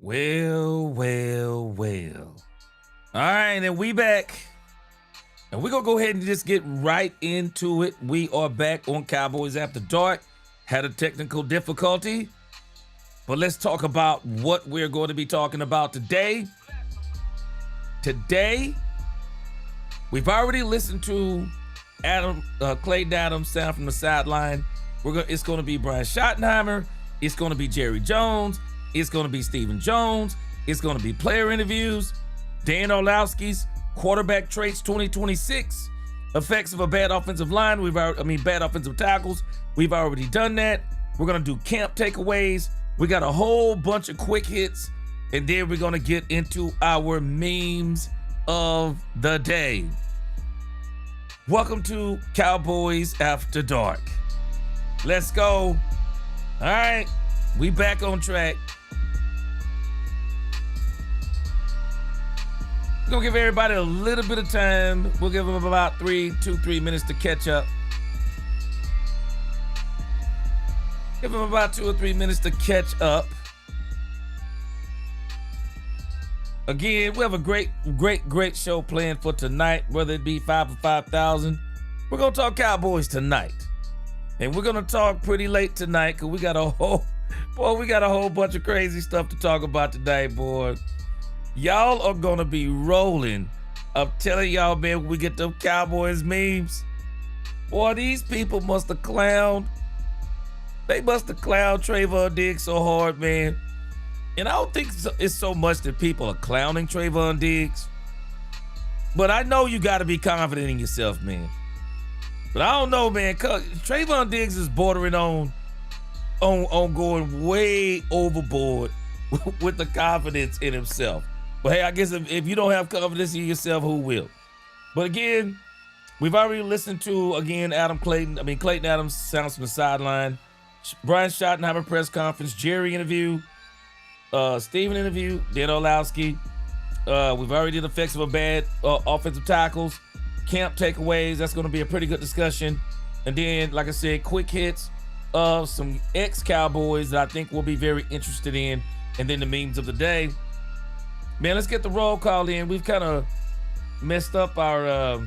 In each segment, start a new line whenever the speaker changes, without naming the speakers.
Well. All right, and we back. And we're going to go ahead and just get right into it. We are back on Cowboys After Dark. Had a technical difficulty. But let's talk about what we're going to be talking about today. Today, we've already listened to Clayton Adams sound from the sideline. It's going to be Brian Schottenheimer. It's going to be Jerry Jones. It's going to be Stephen Jones. It's going to be player interviews. Dan Orlovsky's quarterback traits 2026. Effects of a bad offensive line. Bad offensive tackles. We've already done that. We're going to do camp takeaways. We got a whole bunch of quick hits. And then we're going to get into our memes of the day. Welcome to Cowboys After Dark. Let's go. All right. We back on track. We're going to give everybody a little bit of time. We'll give them about 3 minutes to catch up. Give them about 2 or 3 minutes to catch up. Again, we have a great show planned for tonight, whether it be 5 for 5,000. We're going to talk Cowboys tonight. And we're going to talk pretty late tonight because we got a whole bunch of crazy stuff to talk about today, boy. Y'all are going to be rolling. I'm telling y'all, man, when we get them Cowboys memes, boy, these people must have clowned. They must have clowned Trayvon Diggs so hard, man. And I don't think it's so much that people are clowning Trayvon Diggs. But I know you got to be confident in yourself, man. But I don't know, man. Trayvon Diggs is bordering on going way overboard with the confidence in himself. But hey, I guess if you don't have confidence in yourself, who will? But again, we've already listened to, Clayton Adams sounds from the sideline. Brian Schottenheimer press conference, Jerry interview, Steven interview, Dan Orlovsky. We've already did effects of a bad offensive tackles, camp takeaways. That's going to be a pretty good discussion. And then, like I said, quick hits of some ex-Cowboys that I think we'll be very interested in. And then the memes of the day. Man, let's get the roll call in. We've kind of messed up our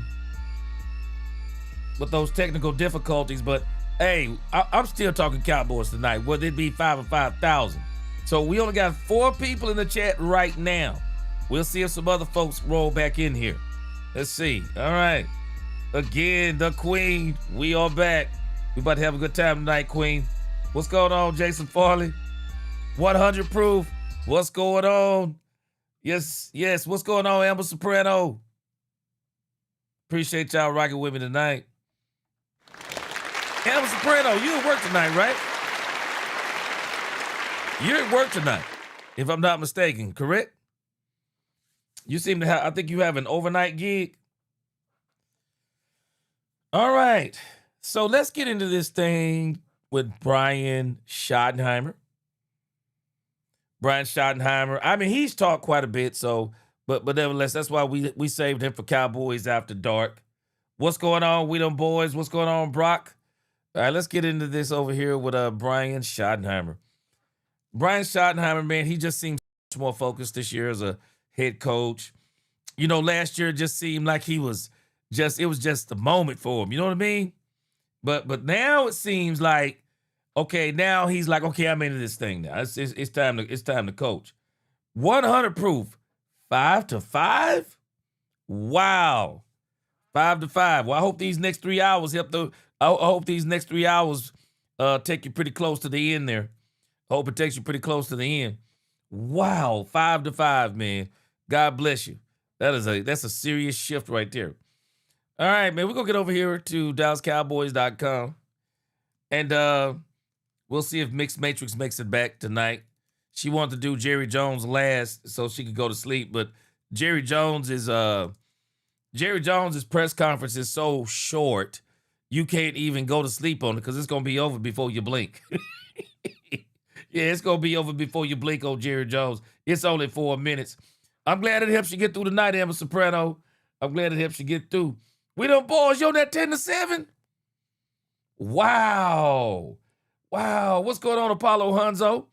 with those technical difficulties, but hey, I'm still talking Cowboys tonight, whether it be 5 or 5,000. So we only got 4 people in the chat right now. We'll see if some other folks roll back in here. Let's see. All right. Again, the Queen. We are back. We about to have a good time tonight, Queen. What's going on, Jason Farley? 100 proof. What's going on? Yes. What's going on, Amber Soprano? Appreciate y'all rocking with me tonight. Amber Soprano, you at work tonight, right? You're at work tonight, if I'm not mistaken, correct? You seem to have, I think you have an overnight gig. All right. So let's get into this thing with Brian Schottenheimer. Brian Schottenheimer. I mean, he's talked quite a bit, so, but nevertheless, that's why we saved him for Cowboys After Dark. What's going on, we them boys? What's going on, Brock? All right, let's get into this over here with Brian Schottenheimer. Brian Schottenheimer, man, he just seems much more focused this year as a head coach. You know, last year it just seemed like it was just the moment for him. You know what I mean? But now it seems like, okay, now he's like, okay, I'm into this thing now. It's time to coach. 100 proof, 5 to 5. Wow, 5 to 5. Well, I hope these next 3 hours I hope these next 3 hours take you pretty close to the end there. I hope it takes you pretty close to the end. Wow, 5 to 5, man. God bless you. That's a serious shift right there. All right, man, we're gonna get over here to DallasCowboys.com, and we'll see if Mixed Matrix makes it back tonight. She wanted to do Jerry Jones last so she could go to sleep, but Jerry Jones's press conference is so short, you can't even go to sleep on it because it's gonna be over before you blink. Yeah, it's gonna be over before you blink on Jerry Jones. It's only 4 minutes. I'm glad it helps you get through the night, Amber Soprano. I'm glad it helps you get through. We done boys, you on that 10 to 7? Wow. What's going on, Apollo Hunzo?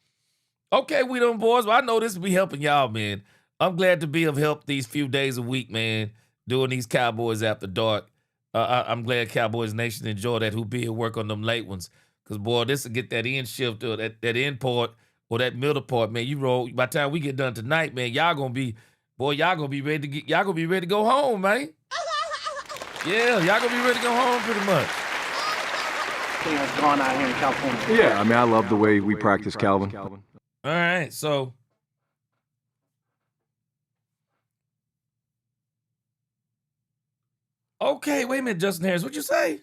Okay, we them boys. Well, I know this will be helping y'all, man. I'm glad to be of help these few days a week, man, doing these Cowboys After Dark. I'm glad Cowboys Nation enjoy that who be at work on them late ones. Because, boy, this will get that end shift or that end part or that middle part, man. You roll. By the time we get done tonight, man, y'all gonna be ready to go home, man. Yeah, y'all gonna be ready to go home pretty much.
Has gone out here in California.
Yeah, I mean, I love the way we practice, Calvin.
All right, so okay, wait a minute, Justin Harris, what'd you say?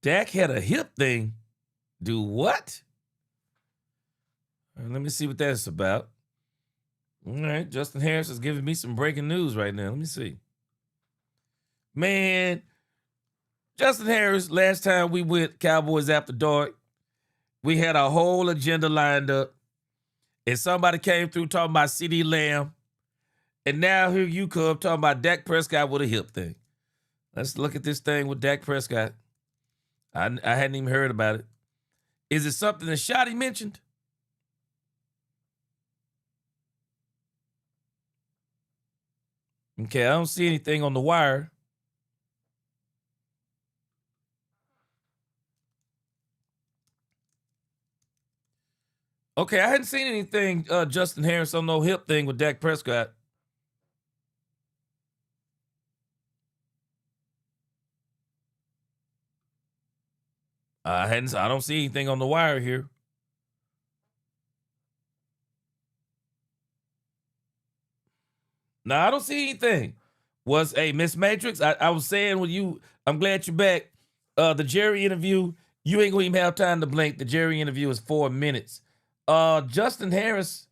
Dak had a hip thing. Do what? Let me see what that's about. All right, Justin Harris is giving me some breaking news right now. Let me see. Man, Justin Harris, last time we went Cowboys After Dark, we had a whole agenda lined up, and somebody came through talking about CeeDee Lamb, and now here you come talking about Dak Prescott with a hip thing. Let's look at this thing with Dak Prescott. I hadn't even heard about it. Is it something that Schotty mentioned? Okay, I don't see anything on the wire. Okay, I hadn't seen anything, Justin Harris, on no hip thing with Dak Prescott. I don't see anything on the wire here. No, I don't see anything. Miss Matrix, I was saying with you, I'm glad you're back. The Jerry interview, you ain't gonna even have time to blink. The Jerry interview is 4 minutes. Justin Harris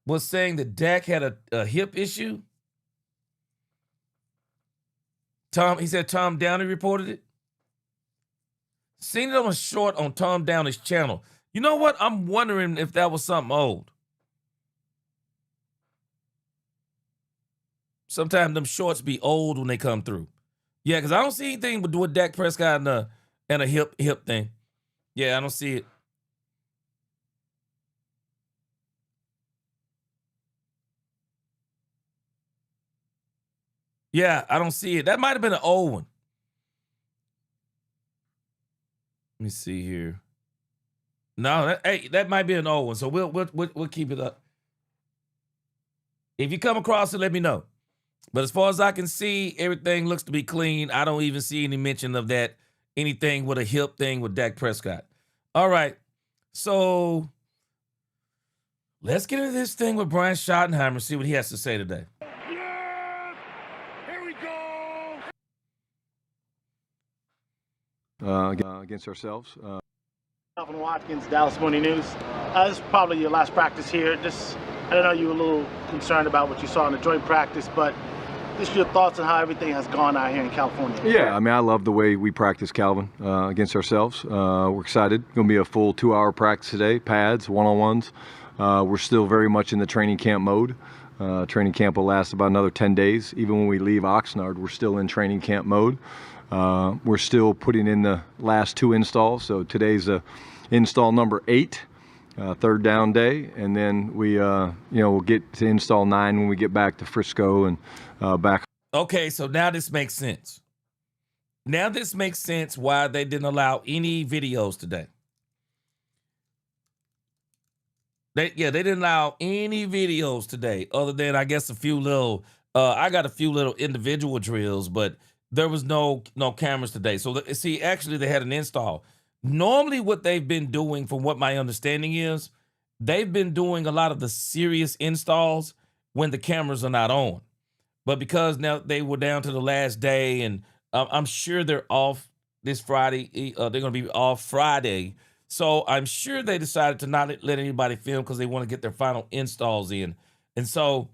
was saying that Dak had a hip issue. He said Tom Downey reported it. Seen it on a short on Tom Downey's channel. You know what? I'm wondering if that was something old. Sometimes them shorts be old when they come through. Yeah, because I don't see anything with Dak Prescott and a hip thing. Yeah, I don't see it. Yeah, I don't see it. That might have been an old one. Let me see here. No, that might be an old one. So we'll keep it up. If you come across it, let me know. But as far as I can see, everything looks to be clean. I don't even see any mention of that, anything with a hip thing with Dak Prescott. All right. So let's get into this thing with Brian Schottenheimer, see what he has to say today.
Yes! Here we go!
Against ourselves.
Alvin Watkins, Dallas Morning News. This is probably your last practice here. I don't know, you were a little concerned about what you saw in the joint practice, but just your thoughts on how everything has gone out here in California.
Yeah, I mean, I love the way we practice, Calvin, against ourselves. We're excited. Going to be a full 2-hour practice today, pads, one-on-ones. We're still very much in the training camp mode. Training camp will last about another 10 days. Even when we leave Oxnard, we're still in training camp mode. We're still putting in the last 2 installs. So today's install number 8, third down day, and then we'll get to install 9 when we get back to Frisco and back.
Okay, so now this makes sense. Now this makes sense why they didn't allow any videos today. They didn't allow any videos today, other than I guess a few little. I got a few little individual drills, but there was no cameras today. So see, actually, they had an install. Normally, what they've been doing, from what my understanding is, they've been doing a lot of the serious installs when the cameras are not on. But because now they were down to the last day, and I'm sure they're off this Friday. They're going to be off Friday. So I'm sure they decided to not let anybody film because they want to get their final installs in. And so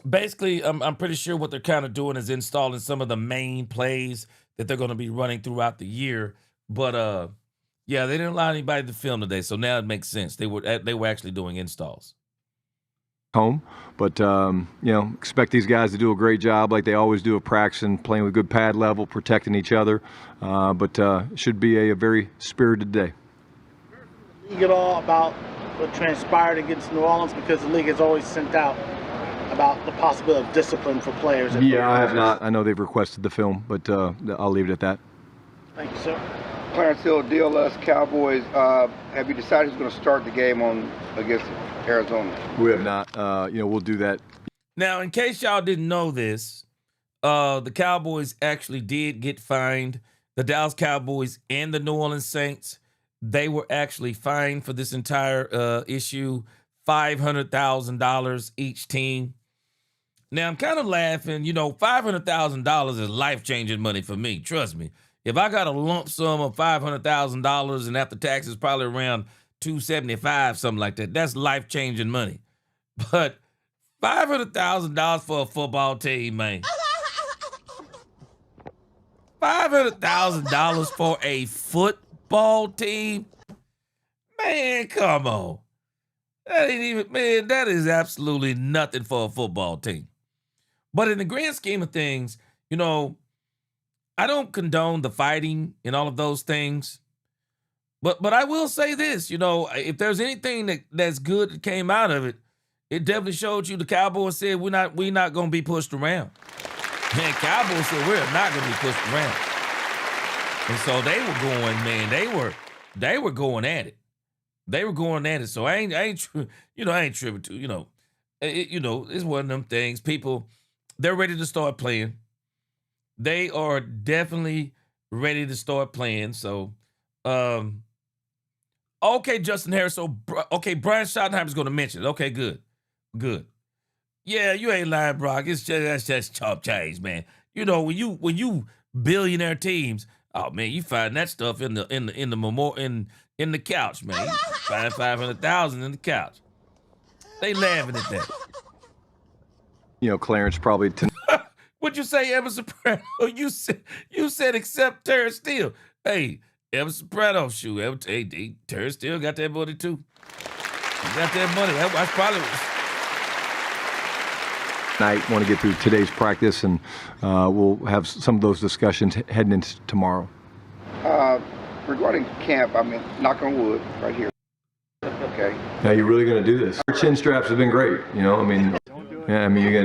basically, I'm pretty sure what they're kind of doing is installing some of the main plays that they're going to be running throughout the year. But yeah, they didn't allow anybody to film today, so now it makes sense. They were actually doing installs.
Home, but expect these guys to do a great job like they always do at practice and playing with good pad level, protecting each other. But it should be a very spirited day.
You get all about what transpired against New Orleans, because the league has always sent out about the possibility of discipline for players.
Yeah, I have not. I know they've requested the film, but I'll leave it at that.
Thank you, sir.
Clarence Hill, DLS Cowboys. Have you decided who's going to start the game against Arizona?
We have not. We'll do that.
Now, in case y'all didn't know this, the Cowboys actually did get fined. The Dallas Cowboys and the New Orleans Saints, they were actually fined for this entire issue, $500,000 each team. Now, I'm kind of laughing. $500,000 is life-changing money for me. Trust me. If I got a lump sum of $500,000 and after taxes probably around $275, something like that, that's life-changing money. But $500,000 for a football team, man. $500,000 for a football team? Man, come on. That is absolutely nothing for a football team. But in the grand scheme of things, I don't condone the fighting and all of those things. But I will say this, if there's anything that's good that came out of it, it definitely showed you the Cowboys said we're not going to be pushed around. Man, Cowboys said we're not going to be pushed around. And so they were going, man, they were going at it. They were going at it. So I ain't tripping to, it's one of them things. People, they're ready to start playing. They are definitely ready to start playing. So, okay, Justin Harris. So, Brian Schottenheimer is going to mention it. Okay, good. Yeah, you ain't lying, Brock. That's just chop change, man. When you billionaire teams, oh man, you find that stuff in the couch, man. You find $500,000 in the couch. They laughing at that.
Clarence probably.
What'd you say, Evan Soprano? You said except Terrence Steele. Hey, Evan Soprano, shoot. Terrence Steele got that money too. He got that money. That's probably.
Night, want to get through today's practice, and we'll have some of those discussions heading into tomorrow.
Regarding camp, knock on wood, right here. Okay.
Now, you're really going to do this? Our chin straps have been great, you're going to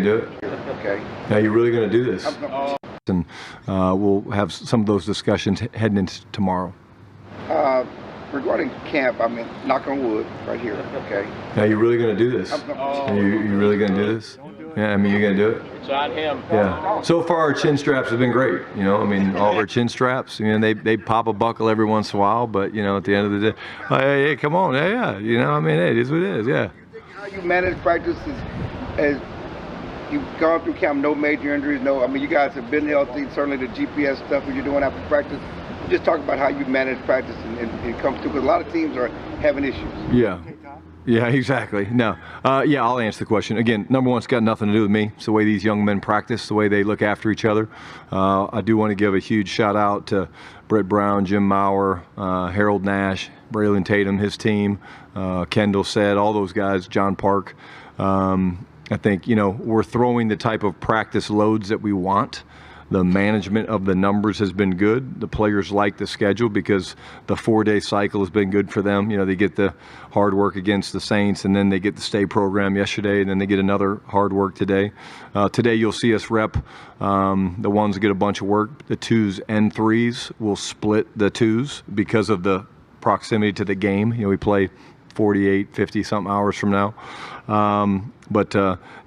do it?
Okay.
Now, you're really going to do this? And we'll have some of those discussions heading into tomorrow.
Regarding camp, knock on wood, right here. Okay.
Now, you're really going to do this? You're really going to do this? Yeah, you're going to do it?
It's on him.
Yeah. So far, our chin straps have been great. All of our chin straps, they pop a buckle every once in a while, but, at the end of the day, hey, come on. Yeah. Hey, it is what it is, yeah.
How you manage practice as you've gone through camp, no major injuries, you guys have been healthy, certainly the GPS stuff that you're doing after practice. Just talk about how you manage practice and it comes to, because a lot of teams are having issues.
Yeah, exactly. No. I'll answer the question. Again, number one, it's got nothing to do with me. It's the way these young men practice, the way they look after each other. I do want to give a huge shout out to Brett Brown, Jim Maurer, Harold Nash, Braylon Tatum, his team, Kendall Said, all those guys, John Park. I think, we're throwing the type of practice loads that we want. The management of the numbers has been good. The players like the schedule because the 4-day cycle has been good for them. They get the hard work against the Saints, and then they get the stay program yesterday, and then they get another hard work today. Today you'll see us rep the ones that get a bunch of work. The 2s and 3s will split the 2s because of the proximity to the game. We play 48, 50-something hours from now. But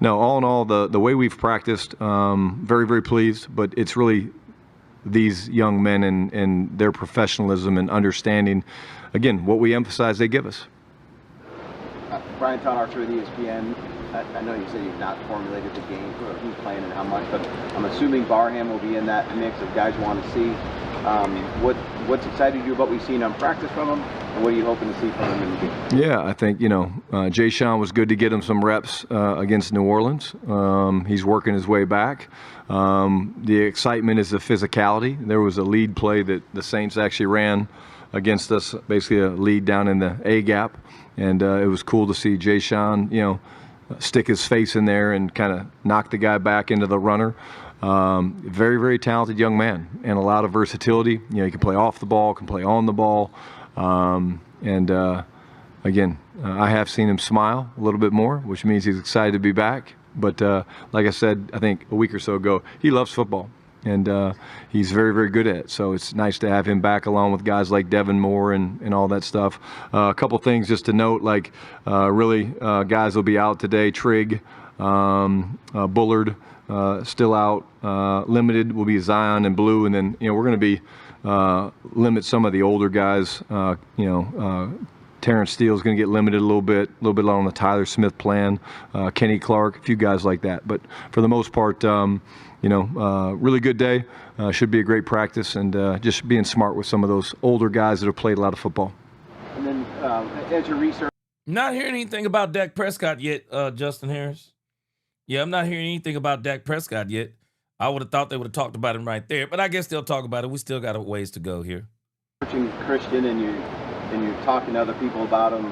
no, all in all, the way we've practiced, very, very pleased. But it's really these young men and their professionalism and understanding, again, what we emphasize they give us.
Brian Tonarcher with ESPN. I know you said you've not formulated the game for who's playing and how much, but I'm assuming Barham will be in that mix of guys you want to see. What's excited you about what we've seen on practice from him, and what are you hoping to see from him in the game?
Yeah, I think, Jay Sean was good to get him some reps against New Orleans. He's working his way back. The excitement is the physicality. There was a lead play that the Saints actually ran against us, basically a lead down in the A gap, and it was cool to see Jay Sean, stick his face in there and kind of knock the guy back into the runner. Very, very talented young man and a lot of versatility. He can play off the ball, can play on the ball. again, I have seen him smile a little bit more, which means he's excited to be back. But like I said, I think a week or so ago, he loves football. And he's very, very good at it. So it's nice to have him back along with guys like Devin Moore and all that stuff. A couple things just to note, like really guys will be out today. Trigg, Bullard still out. Limited will be Zion and Blue. And then, we're going to be limit some of the older guys. Terrence Steele's going to get limited a little bit on the Tyler Smith plan. Kenny Clark, a few guys like that. But for the most part, really good day. Should be a great practice, and just being smart with some of those older guys that have played a lot of football.
And then as your research.
Not hearing anything about Dak Prescott yet, Justin Harris. Yeah, I'm not hearing anything about Dak Prescott yet. I would have thought they would have talked about him right there, but I guess they'll talk about it. We still got a ways to go here.
Christian and you're talking to other people about him,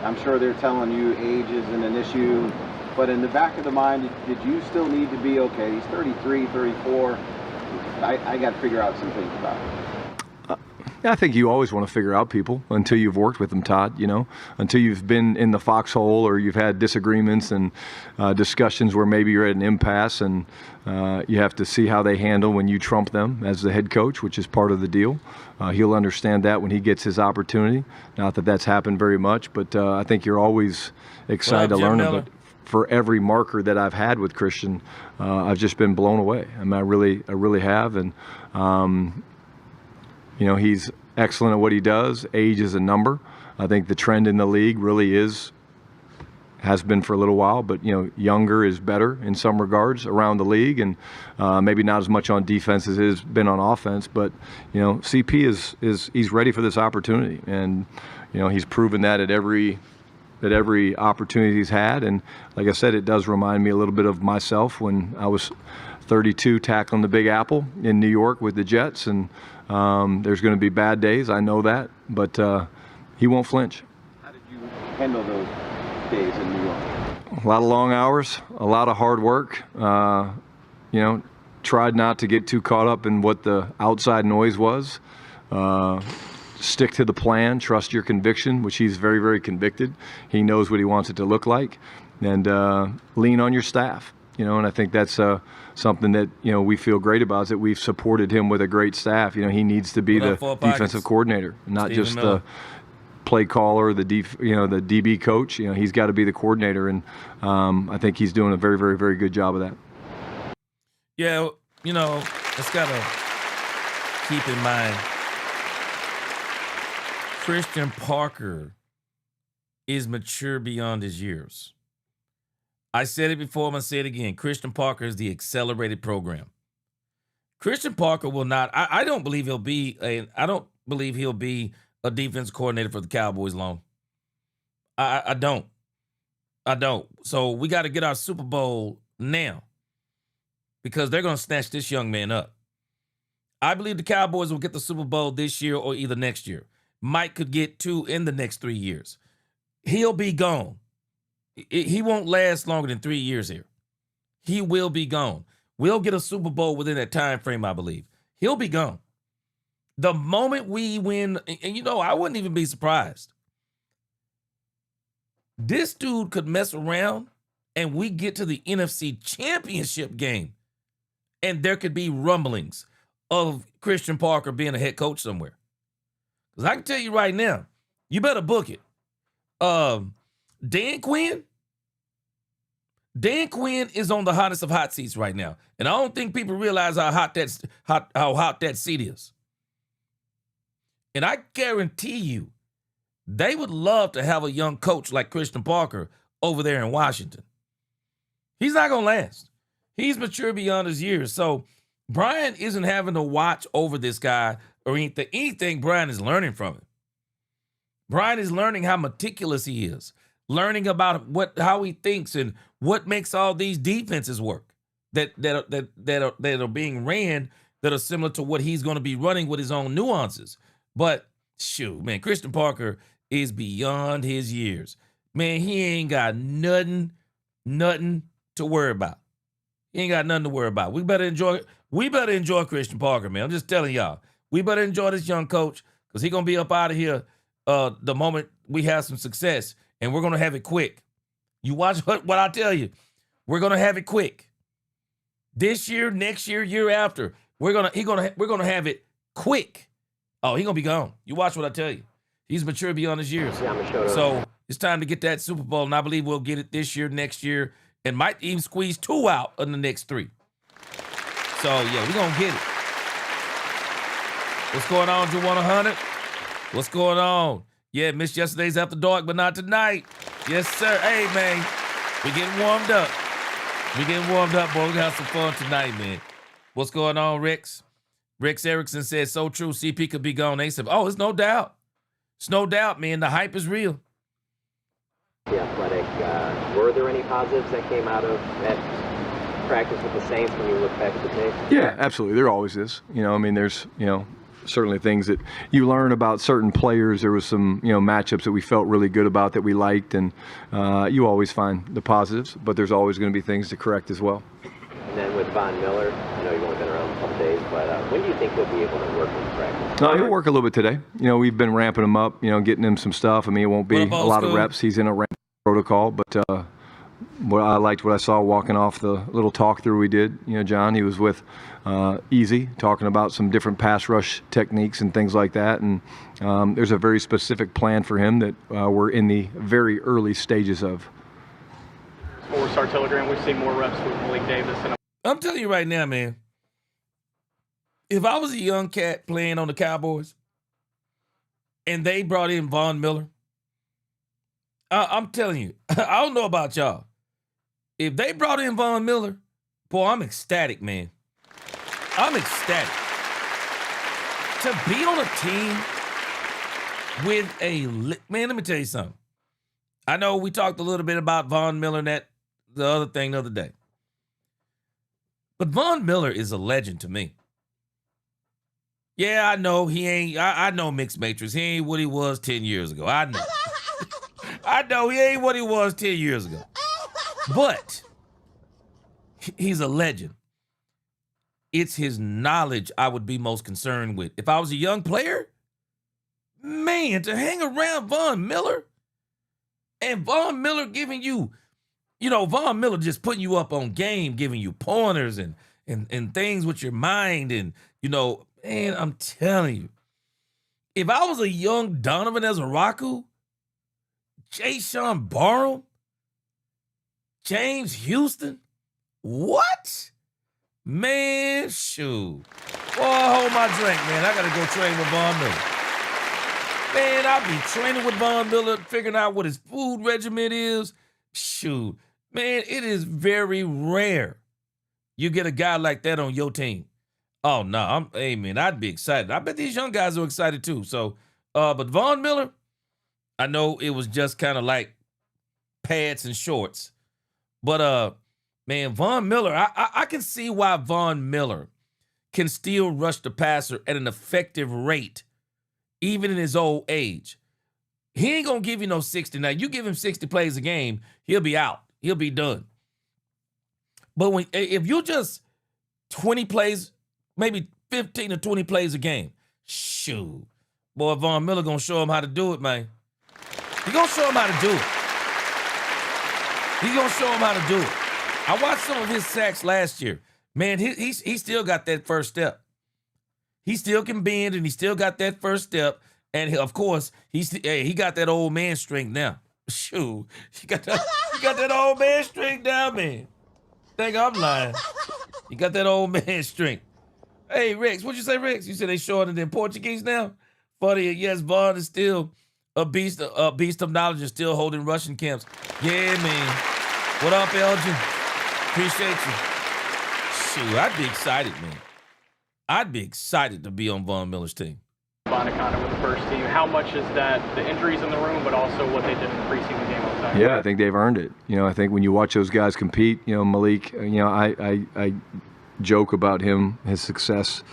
I'm sure they're telling you age isn't an issue. But in the back of the mind, did you still need to be, okay, he's 33, 34, I got to figure out some things about him?
I think you always want to figure out people until you've worked with them, Todd, until you've been in the foxhole or you've had disagreements and discussions where maybe you're at an impasse and you have to see how they handle when you trump them as the head coach, which is part of the deal. He'll understand that when he gets his opportunity. Not that that's happened very much, but I think you're always excited to learn about it. For every marker that I've had with Christian, I've just been blown away. I mean, I really have. And, he's excellent at what he does. Age is a number. I think the trend in the league really has been for a little while, but, younger is better in some regards around the league, and maybe not as much on defense as it has been on offense. But, CP he's ready for this opportunity. And, he's proven that at every opportunity he's had. And like I said, it does remind me a little bit of myself when I was 32 tackling the Big Apple in New York with the Jets. And there's going to be bad days, I know that, but he won't flinch.
How did you handle those days in New York?
A lot of long hours, a lot of hard work. Tried not to get too caught up in what the outside noise was. Stick to the plan, trust your conviction, which he's very, very convicted. He knows what he wants it to look like, and lean on your staff. And I think that's something that, we feel great about, is that we've supported him with a great staff. He needs to be the defensive coordinator, not Stephen just Miller, the play caller, the DB coach. He's got to be the coordinator, and I think he's doing a very, very, very good job of that.
Yeah, it's got to keep in mind, Christian Parker is mature beyond his years. I said it before, I'm going to say it again. Christian Parker is the accelerated program. Christian Parker will not, I don't believe he'll be a defense coordinator for the Cowboys long. I don't. So we got to get our Super Bowl now, because they're going to snatch this young man up. I believe the Cowboys will get the Super Bowl this year or either next year. Mike could get 2 in the next 3 years. He'll be gone. He won't last longer than 3 years here. He will be gone. We'll get a Super Bowl within that time frame, I believe. He'll be gone. The moment we win, and I wouldn't even be surprised. This dude could mess around and we get to the NFC Championship game, and there could be rumblings of Christian Parker being a head coach somewhere. Because I can tell you right now, you better book it. Dan Quinn is on the hottest of hot seats right now. And I don't think people realize how hot that seat is. And I guarantee you, they would love to have a young coach like Christian Parker over there in Washington. He's not going to last. He's mature beyond his years. So Brian isn't having to watch over this guy or anything. Brian is learning from him. Brian is learning how meticulous he is, learning about how he thinks and what makes all these defenses work that are being ran that are similar to what he's going to be running with his own nuances. But shoot, man, Christian Parker is beyond his years. Man, he ain't got nothing to worry about. He ain't got nothing to worry about. We better enjoy Christian Parker, man. I'm just telling y'all. We better enjoy this young coach, because he's going to be up out of here the moment we have some success, and we're gonna have it quick. You watch what I tell you. We're gonna have it quick. This year, next year, year after, we're gonna have it quick. Oh, he's gonna be gone. You watch what I tell you. He's mature beyond his years. So it's time to get that Super Bowl, and I believe we'll get it this year, next year, and might even squeeze 2 out in the next 3. So yeah, we're gonna get it. What's going on, Juwan 100? What's going on? Yeah, missed yesterday's After Dark, but not tonight. Yes, sir. Hey, man, we getting warmed up. We getting warmed up, boy. We got some fun tonight, man. What's going on, Rex? Rex Erickson said, so true, CP could be gone. They said, oh, it's no doubt. It's no doubt, man. The hype is real.
The Athletic, were there any positives that came out of that practice with the Saints when you look back at the tape?
Yeah, absolutely. There always is. I mean, there's, certainly things that you learn about certain players. There was some, matchups that we felt really good about that we liked, and you always find the positives, but there's always going to be things to correct as well.
And then with Von Miller, I know you've only been around a couple days, but when do you think he'll be able to work in practice?
No, he'll work a little bit today. We've been ramping him up, getting him some stuff. I mean, it won't be a lot of reps. He's in a ramp protocol, but what I liked what I saw walking off the little talk through we did. John, he was with Easy, talking about some different pass rush techniques and things like that. And there's a very specific plan for him that we're in the very early stages of.
Four-star telegram, we've seen more reps with Malik Davis. And
I'm telling you right now, man, if I was a young cat playing on the Cowboys and they brought in Von Miller, I'm telling you, I don't know about y'all. If they brought in Von Miller, boy, I'm ecstatic, man. I'm ecstatic. To be on a team with man, let me tell you something. I know we talked a little bit about Von Miller and the other thing the other day. But Von Miller is a legend to me. Yeah, I know he ain't, I know Mixed Matrix. He ain't what he was 10 years ago. I know. I know he ain't what he was 10 years ago. But he's a legend. It's his knowledge I would be most concerned with. If I was a young player, man, to hang around Von Miller and Von Miller giving you, Von Miller just putting you up on game, giving you pointers and things with your mind. And, man, I'm telling you, if I was a young Donovan Ezaraku, Jayshon Barham, James Houston, what? Man, shoot. Boy, hold my drink, man. I got to go train with Von Miller. Man, I'll be training with Von Miller, figuring out what his food regimen is. Shoot. Man, it is very rare you get a guy like that on your team. Oh, no. Hey, man, I'd be excited. I bet these young guys are excited, too. So, but Von Miller, I know it was just kind of like pads and shorts. But, man, Von Miller, I can see why Von Miller can still rush the passer at an effective rate, even in his old age. He ain't going to give you no 60. Now, you give him 60 plays a game, he'll be out. He'll be done. But if you just 20 plays, maybe 15 or 20 plays a game, shoot. Boy, Von Miller going to show him how to do it, man. He going to show him how to do it. He's going to show him how to do it. I watched some of his sacks last year. Man, he still got that first step. He still can bend, and he still got that first step. And, of course, he got that old man strength now. Shoot. He got that old man strength now, man. Think I'm lying. He got that old man strength. Hey, Rex, what'd you say, Rex? You said they shorter than Portuguese now? Funny, yes, Vaughn is still a beast of knowledge and still holding Russian camps. Yeah, man. What up, Elgin? Appreciate you. Shoot, I'd be excited, man. I'd be excited to be on Von Miller's team.
Bonacana with the first team. How much is that the injuries in the room, but also what they did in the preseason game on Saturday?
Yeah, I think they've earned it. I think when you watch those guys compete, Malik, I joke about him, his success,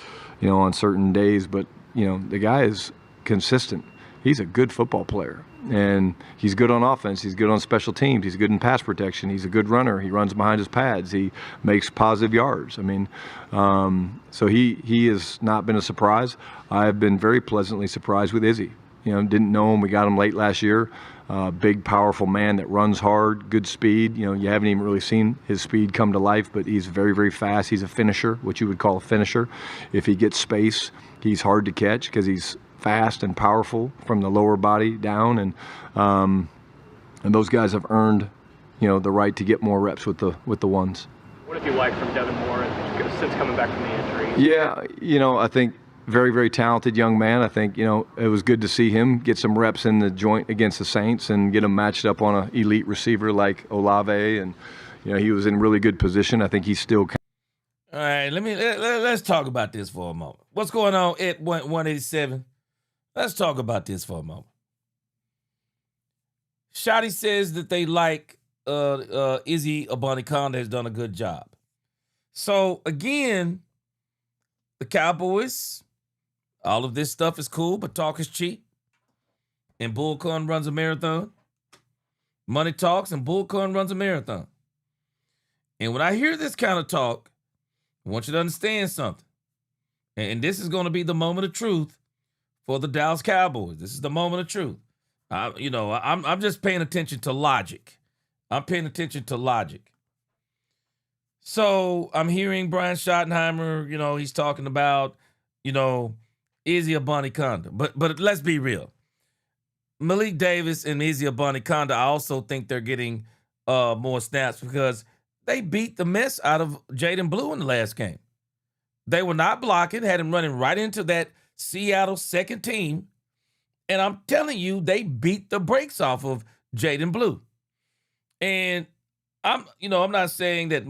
on certain days, but, the guy is consistent. He's a good football player, and he's good on offense. He's good on special teams. He's good in pass protection. He's a good runner. He runs behind his pads. He makes positive yards. I mean, so he has not been a surprise. I've been very pleasantly surprised with Izzy. didn't know him. We got him late last year. Big, powerful man that runs hard, good speed. You haven't even really seen his speed come to life, but he's very, very fast. He's a finisher, what you would call a finisher. If he gets space, he's hard to catch because he's fast and powerful from the lower body down. And those guys have earned, the right to get more reps with the ones.
What have you liked from Devin Moore since coming back from the injury?
Yeah, I think very, very talented young man. I think, it was good to see him get some reps in the joint against the Saints and get him matched up on an elite receiver like Olave. And, he was in really good position. I think he's still.
All right, let's talk about this for a moment. What's going on at 187? Let's talk about this for a moment. Schotty says that they like Izzy Abanikanda has done a good job. So, again, the Cowboys, all of this stuff is cool, but talk is cheap. And Bullcorn runs a marathon. Money talks and Bullcorn runs a marathon. And when I hear this kind of talk, I want you to understand something. And this is going to be the moment of truth for the Dallas Cowboys. This is the moment of truth. I'm just paying attention to logic. I'm paying attention to logic. So I'm hearing Brian Schottenheimer, he's talking about, Izzy Abanikanda. But let's be real. Malik Davis and Izzy Abanikanda, I also think they're getting more snaps because they beat the mess out of Jaden Blue in the last game. They were not blocking, had him running right into that Seattle second team. And I'm telling you, they beat the brakes off of Jaden Blue. And I'm not saying that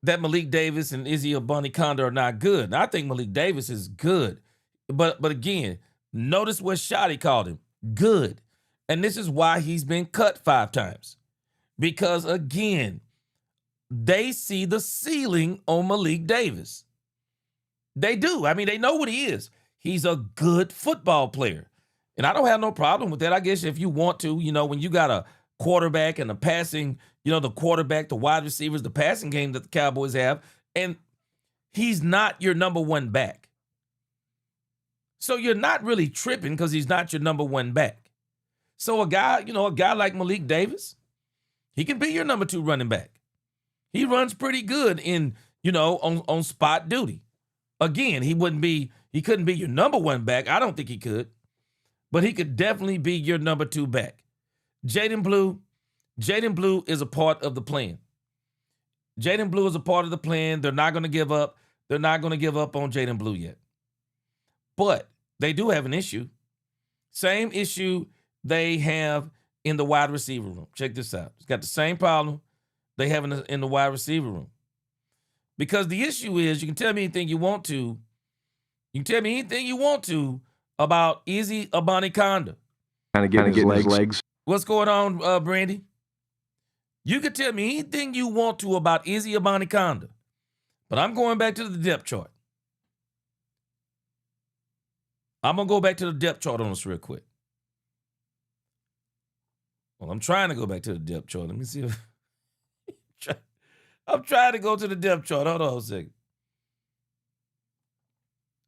Malik Davis and Izzy Abanikanda are not good. I think Malik Davis is good. But again, notice what Schotty called him. Good. And this is why he's been cut 5 times. Because, again, they see the ceiling on Malik Davis. They do. I mean, they know what he is. He's a good football player. And I don't have no problem with that. I guess if you want to, when you got a quarterback and the passing, the quarterback, the wide receivers, the passing game that the Cowboys have, and he's not your number one back. So you're not really tripping because he's not your number one back. So a guy like Malik Davis, he can be your number 2 running back. He runs pretty good in, on spot duty. Again, he couldn't be your number 1 back. I don't think he could. But he could definitely be your number 2 back. Jaden Blue is a part of the plan. Jaden Blue is a part of the plan. They're not going to give up. They're not going to give up on Jaden Blue yet. But they do have an issue. Same issue they have in the wide receiver room. Check this out. It's got the same problem they have in the wide receiver room. Because the issue is, you can tell me anything you want to. You can tell me anything you want to about Izzy Abanikanda.
Kind of getting his legs.
What's going on, Brandy? You can tell me anything you want to about Izzy Abanikanda, but I'm going back to the depth chart. I'm going to go back to the depth chart on this real quick. Well, I'm trying to go back to the depth chart. Let me see if... I'm trying to go to the depth chart. Hold on a second.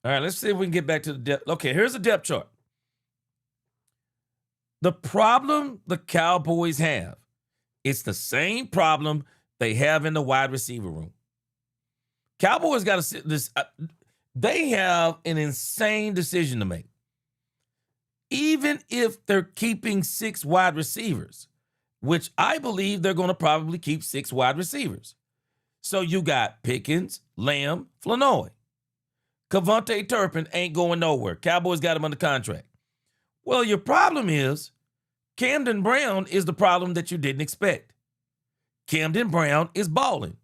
All right, let's see if we can get back to the depth. Okay, here's the depth chart. The problem the Cowboys have, it's the same problem they have in the wide receiver room. Cowboys got to this. They have an insane decision to make. Even if they're keeping 6 wide receivers, which I believe they're going to probably keep 6 wide receivers. So you got Pickens, Lamb, Flanoy. Cavonte Turpin ain't going nowhere. Cowboys got him under contract. Well, your problem is Camden Brown is the problem that you didn't expect. Camden Brown is balling.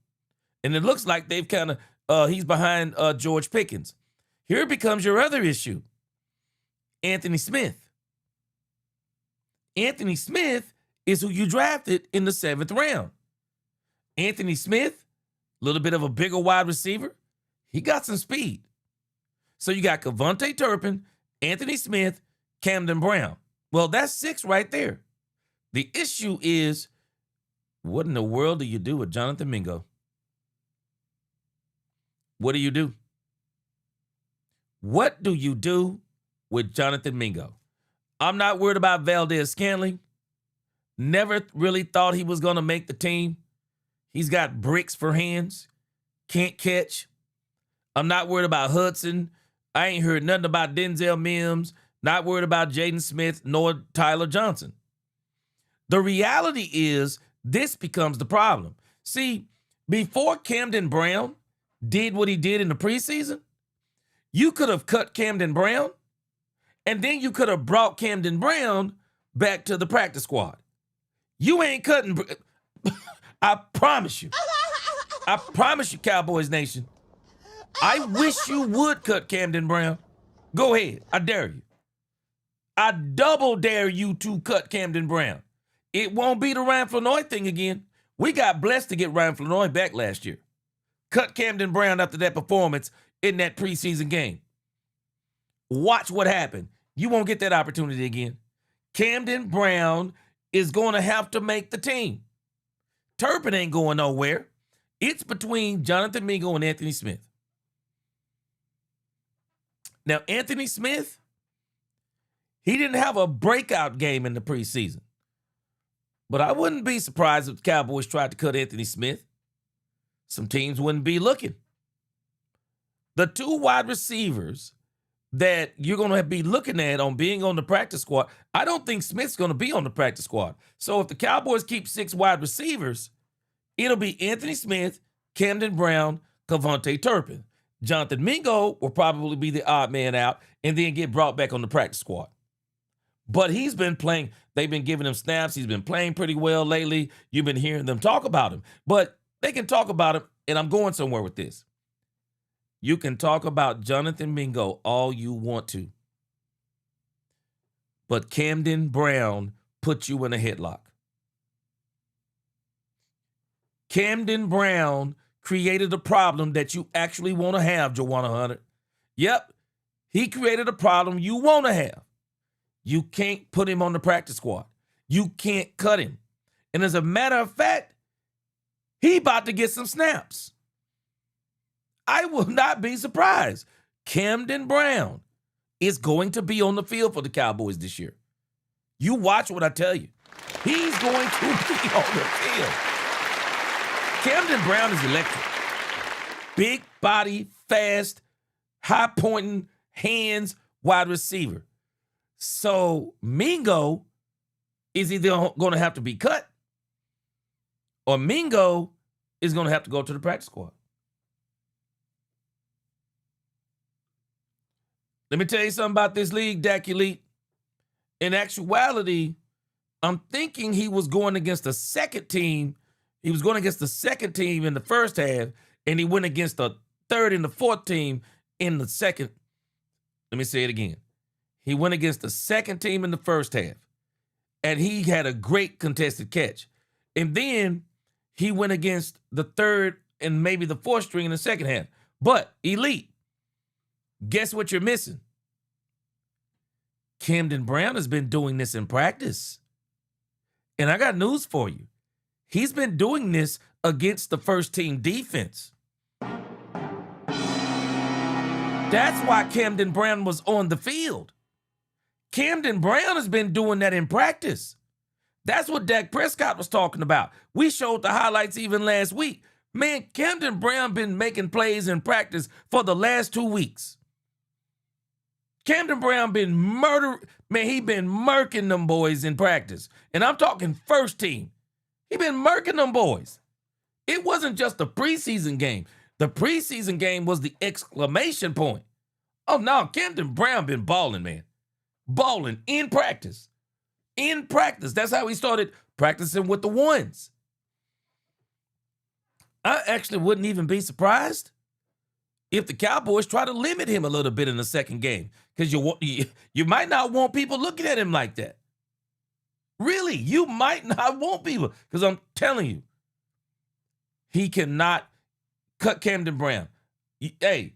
And it looks like they've kind of, he's behind George Pickens. Here becomes your other issue. Anthony Smith. Anthony Smith is who you drafted in the 7th round. Anthony Smith, a little bit of a bigger wide receiver. He got some speed. So you got Cavonte Turpin, Anthony Smith, Camden Brown. Well, that's 6 right there. The issue is, what in the world do you do with Jonathan Mingo? What do you do? What do you do with Jonathan Mingo? I'm not worried about Valdez-Scantling. Never really thought he was going to make the team. He's got bricks for hands. Can't catch. I'm not worried about Hudson. I ain't heard nothing about Denzel Mims. Not worried about Jaden Smith nor Tyler Johnson. The reality is this becomes the problem. See, before Camden Brown did what he did in the preseason, you could have cut Camden Brown, and then you could have brought Camden Brown back to the practice squad. You ain't cutting. I promise you. I promise you, Cowboys Nation. I wish you would cut Camden Brown. Go ahead. I dare you. I double dare you to cut Camden Brown. It won't be the Ryan Flournoy thing again. We got blessed to get Ryan Flournoy back last year. Cut Camden Brown after that performance in that preseason game. Watch what happened. You won't get that opportunity again. Camden Brown is going to have to make the team. Turpin ain't going nowhere. It's between Jonathan Mingo and Anthony Smith. Now, Anthony Smith, he didn't have a breakout game in the preseason. But I wouldn't be surprised if the Cowboys tried to cut Anthony Smith. Some teams wouldn't be looking. The two wide receivers that you're going to be looking at on being on the practice squad, I don't think Smith's going to be on the practice squad. So if the Cowboys keep 6 wide receivers, it'll be Anthony Smith, Camden Brown, Cavonte Turpin. Jonathan Mingo will probably be the odd man out and then get brought back on the practice squad. But he's been playing. They've been giving him snaps. He's been playing pretty well lately. You've been hearing them talk about him. But they can talk about him, and I'm going somewhere with this. You can talk about Jonathan Mingo all you want to. But Camden Brown put you in a headlock. Camden Brown created a problem that you actually want to have, Joanna Hunter. Yep, he created a problem you want to have. You can't put him on the practice squad. You can't cut him. And as a matter of fact, he about to get some snaps. I will not be surprised. Camden Brown is going to be on the field for the Cowboys this year. You watch what I tell you. He's going to be on the field. Camden Brown is electric. Big body, fast, high-pointing, hands, wide receiver. So Mingo is either going to have to be cut or Mingo is going to have to go to the practice squad. Let me tell you something about this league, Dak Elite. In actuality, I'm thinking he was going against the second team. He was going against the second team in the first half, and he went against the third and the fourth team in the second. Let me say it again. He went against the second team in the first half, and he had a great contested catch. And then he went against the third and maybe the fourth string in the second half. But, Elite, guess what you're missing? Camden Brown has been doing this in practice. And I got news for you. He's been doing this against the first team defense. That's why Camden Brown was on the field. Camden Brown has been doing that in practice. That's what Dak Prescott was talking about. We showed the highlights even last week. Man, Camden Brown been making plays in practice for the last 2 weeks. Camden Brown been he been murking them boys in practice. And I'm talking first team. He been murking them boys. It wasn't just the preseason game. The preseason game was the exclamation point. Oh, no, Camden Brown been balling, man. Balling in practice. In practice. That's how he started practicing with the ones. I actually wouldn't even be surprised if the Cowboys try to limit him a little bit in the second game, because you might not want people looking at him like that. Really, you might not want people, because I'm telling you, he cannot cut Camden Brown. Hey,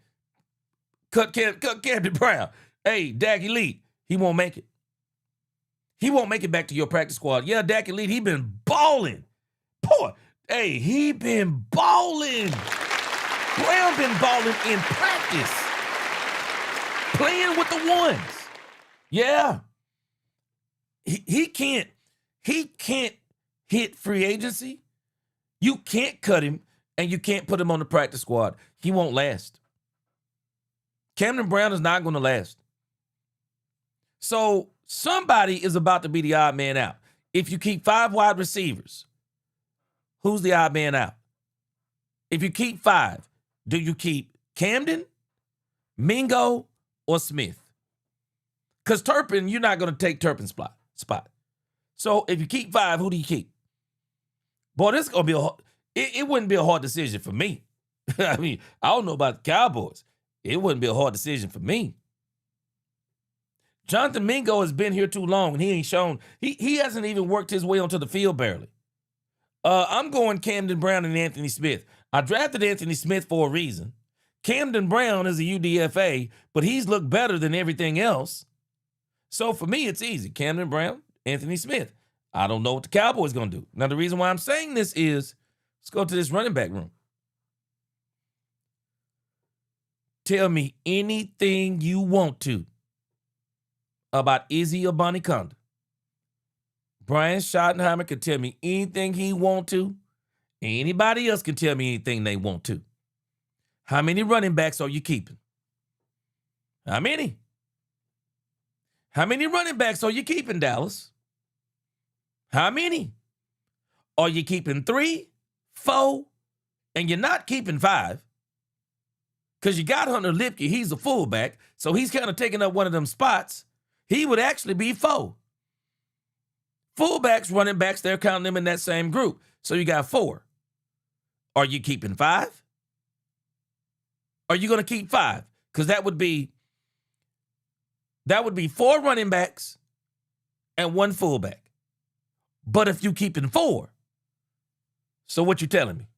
cut Camden Brown. Hey, Dak Elite, he won't make it. He won't make it back to your practice squad. Yeah, Dak Elite, he been balling. Boy, hey, he been balling. Brown been balling in practice. Playing with the ones. Yeah. he can't hit free agency. You can't cut him, and you can't put him on the practice squad. He won't last. Camden Brown is not going to last. So somebody is about to be the odd man out. If you keep 5 wide receivers, who's the odd man out? If you keep 5, do you keep Camden, Mingo, or Smith? Because Turpin, you're not going to take Turpin's spot. So if you keep 5, who do you keep? Boy, this is going to be it wouldn't be a hard decision for me. I mean, I don't know about the Cowboys. It wouldn't be a hard decision for me. Jonathan Mingo has been here too long, and he ain't shown. He hasn't even worked his way onto the field barely. I'm going Camden Brown and Anthony Smith. I drafted Anthony Smith for a reason. Camden Brown is a UDFA, but he's looked better than everything else. So for me, it's easy. Camden Brown, Anthony Smith. I don't know what the Cowboys going to do. Now, the reason why I'm saying this is, let's go to this running back room. Tell me anything you want to about Izzy Abanikanda. Brian Schottenheimer can tell me anything he want to. Anybody else can tell me anything they want to. How many running backs are you keeping? How many? How many running backs are you keeping, Dallas? How many? Are you keeping 3, 4, and you're not keeping 5? Because you got Hunter Lipke. He's a fullback, so he's kind of taking up one of them spots. He would actually be 4. Fullbacks, running backs, they're counting them in that same group. So you got 4. Are you keeping 5? Are you going to keep 5? Because that would be 4 running backs and 1 fullback. But if you keeping 4, so what you telling me?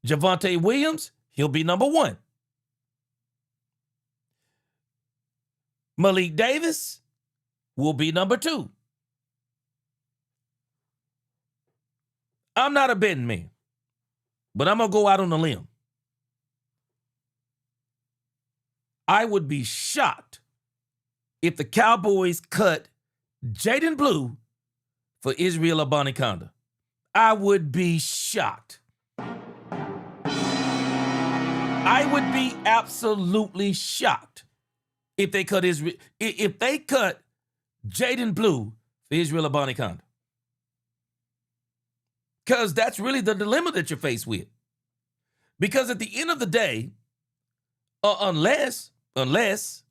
Javonte Williams, he'll be number 1. Malik Davis will be number 2. I'm not a betting man, but I'm going to go out on a limb. I would be shocked if the Cowboys cut Jaden Blue for Israel Abanikanda. I would be shocked. I would be absolutely shocked if they cut Jaden Blue for Israel Abanikanda. Because that's really the dilemma that you're faced with. Because at the end of the day, unless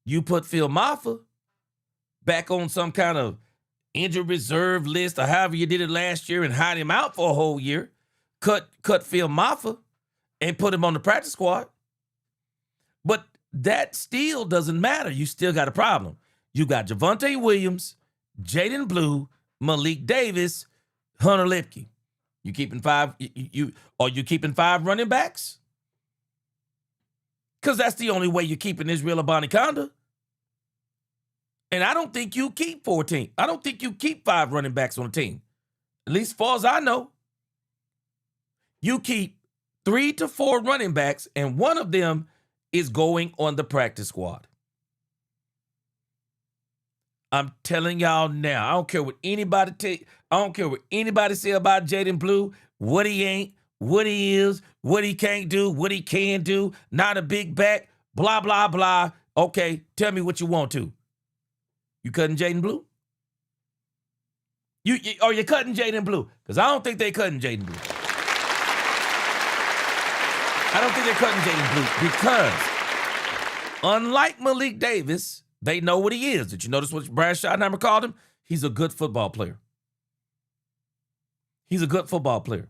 you put Phil Maffa back on some kind of injured reserve list or however you did it last year and hide him out for a whole year, cut Phil Maffa and put him on the practice squad. But that still doesn't matter. You still got a problem. You got Javonte Williams, Jaden Blue, Malik Davis, Hunter Lipke. You keeping 5? Are you keeping 5 running backs? Because that's the only way you're keeping Israel Abanikanda. And I don't think you keep 14. I don't think you keep 5 running backs on a team. At least as far as I know. You keep 3 to 4 running backs, and one of them is going on the practice squad. I'm telling y'all now, I don't care what anybody say about Jaden Blue, what he ain't, what he is, what he can't do, what he can do, not a big back, blah, blah, blah. Okay, tell me what you want to. You cutting Jaden Blue? Are you cutting Jaden Blue? Because I don't think they're cutting Jaden Blue. I don't think they're cutting Jaden Blue because unlike Malik Davis, they know what he is. Did you notice what Brad Schottenheimer called him? He's a good football player. He's a good football player.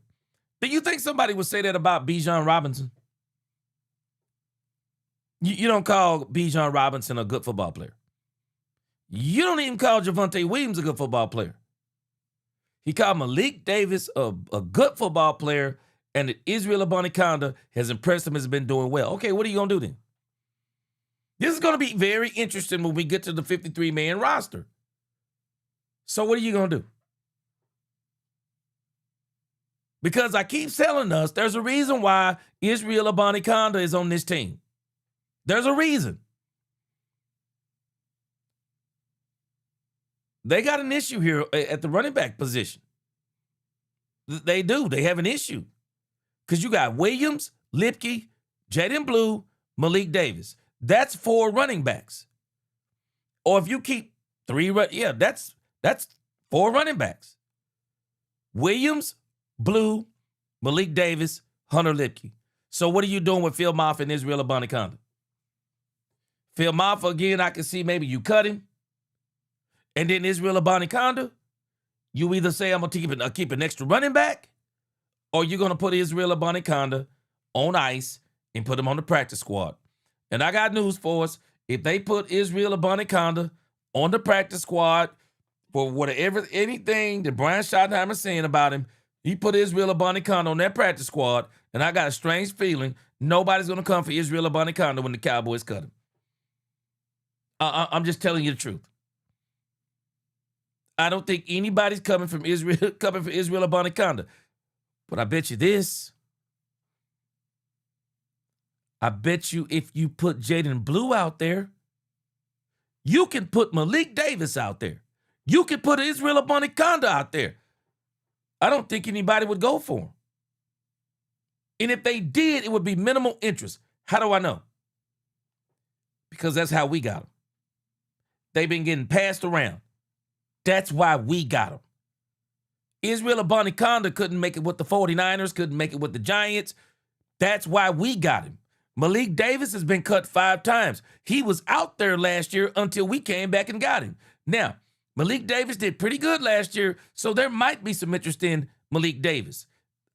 Do you think somebody would say that about Bijan Robinson? You don't call Bijan Robinson a good football player. You don't even call Javonte Williams a good football player. He called Malik Davis a good football player, and that Israel Abanikanda has impressed him, has been doing well. Okay, what are you going to do then? This is going to be very interesting when we get to the 53-man roster. So what are you going to do? Because I keep telling us there's a reason why Israel Abanikanda is on this team. There's a reason. They got an issue here at the running back position. They do. They have an issue. Because you got Williams, Lipke, Jaden Blue, Malik Davis. That's 4 running backs. Or if you keep 3, that's 4 running backs. Williams, Blue, Malik Davis, Hunter Lipke. So what are you doing with Phil Maffa and Israel Abanikanda? Phil Maffa, again, I can see maybe you cut him. And then Israel Abanikanda, you either say I'm going to keep an extra running back, or you're going to put Israel Abanikanda on ice and put him on the practice squad. And I got news for us. If they put Israel Abanikanda on the practice squad for whatever, anything that Brian Schottenheimer is saying about him, he put Israel Abanikanda on that practice squad, and I got a strange feeling nobody's going to come for Israel Abanikanda when the Cowboys cut him. I'm just telling you the truth. I don't think anybody's coming for Israel Abanikanda. But I bet you this. I bet you if you put Jaden Blue out there, you can put Malik Davis out there. You can put Israel Abanikanda out there. I don't think anybody would go for him. And if they did, it would be minimal interest. How do I know? Because that's how we got them. They've been getting passed around. That's why we got them. Israel Abanikanda couldn't make it with the 49ers, couldn't make it with the Giants. That's why we got him. Malik Davis has been cut 5 times. He was out there last year until we came back and got him. Now, Malik Davis did pretty good last year, so there might be some interest in Malik Davis.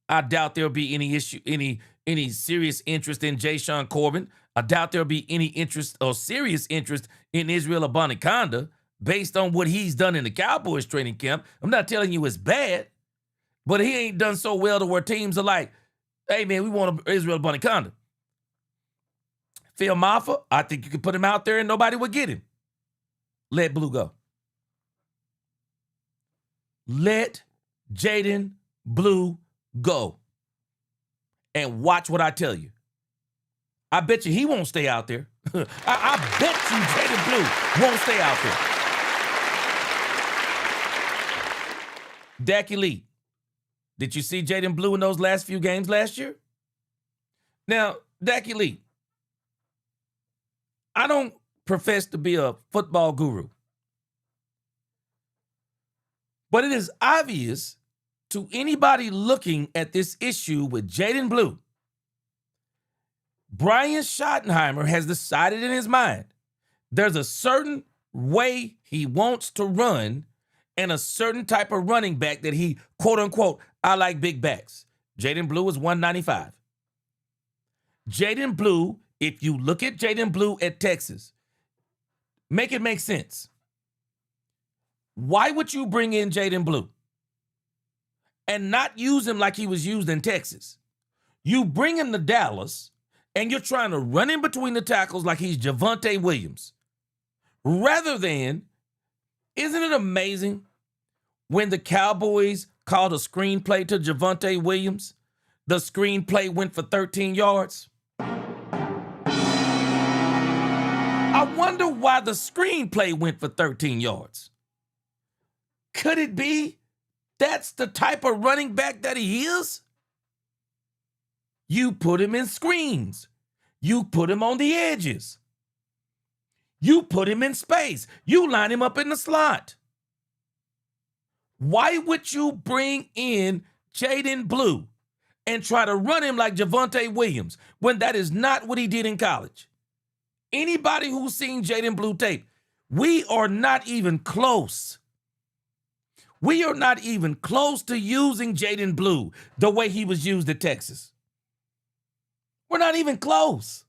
I doubt there'll be any serious interest in Ja'Shawn Corbin. I doubt there'll be any interest or serious interest in Israel Abanikanda based on what he's done in the Cowboys training camp. I'm not telling you it's bad, but he ain't done so well to where teams are like, hey, man, we want Israel Abanikanda. Phil Maffa, I think you could put him out there and nobody would get him. Let Blue go. Let Jaden Blue go. And watch what I tell you. I bet you he won't stay out there. I bet you Jaden Blue won't stay out there. Dak Elite. Did you see Jaden Blue in those last few games last year? Now, Dak Elite. I don't profess to be a football guru. But it is obvious to anybody looking at this issue with Jaden Blue, Brian Schottenheimer has decided in his mind there's a certain way he wants to run and a certain type of running back that he, quote unquote, I like big backs. Jaden Blue is 195. Jaden Blue, if you look at Jaden Blue at Texas, make it make sense. Why would you bring in Jaden Blue and not use him like he was used in Texas? You bring him to Dallas and you're trying to run in between the tackles like he's Javonte Williams. Rather than, isn't it amazing when the Cowboys called a screenplay to Javonte Williams, the screenplay went for 13 yards? I wonder why the screenplay went for 13 yards. Could it be that's the type of running back that he is? You put him in screens. You put him on the edges. You put him in space. You line him up in the slot. Why would you bring in Jaden Blue and try to run him like Javonte Williams when that is not what he did in college? Anybody who's seen Jaden Blue tape, we are not even close. We are not even close to using Jaden Blue the way he was used at Texas. We're not even close.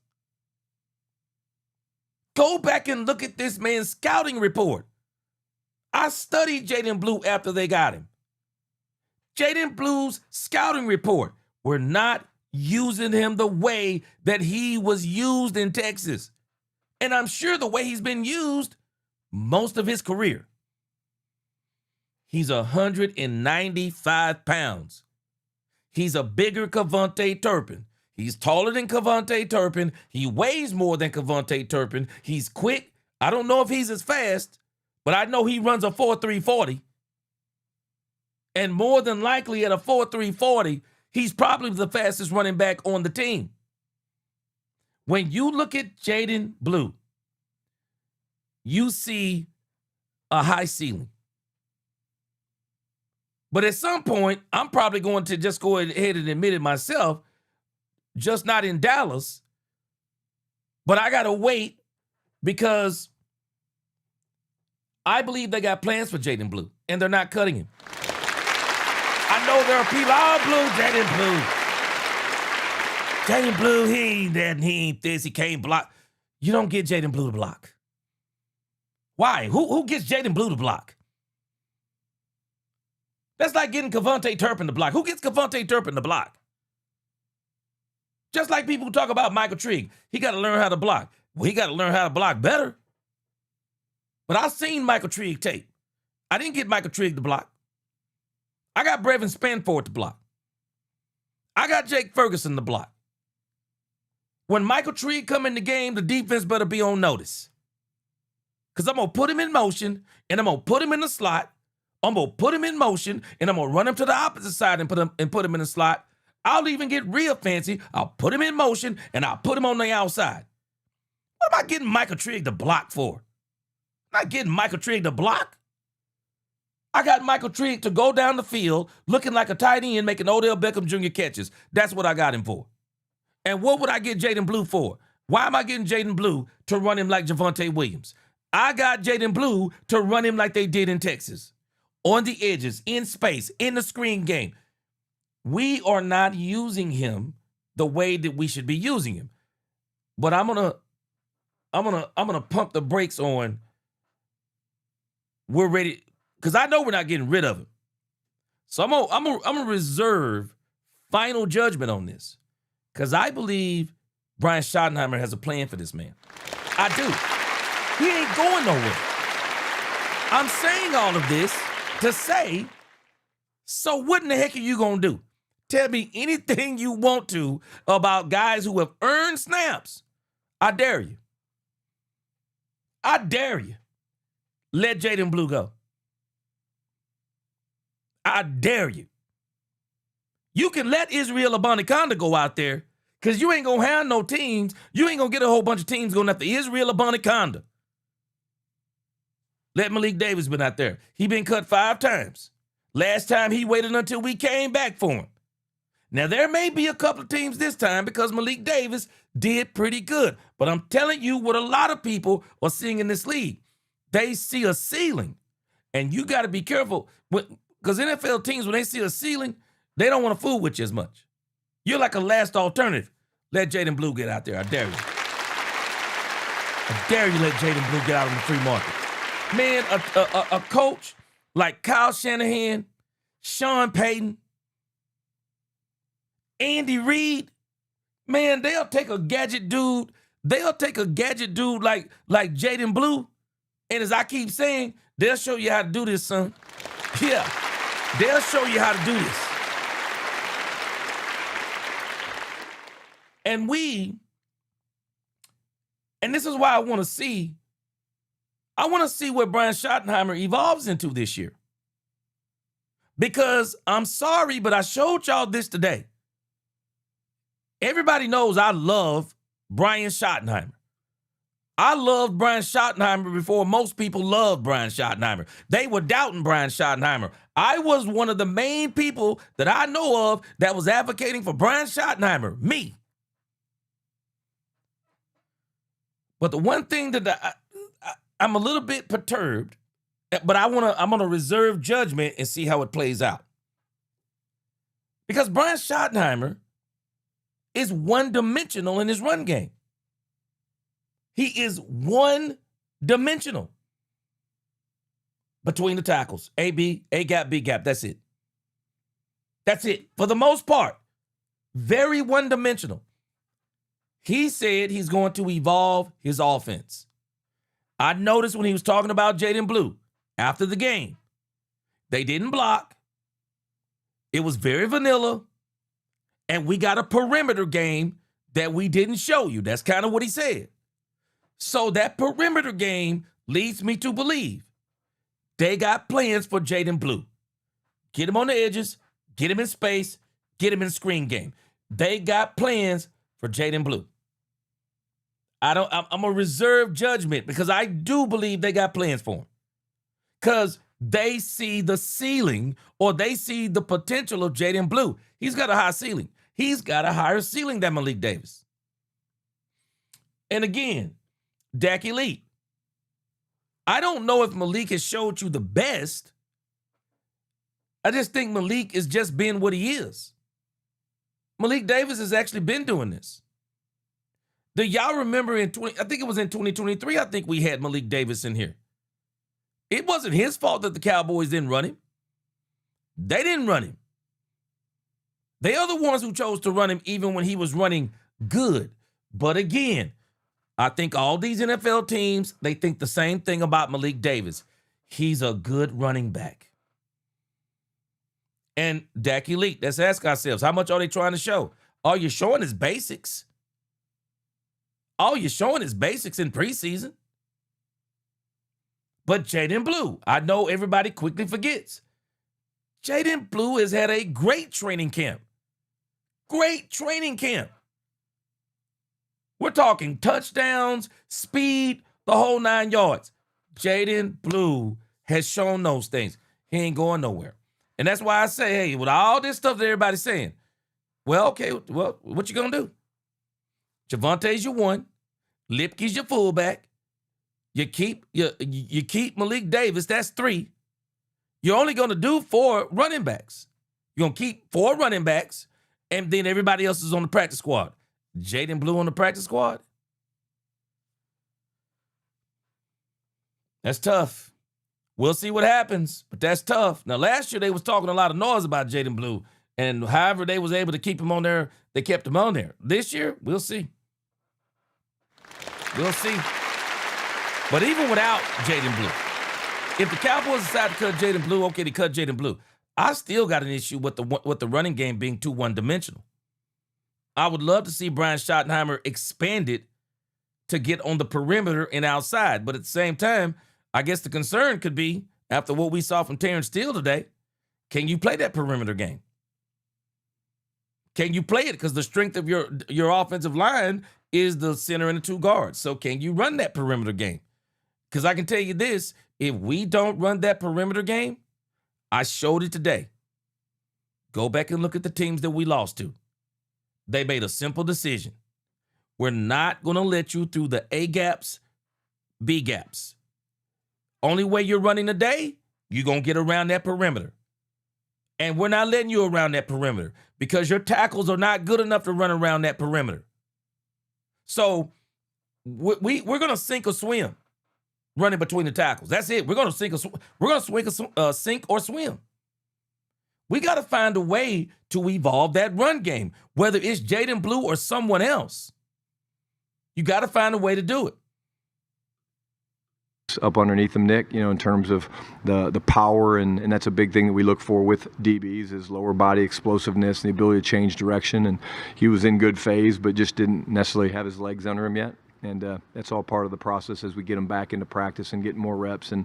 Go back and look at this man's scouting report. I studied Jaden Blue after they got him. Jaden Blue's scouting report, we're not using him the way that he was used in Texas. And I'm sure the way he's been used most of his career. He's 195 pounds. He's a bigger Kevontae Turpin. He's taller than Kevontae Turpin. He weighs more than Kevontae Turpin. He's quick. I don't know if he's as fast, But I know he runs a 4.340. And more than likely at a 4.340, he's probably the fastest running back on the team. When you look at Jaden Blue, you see a high ceiling. But at some point, I'm probably going to just go ahead and admit it myself, just not in Dallas. But I got to wait because I believe they got plans for Jaden Blue, and they're not cutting him. I know there are people, Jaden Blue, he ain't that, he ain't this, he can't block. You don't get Jaden Blue to block. Why? Who gets Jaden Blue to block? That's like getting Cavonte Turpin to block. Who gets Cavonte Turpin to block? Just like people who talk about Michael Trigg. He got to learn how to block. Well, he got to learn how to block better. But I've seen Michael Trigg tape. I didn't get Michael Trigg to block. I got Brevin Spanford to block. I got Jake Ferguson to block. When Michael Trigg come in the game, the defense better be on notice. Because I'm going to put him in motion, and I'm going to put him in the slot. I'm going to put him in motion, and I'm going to run him to the opposite side and put him in the slot. I'll even get real fancy. I'll put him in motion, and I'll put him on the outside. What am I getting Michael Trigg to block for? I'm not getting Michael Trigg to block. I got Michael Trigg to go down the field looking like a tight end making Odell Beckham Jr. catches. That's what I got him for. And what would I get Jaden Blue for? Why am I getting Jaden Blue to run him like Javonte Williams? I got Jaden Blue to run him like they did in Texas. On the edges, in space, in the screen game. We are not using him the way that we should be using him. But I'm gonna pump the brakes on. We're ready, because I know we're not getting rid of him. So I'm gonna reserve final judgment on this, because I believe Brian Schottenheimer has a plan for this man. I do. He ain't going nowhere. I'm saying all of this to say, so what in the heck are you going to do? Tell me anything you want to about guys who have earned snaps. I dare you. I dare you. Let Jaden Blue go. I dare you. You can let Israel Abanikanda go out there, because you ain't going to have no teams. You ain't going to get a whole bunch of teams going after Israel Abanikanda. Let Malik Davis been out there. He been cut 5 times. Last time he waited until we came back for him. Now, there may be a couple of teams this time because Malik Davis did pretty good. But I'm telling you what a lot of people are seeing in this league. They see a ceiling. And you got to be careful. Because NFL teams, when they see a ceiling, they don't want to fool with you as much. You're like a last alternative. Let Jaden Blue get out there. I dare you. I dare you let Jaden Blue get out on the free market. Man, a coach like Kyle Shanahan, Sean Payton, Andy Reid, man, they'll take a gadget dude. They'll take a gadget dude like Jaden Blue, and as I keep saying, they'll show you how to do this, son. Yeah, they'll show you how to do this. And this is why I want to see what Brian Schottenheimer evolves into this year. Because I'm sorry, but I showed y'all this today. Everybody knows I love Brian Schottenheimer. I loved Brian Schottenheimer before most people loved Brian Schottenheimer. They were doubting Brian Schottenheimer. I was one of the main people that I know of that was advocating for Brian Schottenheimer, me. But the one thing that I'm a little bit perturbed, but I'm gonna reserve judgment and see how it plays out. Because Brian Schottenheimer is one-dimensional in his run game. He is one-dimensional between the tackles. A gap, B gap. That's it. That's it. For the most part, very one-dimensional. He said he's going to evolve his offense. I noticed when he was talking about Jaden Blue after the game, they didn't block. It was very vanilla. And we got a perimeter game that we didn't show you. That's kind of what he said. So that perimeter game leads me to believe They got plans for Jaden Blue. Get him on the edges, get him in space, get him in screen game. They got plans for Jaden Blue. I'm a reserve judgment because I do believe they got plans for him. Because they see the ceiling or they see the potential of Jaden Blue. He's got a high ceiling. He's got a higher ceiling than Malik Davis. And again, Dak Elite. I don't know if Malik has showed you the best. I just think Malik is just being what he is. Malik Davis has actually been doing this. Do y'all remember I think it was in 2023, I think we had Malik Davis in here. It wasn't his fault that the Cowboys didn't run him. They didn't run him. They are the ones who chose to run him even when he was running good. But again, I think all these NFL teams, they think the same thing about Malik Davis. He's a good running back. And Dak Elite, let's ask ourselves, how much are they trying to show? All you're showing is basics. All you're showing is basics in preseason. But Jaden Blue, I know everybody quickly forgets. Jaden Blue has had a great training camp. Great training camp. We're talking touchdowns, speed, the whole 9 yards. Jaden Blue has shown those things. He ain't going nowhere. And that's why I say, hey, with all this stuff that everybody's saying, well, okay, well, what you going to do? Javonte's your one. Lipke's your fullback. You keep Malik Davis, that's 3. You're only going to do 4 running backs. You're going to keep 4 running backs, and then everybody else is on the practice squad. Jaden Blue on the practice squad? That's tough. We'll see what happens, but that's tough. Now, last year they was talking a lot of noise about Jaden Blue, and however they was able to keep him on there, they kept him on there. This year, we'll see. We'll see. But even without Jaden Blue, if the Cowboys decide to cut Jaden Blue, okay, they cut Jaden Blue. I still got an issue with the running game being too one-dimensional. I would love to see Brian Schottenheimer expanded to get on the perimeter and outside. But at the same time, I guess the concern could be, after what we saw from Terrence Steele today, can you play that perimeter game? Can you play it? Because the strength of your offensive line is the center and the 2 guards. So can you run that perimeter game? Because I can tell you this, if we don't run that perimeter game, I showed it today. Go back and look at the teams that we lost to. They made a simple decision. We're not going to let you through the A gaps, B gaps. Only way you're running today, you're going to get around that perimeter. And we're not letting you around that perimeter because your tackles are not good enough to run around that perimeter. So we're going to sink or swim running between the tackles. That's it. We're going to sink or swim. We got to find a way to evolve that run game, whether it's Jaden Blue or someone else. You got to find a way to do it.
Up underneath him, Nick, in terms of the power, and that's a big thing that we look for with DBs is lower body explosiveness and the ability to change direction. And he was in good phase, but just didn't necessarily have his legs under him yet. And that's all part of the process as we get him back into practice and getting more reps and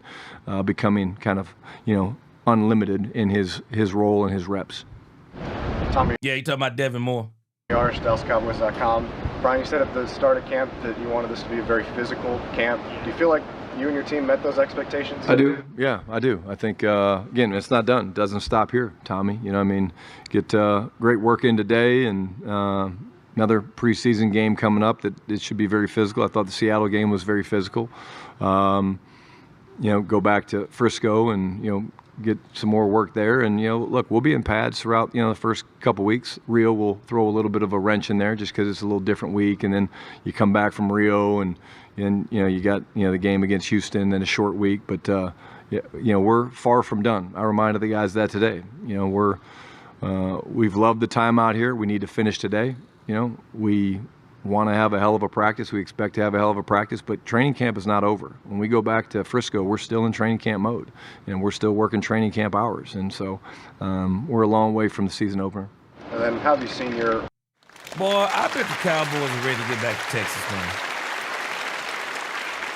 becoming kind of, unlimited in his role and his reps.
Tommy.
Yeah, you talking about Devin Moore.
DallasCowboys.com. Brian, you said at the start of camp that you wanted this to be a very physical camp. Do you feel like you and your team met those expectations?
I do. Yeah, I do. I think, again, it's not done. It doesn't stop here, Tommy. Get great work in today and another preseason game coming up that it should be very physical. I thought the Seattle game was very physical. Go back to Frisco and, get some more work there. And, look, we'll be in pads throughout, the first couple weeks. Rio will throw a little bit of a wrench in there just because it's a little different week. And then you come back from Rio and you got, the game against Houston and a short week. But, we're far from done. I reminded the guys that today. We've loved the time out here. We need to finish today. We want to have a hell of a practice. We expect to have a hell of a practice, but training camp is not over. When we go back to Frisco, we're still in training camp mode, and we're still working training camp hours. And so we're a long way from the season opener.
And then how have you seen your...
Boy, I bet the Cowboys are ready to get back to Texas, man.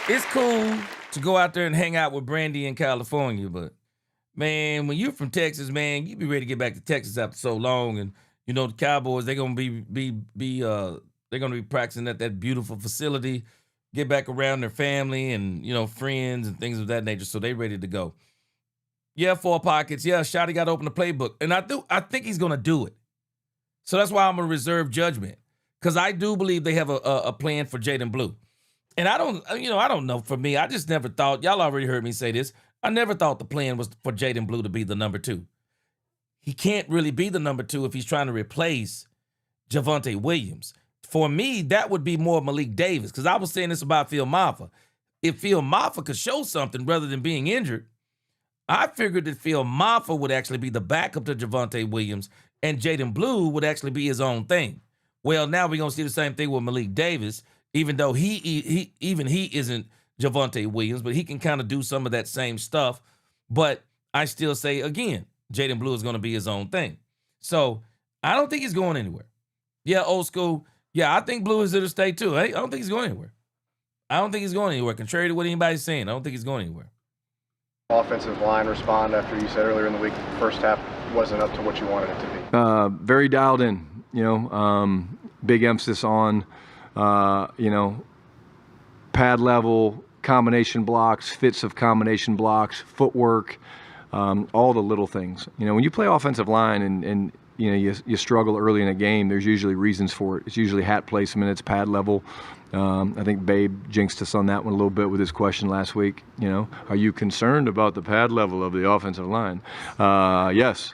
It's cool. to go out there and hang out with Brandy in California, but man, when you're from Texas, man, you be ready to get back to Texas after so long. And you know the Cowboys, they're gonna they're gonna be practicing at that beautiful facility, get back around their family and friends and things of that nature. So they ready to go. Yeah, 4 pockets. Yeah, Schotty got to open the playbook, and I think he's gonna do it. So that's why I'm gonna reserve judgment, because I do believe they have a plan for Jaden Blue. And I don't know. For me, I just never thought, y'all already heard me say this, I never thought the plan was for Jaden Blue to be the number 2. He can't really be the number 2 if he's trying to replace Javonte Williams. For me, that would be more Malik Davis, because I was saying this about Phil Maffa. If Phil Maffa could show something rather than being injured, I figured that Phil Maffa would actually be the backup to Javonte Williams, and Jaden Blue would actually be his own thing. Well, now we're going to see the same thing with Malik Davis, even though he isn't Javonte Williams, but he can kind of do some of that same stuff. But I still say, again, Jaden Blue is going to be his own thing. So I don't think he's going anywhere. Yeah, old school. Yeah, I think Blue is here to stay too. Hey, I don't think he's going anywhere. I don't think he's going anywhere. Contrary to what anybody's saying, I don't think he's going anywhere.
Offensive line respond after you said earlier in the week the first half wasn't up to what you wanted it to
be? Very dialed in, big emphasis on, pad level, combination blocks, fits of combination blocks, footwork, all the little things. When you play offensive line and you struggle early in a game, there's usually reasons for it. It's usually hat placement, it's pad level. I think Babe jinxed us on that one a little bit with his question last week. Are you concerned about the pad level of the offensive line? Yes.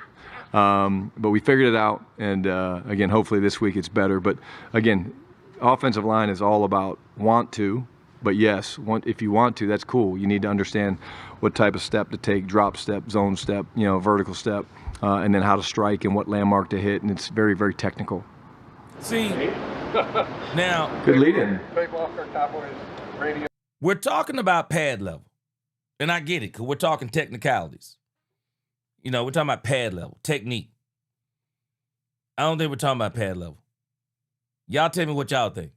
But we figured it out, and again, hopefully this week it's better. But again, offensive line is all about want to, but yes, if you want to, that's cool. You need to understand what type of step to take, drop step, zone step, vertical step, and then how to strike and what landmark to hit, and it's very, very technical.
See, now,
good lead-in.
We're talking about pad level, and I get it, because we're talking technicalities. We're talking about pad level, technique. I don't think we're talking about pad level. Y'all tell me what y'all think.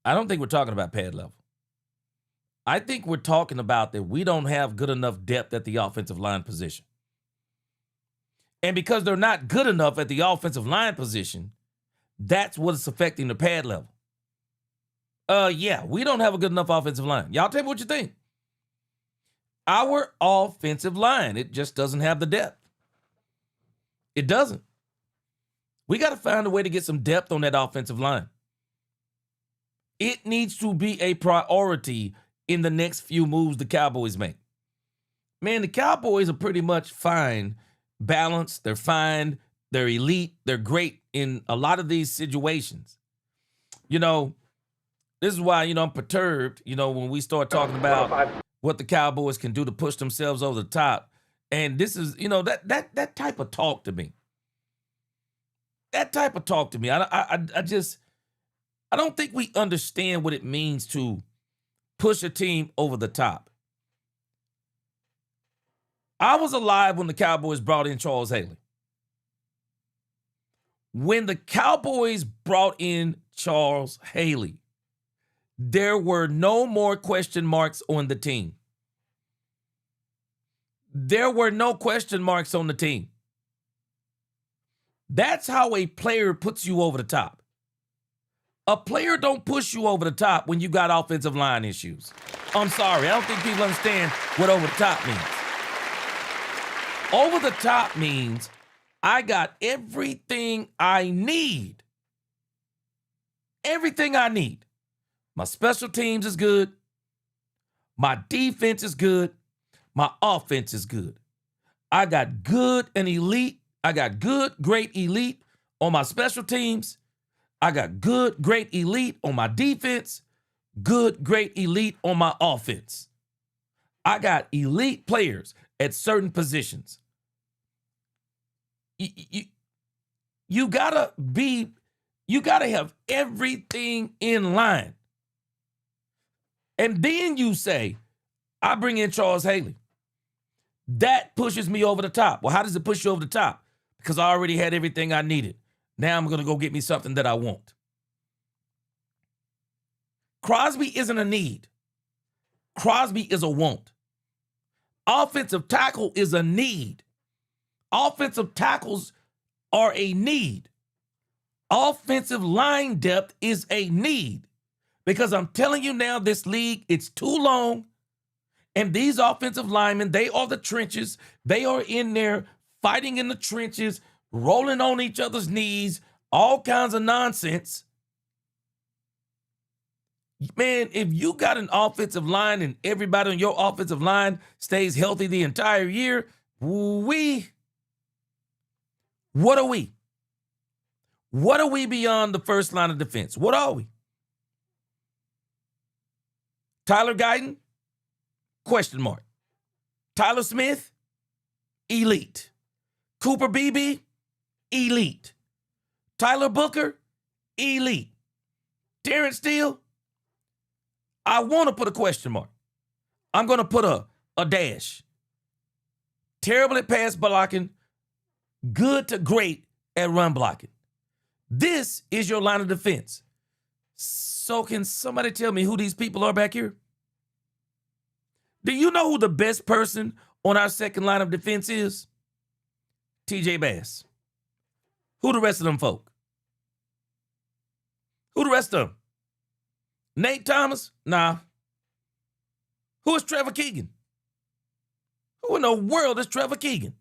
I don't think we're talking about pad level. I think we're talking about that we don't have good enough depth at the offensive line position. And because they're not good enough at the offensive line position, that's what's affecting the pad level. Yeah, we don't have a good enough offensive line. Y'all tell me what you think. Our offensive line, it just doesn't have the depth. It doesn't. We got to find a way to get some depth on that offensive line. It needs to be a priority in the next few moves the Cowboys make. Man, the Cowboys are pretty much fine, balanced, they're fine, they're elite, they're great in a lot of these situations. This is why, I'm perturbed, when we start talking about what the Cowboys can do to push themselves over the top. And this is, that type of talk to me. That type of talk to me. I don't think we understand what it means to push a team over the top. I was alive when the Cowboys brought in Charles Haley. When the Cowboys brought in Charles Haley, there were no more question marks on the team. There were no question marks on the team. That's how a player puts you over the top. A player don't push you over the top when you got offensive line issues. I'm sorry, I don't think people understand what over the top means. Over the top means I got everything I need. Everything I need. My special teams is good. My defense is good. My offense is good. I got good and elite. I got good, great, elite on my special teams. I got good, great, elite on my defense. Good, great, elite on my offense. I got elite players at certain positions. You gotta have everything in line. And then you say, I bring in Charles Haley. That pushes me over the top. Well, how does it push you over the top? Because I already had everything I needed. Now I'm going to go get me something that I want. Crosby isn't a need. Crosby is a want. Offensive tackle is a need. Offensive tackles are a need. Offensive line depth is a need. Because I'm telling you now, this league, it's too long. And these offensive linemen, they are the trenches. They are in there fighting in the trenches, rolling on each other's knees, all kinds of nonsense. Man, if you got an offensive line and everybody on your offensive line stays healthy the entire year, what are we? What are we beyond the first line of defense? What are we? Tyler Guyton? Question mark. Tyler Smith? Elite. Cooper Beebe? Elite. Tyler Booker? Elite. Terrence Steele? I want to put a question mark. I'm going to put a dash. Terrible at pass blocking, good to great at run blocking. This is your line of defense. So can somebody tell me who these people are back here? Do you know who the best person on our second line of defense is? TJ Bass. Who the rest of them folk? Who the rest of them? Nate Thomas? Nah. Who is Trevor Keegan? Who in the world is Trevor Keegan?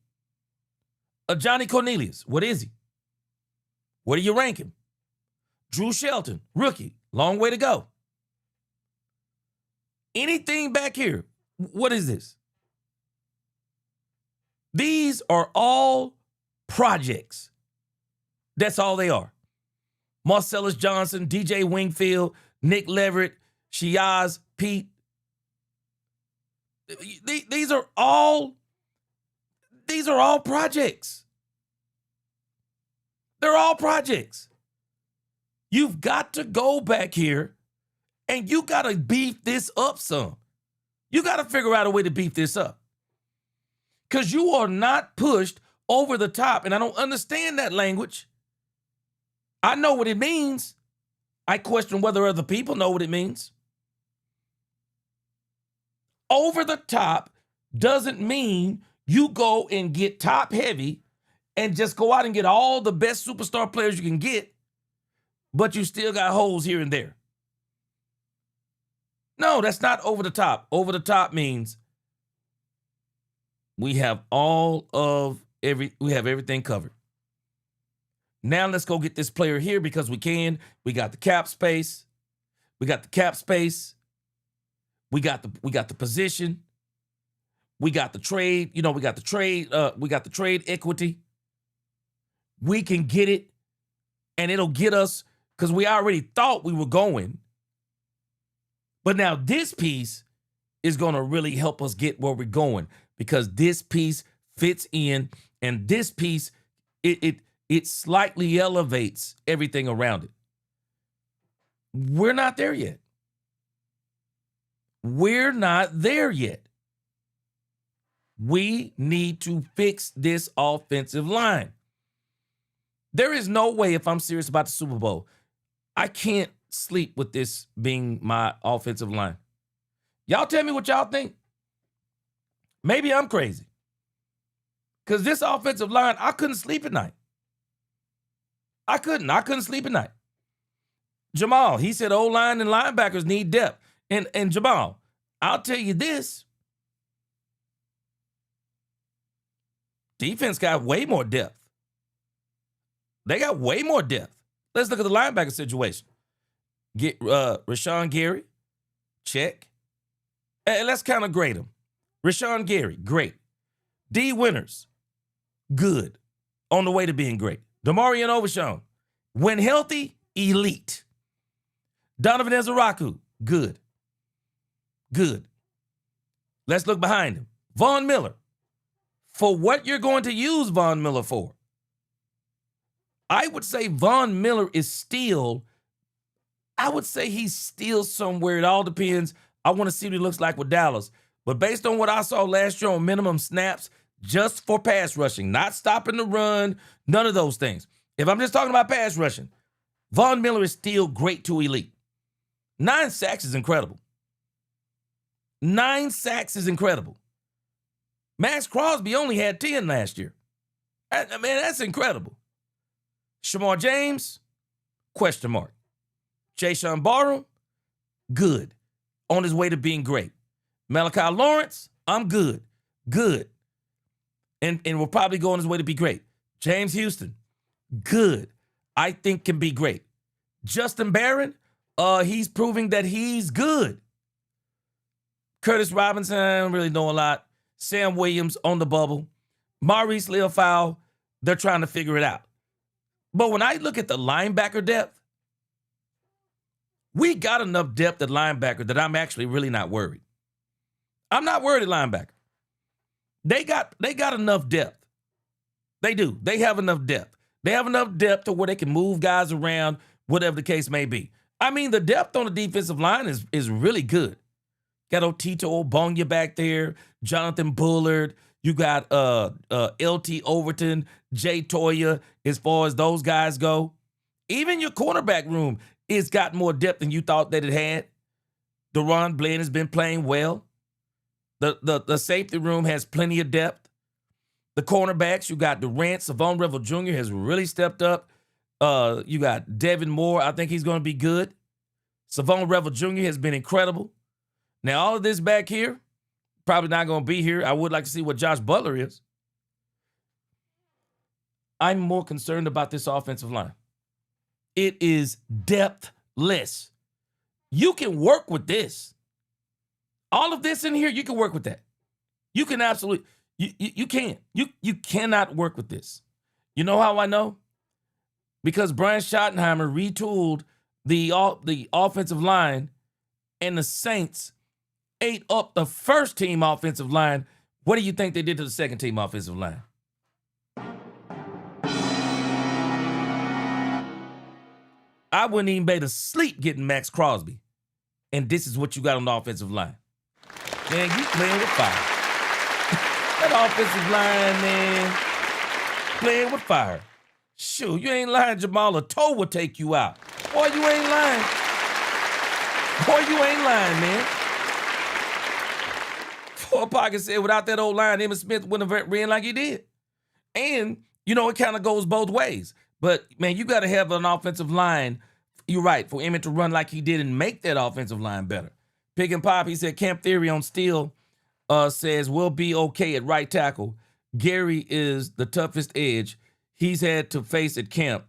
Johnny Cornelius. What is he? Where do you rank him? Drew Shelton, rookie. Long way to go. Anything back here? What is this? These are all projects. That's all they are. Marcellus Johnson, DJ Wingfield, Nick Leverett, Shiaz, Pete. These are all projects. They're all projects. You've got to go back here and you got to beef this up some. You got to figure out a way to beef this up. Because you are not pushed over the top. And I don't understand that language. I know what it means. I question whether other people know what it means. Over the top doesn't mean you go and get top heavy and just go out and get all the best superstar players you can get, but you still got holes here and there. No, that's not over the top. Over the top means we have everything covered. Now let's go get this player here because we can. We got the cap space. We got the position. We got the trade. We got the trade equity. We can get it, and it'll get us because we already thought we were going. But now this piece is going to really help us get where we're going because this piece fits in, and this piece, it slightly elevates everything around it. We're not there yet. We're not there yet. We need to fix this offensive line. There is no way, if I'm serious about the Super Bowl, I can't sleep with this being my offensive line. Y'all tell me what y'all think. Maybe I'm crazy. Because this offensive line, I couldn't sleep at night. I couldn't sleep at night. Jamal, he said O-line and linebackers need depth. And Jamal, I'll tell you this. Defense got way more depth. They got way more depth. Let's look at the linebacker situation. Get Rashawn Gary, check. And let's kind of grade him. Rashawn Gary, great. D. Winters, good. On the way to being great. Demarion Overshown, when healthy, elite. Donovan Ezeraku, good. Good. Let's look behind him. Von Miller, for what you're going to use Von Miller for, I would say Von Miller is still, I would say he's still somewhere. It all depends. I want to see what he looks like with Dallas. But based on what I saw last year on minimum snaps, just for pass rushing, not stopping the run, none of those things. If I'm just talking about pass rushing, Von Miller is still great to elite. 9 sacks is incredible. 9 sacks is incredible. Max Crosby only had 10 last year. Man, that's incredible. Shamar James, question mark. Jayshon Barham, good. On his way to being great. Malachi Lawrence, I'm good. Good. And will probably go on his way to be great. James Houston, good. I think can be great. Justin Barron, he's proving that he's good. Curtis Robinson, I don't really know a lot. Sam Williams on the bubble. Maurice Leofau, they're trying to figure it out. But when I look at the linebacker depth, we got enough depth at linebacker that I'm actually really not worried. I'm not worried at linebacker. They got enough depth. They do. They have enough depth. They have enough depth to where they can move guys around, whatever the case may be. I mean, the depth on the defensive line is really good. Got Otito Ogbonnia back there, Jonathan Bullard. You got LT Overton, Jay Toya, as far as those guys go. Even your cornerback room has got more depth than you thought that it had. Deron Bland has been playing well. The safety room has plenty of depth. The cornerbacks, you got Durant, Savon Revel Jr. has really stepped up. You got Devin Moore. I think he's going to be good. Savon Revel Jr. has been incredible. Now, all of this back here, probably not going to be here. I would like to see what Josh Butler is. I'm more concerned about this offensive line. It is depthless. You can work with this. All of this in here, you can work with that. You can absolutely, you can. You cannot work with this. You know how I know? Because Brian Schottenheimer retooled the offensive line, and the Saints ate up the first team offensive line. What do you think they did to the second team offensive line? I wouldn't even be able to sleep getting Max Crosby. And this is what you got on the offensive line. Man, you playing with fire. That offensive line, man, playing with fire. Shoot, you ain't lying. Jamal Toe will take you out. Boy, you ain't lying. Boy, you ain't lying, man. Poor Pocket said without that old line, Emmitt Smith wouldn't have ran like he did. And, you know, it kind of goes both ways. But, man, you got to have an offensive line, you're right, for Emmitt to run like he did and make that offensive line better. Pick and Pop, he said, Camp Theory on Steel says, we'll be okay at right tackle. Gary is the toughest edge he's had to face at camp.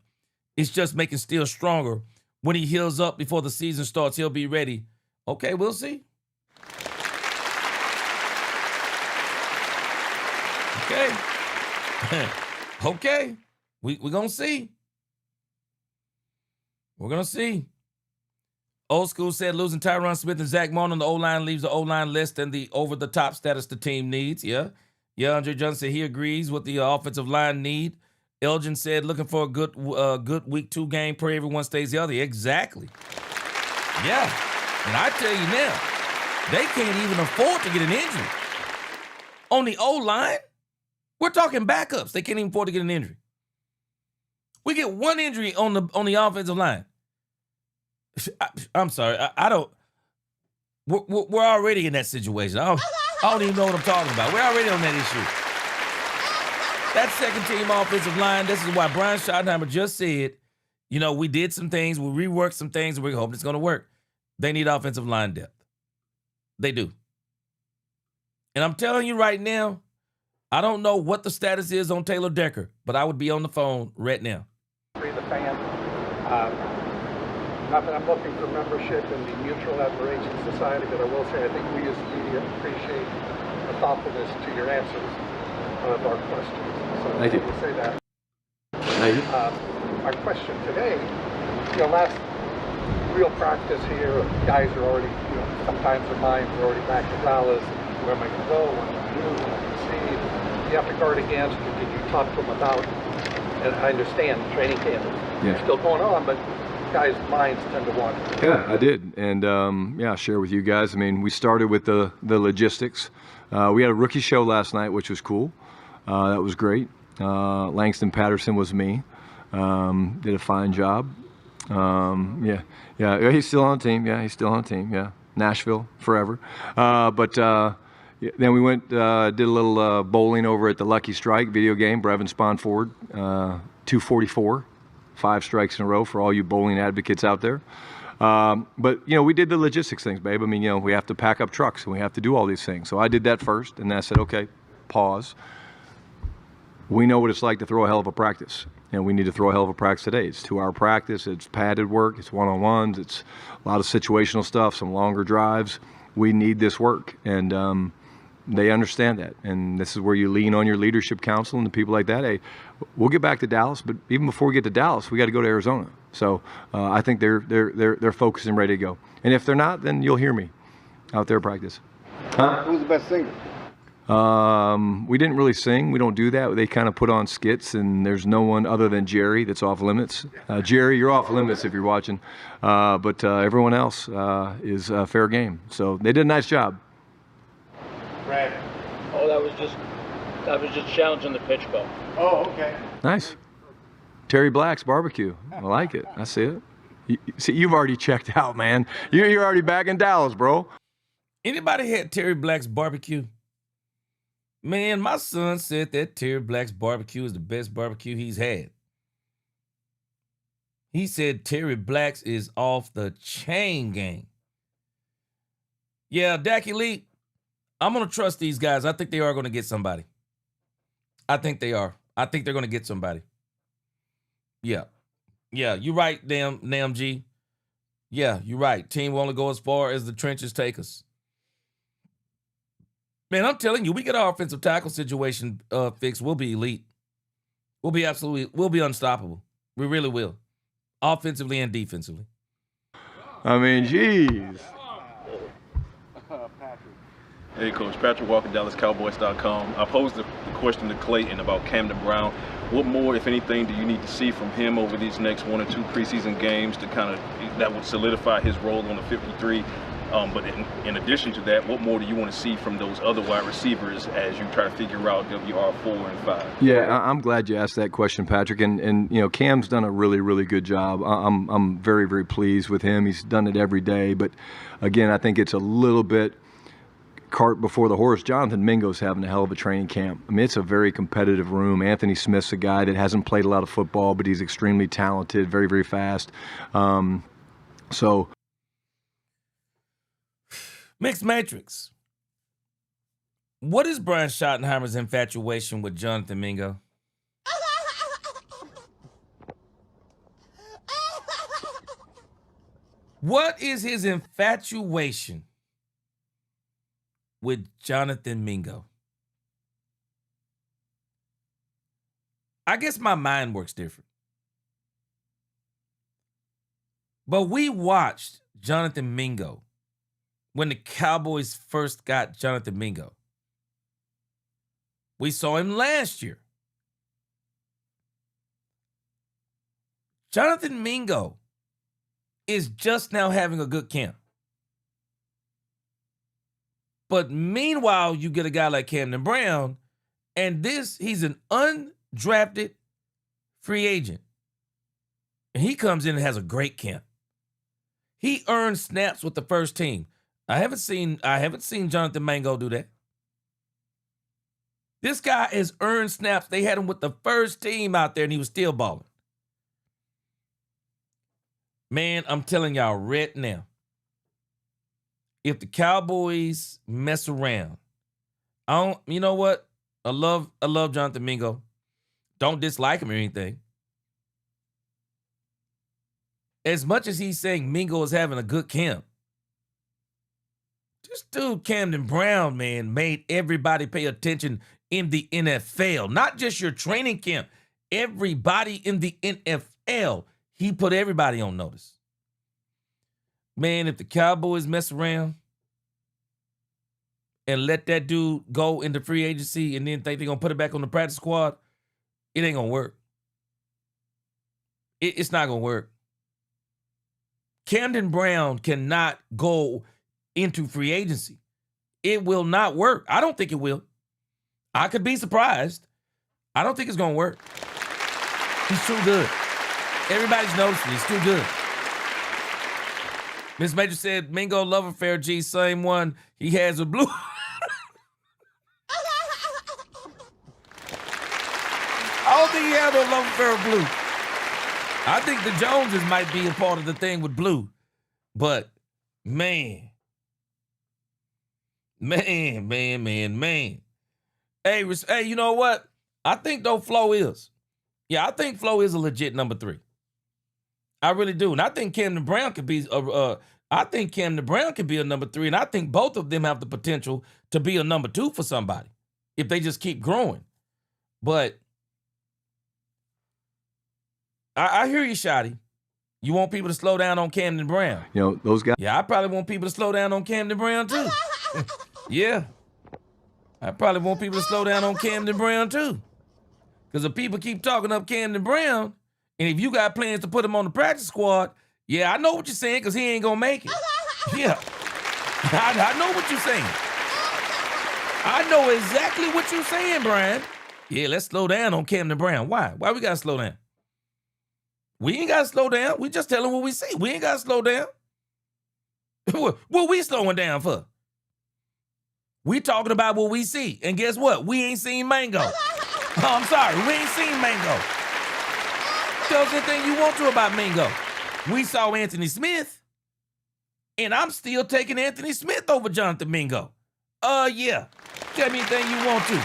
It's just making Steel stronger. When he heals up before the season starts, he'll be ready. Okay, we'll see. Okay. Okay. We're going to see. We're going to see. Old School said losing Tyron Smith and Zach Moan on the O-line leaves the O-line less than the over-the-top status the team needs. Yeah. Andre Johnson said he agrees with the offensive line need. Elgin said looking for a good week 2 game, pray everyone stays healthy. Exactly. Yeah. And I tell you now, they can't even afford to get an injury. On the O-line, we're talking backups. They can't even afford to get an injury. We get one injury on the offensive line. I'm sorry. I don't. We're already in that situation. I don't even know what I'm talking about. We're already on that issue. That second team offensive line, this is why Brian Schottenheimer just said, you know, we did some things, we reworked some things, and we're hoping it's going to work. They need offensive line depth. They do. And I'm telling you right now, I don't know what the status is on Taylor Decker, but I would be on the phone right now.
The fan. Not that I'm looking for membership in the Mutual Admiration Society, but I will say I think we as the media appreciate the thoughtfulness to your answers of our questions. So
Thank you.
Say that.
Thank you.
Our question today, last real practice here, guys are already, sometimes their minds are already back to Dallas. Where am I going to go? What am I going to do? What am I going to see? You have to guard against. Did you talk to them about? And I understand training camp is still going on, but guys' minds tend to wander.
Yeah, I did. And, I'll share with you guys. I mean, we started with the logistics. We had a rookie show last night, which was cool. That was great. Langston Patterson was me. Did a fine job. He's still on the team. Yeah, he's still on the team. Yeah. Nashville forever. Then we went, did a little bowling over at the Lucky Strike video game. Brevin Spawn Ford, 244, 5 strikes in a row for all you bowling advocates out there. We did the logistics things, babe. I mean, we have to pack up trucks and we have to do all these things. So I did that first, and then I said, okay, pause. We know what it's like to throw a hell of a practice, and we need to throw a hell of a practice today. It's 2-hour practice, it's padded work, it's one-on-ones, it's a lot of situational stuff, some longer drives. We need this work, and they understand that. And this is where you lean on your leadership council and the people like that. Hey, we'll get back to Dallas, but even before we get to Dallas, we got to go to Arizona. So I think they're focused and ready to go. And if they're not, then you'll hear me out there practice.
Who's the best singer?
We didn't really sing. We don't do that. They kind of put on skits, and there's no one other than Jerry that's off limits. Jerry, you're off limits if you're watching. But everyone else is fair game. So they did a nice job.
Brad.
Oh, that was just challenging the pitch ball.
Oh, okay.
Nice. Terry Black's barbecue. I like it. I see it. You've already checked out, man. You're already back in Dallas, bro.
Anybody had Terry Black's barbecue? Man, my son said that Terry Black's barbecue is the best barbecue he's had. He said Terry Black's is off the chain game. Yeah, Dak Elite, I'm going to trust these guys. I think they are going to get somebody. I think they are. I think they're going to get somebody. Yeah. Yeah, you're right, Nam G. Yeah, you're right. Team will only go as far as the trenches take us. Man, I'm telling you, we get our offensive tackle situation fixed, we'll be elite. We'll be unstoppable. We really will. Offensively and defensively.
I mean, geez.
Hey, Coach. Patrick Walker, DallasCowboys.com. I posed the question to Clayton about Camden Brown. What more, if anything, do you need to see from him over these next 1 or 2 preseason games to that would solidify his role on the 53? But in addition to that, what more do you want to see from those other wide receivers as you try to figure out WR4 and 5?
Yeah, I'm glad you asked that question, Patrick. And Cam's done a really, really good job. I'm very, very pleased with him. He's done it every day. But again, I think it's a little bit cart before the horse. Jonathan Mingo's having a hell of a training camp. I mean, it's a very competitive room. Anthony Smith's a guy that hasn't played a lot of football, but he's extremely talented, very, very fast.
Mixed Matrix. What is Brian Schottenheimer's infatuation with Jonathan Mingo? What is his infatuation with Jonathan Mingo? I guess my mind works different. But we watched Jonathan Mingo when the Cowboys first got Jonathan Mingo. We saw him last year. Jonathan Mingo is just now having a good camp. But meanwhile, you get a guy like Camden Brown, and he's an undrafted free agent. And he comes in and has a great camp. He earned snaps with the first team. I haven't seen Jonathan Mingo do that. This guy has earned snaps. They had him with the first team out there, and he was still balling. Man, I'm telling y'all right now, if the Cowboys mess around, you know what? I love Jonathan Mingo. Don't dislike him or anything. As much as he's saying Mingo is having a good camp, this dude, Camden Brown, man, made everybody pay attention in the NFL. Not just your training camp. Everybody in the NFL. He put everybody on notice. Man, if the Cowboys mess around and let that dude go into free agency and then think they're going to put it back on the practice squad, it ain't going to work. It's not going to work. Camden Brown cannot go into free agency. It will not work. I don't think it will. I could be surprised. I don't think it's going to work. He's too good. Everybody's noticing he's too good. Miss Major said, Mingo love affair, G, same one he has with Blue. I don't think he had no love affair with Blue. I think the Joneses might be a part of the thing with Blue. But, man. Hey, you know what? I think, though, Flo is. Yeah, I think Flo is a legit number 3. I really do. And I think Camden Brown could be a number 3. And I think both of them have the potential to be a number 2 for somebody if they just keep growing. But I hear you, Schotty. You want people to slow down on Camden Brown.
You know, those guys.
Yeah, I probably want people to slow down on Camden Brown, too. Yeah. I probably want people to slow down on Camden Brown, too. Because if people keep talking up Camden Brown, and if you got plans to put him on the practice squad, yeah, I know what you're saying because he ain't going to make it. Yeah. I know what you're saying. I know exactly what you're saying, Brian. Yeah, let's slow down on Camden Brown. Why? Why we got to slow down? We ain't got to slow down. We just telling what we see. We ain't got to slow down. What we slowing down for? We talking about what we see. And guess what? We ain't seen Mango. Oh, I'm sorry. We ain't seen Mango. Tell us anything you want to about Mingo. We saw Anthony Smith, and I'm still taking Anthony Smith over Jonathan Mingo. Yeah. Tell me anything you want to.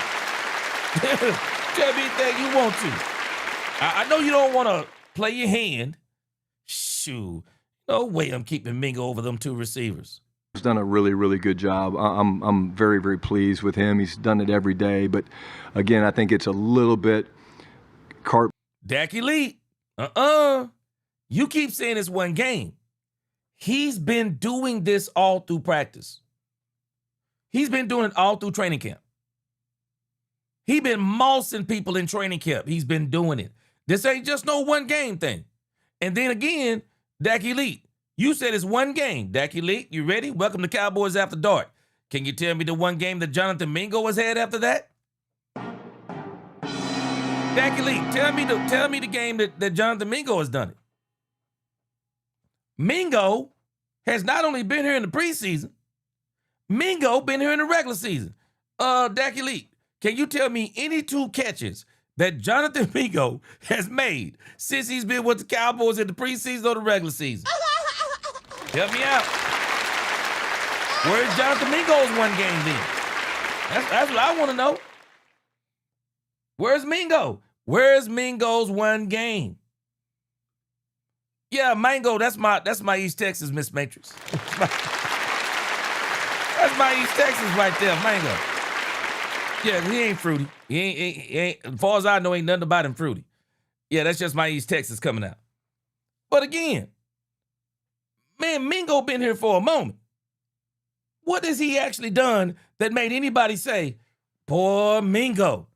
Tell me anything you want to. I know you don't want to play your hand. Shoot. No way I'm keeping Mingo over them 2 receivers.
He's done a really, really good job. I'm very, very pleased with him. He's done it every day. But, again, I think it's a little bit
Dak Elite. You keep saying it's one game. He's been doing this all through practice. He's been doing it all through training camp. He's been mossing people in training camp. He's been doing it. This ain't just no one game thing. And then again, Dak Elite, you said it's one game. Dak Elite, you ready? Welcome to Cowboys After Dark. Can you tell me the one game that Jonathan Mingo has had after that? Dak Elite, tell me the game that Jonathan Mingo has done it. Mingo has not only been here in the preseason, Mingo been here in the regular season. Dak Elite, can you tell me any 2 catches that Jonathan Mingo has made since he's been with the Cowboys in the preseason or the regular season? Help me out. Where's Jonathan Mingo's one game then? That's what I want to know. Where's Mingo? Where's Mingo's one game? Yeah, Mango, that's my East Texas, Miss Matrix. That's my East Texas right there, Mango. Yeah, he ain't fruity. He ain't, as far as I know, ain't nothing about him fruity. Yeah, that's just my East Texas coming out. But again, man, Mingo been here for a moment. What has he actually done that made anybody say, boy, Mingo?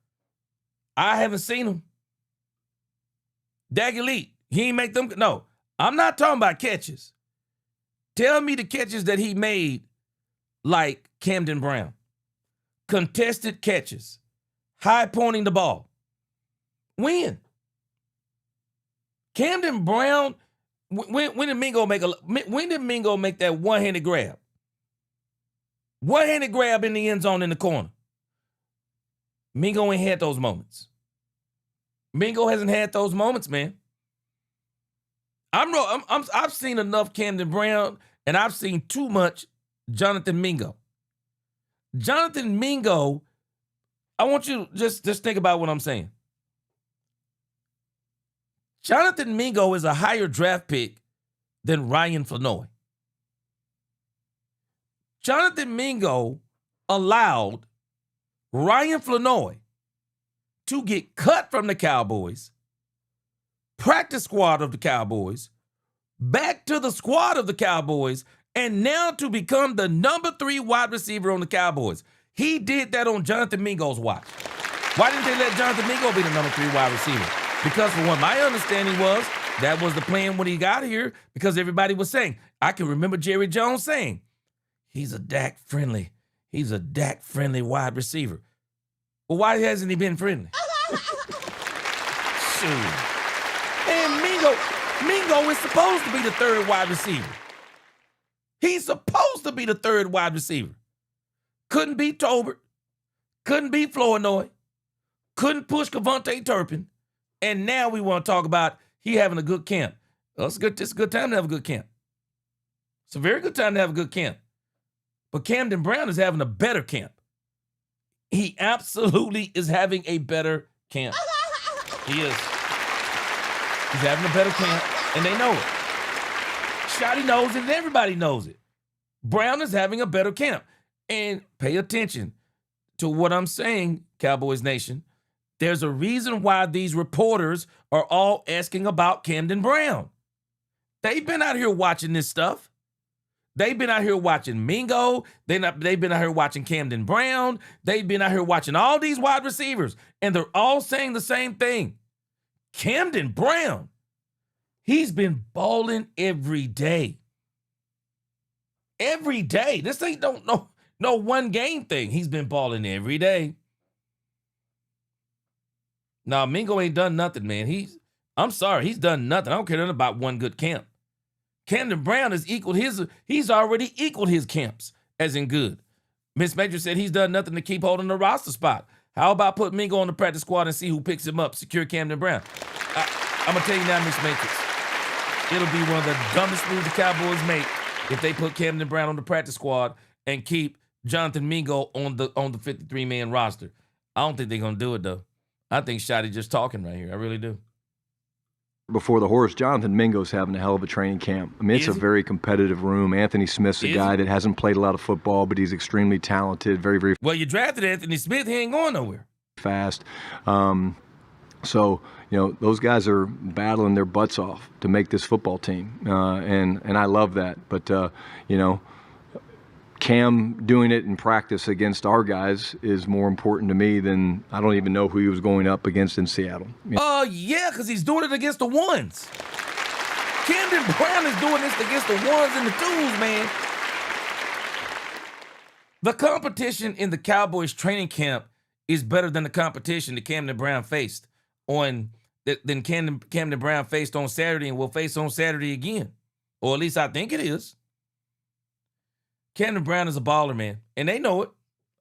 I haven't seen him. Dak Elite, he ain't make them. No, I'm not talking about catches. Tell me the catches that he made like Camden Brown. Contested catches. High pointing the ball. When? Camden Brown, when did Mingo make that one-handed grab? One-handed grab in the end zone in the corner. Mingo ain't had those moments. Mingo hasn't had those moments, man. I've seen enough Camden Brown, and I've seen too much Jonathan Mingo. Jonathan Mingo, I want you to just think about what I'm saying. Jonathan Mingo is a higher draft pick than Ryan Flanoy. Jonathan Mingo allowed Ryan Flanoy to get cut from the Cowboys, practice squad of the Cowboys, back to the squad of the Cowboys, and now to become the number 3 wide receiver on the Cowboys. He did that on Jonathan Mingo's watch. Why didn't they let Jonathan Mingo be the number 3 wide receiver? Because from what my understanding was, that was the plan when he got here, because everybody was saying, I can remember Jerry Jones saying, he's a Dak friendly wide receiver. Well, why hasn't he been friendly? Shoot. And Mingo is supposed to be the 3rd wide receiver. He's supposed to be the third wide receiver. Couldn't beat Tolbert. Couldn't beat Flournoy. Couldn't push Kevontae Turpin. And now we want to talk about he having a good camp. Well, it's a good time to have a good camp. It's a very good time to have a good camp. But Camden Brown is having a better camp. He absolutely is having a better camp. He is. He's having a better camp, and they know it. Schotty knows it, and everybody knows it. Brown is having a better camp. And pay attention to what I'm saying, Cowboys Nation. There's a reason why these reporters are all asking about Camden Brown. They've been out here watching this stuff. They've been out here watching Mingo. They've been out here watching Camden Brown. They've been out here watching all these wide receivers, and they're all saying the same thing. Camden Brown, he's been balling every day. Every day. This ain't no one game thing. He's been balling every day. Now, Mingo ain't done nothing, man. I'm sorry, he's done nothing. I don't care nothing about one good camp. Camden Brown has he's already equaled his camps, as in good. Miss Major said he's done nothing to keep holding the roster spot. How about put Mingo on the practice squad and see who picks him up, secure Camden Brown? I'm going to tell you now, Miss Matrix, it'll be one of the dumbest moves the Cowboys make if they put Camden Brown on the practice squad and keep Jonathan Mingo on the 53-man roster. I don't think they're going to do it, though. I think Schotty just talking right here. I really do.
Before the horse, Jonathan Mingo's having a hell of a training camp. I mean, it's a very competitive room. Anthony Smith's a guy that hasn't played a lot of football, but he's extremely talented, very, very
well, you drafted Anthony Smith. He ain't going nowhere.
Fast. So, those guys are battling their butts off to make this football team, and I love that. But, Cam doing it in practice against our guys is more important to me than I don't even know who he was going up against in Seattle.
Yeah, because he's doing it against the ones. Camden Brown is doing this against the ones and the twos, man. The competition in the Cowboys training camp is better than the competition that Camden Brown faced than Camden Brown faced on Saturday and will face on Saturday again. Or at least I think it is. Camden Brown is a baller, man, and they know it.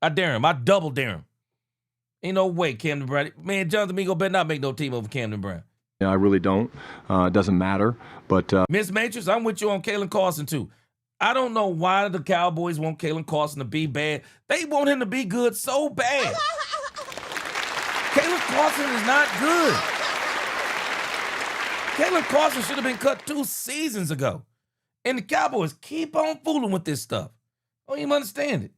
I dare him. I double dare him. Ain't no way Camden Brown. Man, Jonathan Mingo better not make no team over Camden Brown.
Yeah, I really don't. It doesn't matter. But
Miss Matrix, I'm with you on Kalen Carson, too. I don't know why the Cowboys want Kalen Carson to be bad. They want him to be good so bad. Kalen Carson is not good. Kalen Carson should have been cut 2 seasons ago. And the Cowboys keep on fooling with this stuff. I don't even understand it.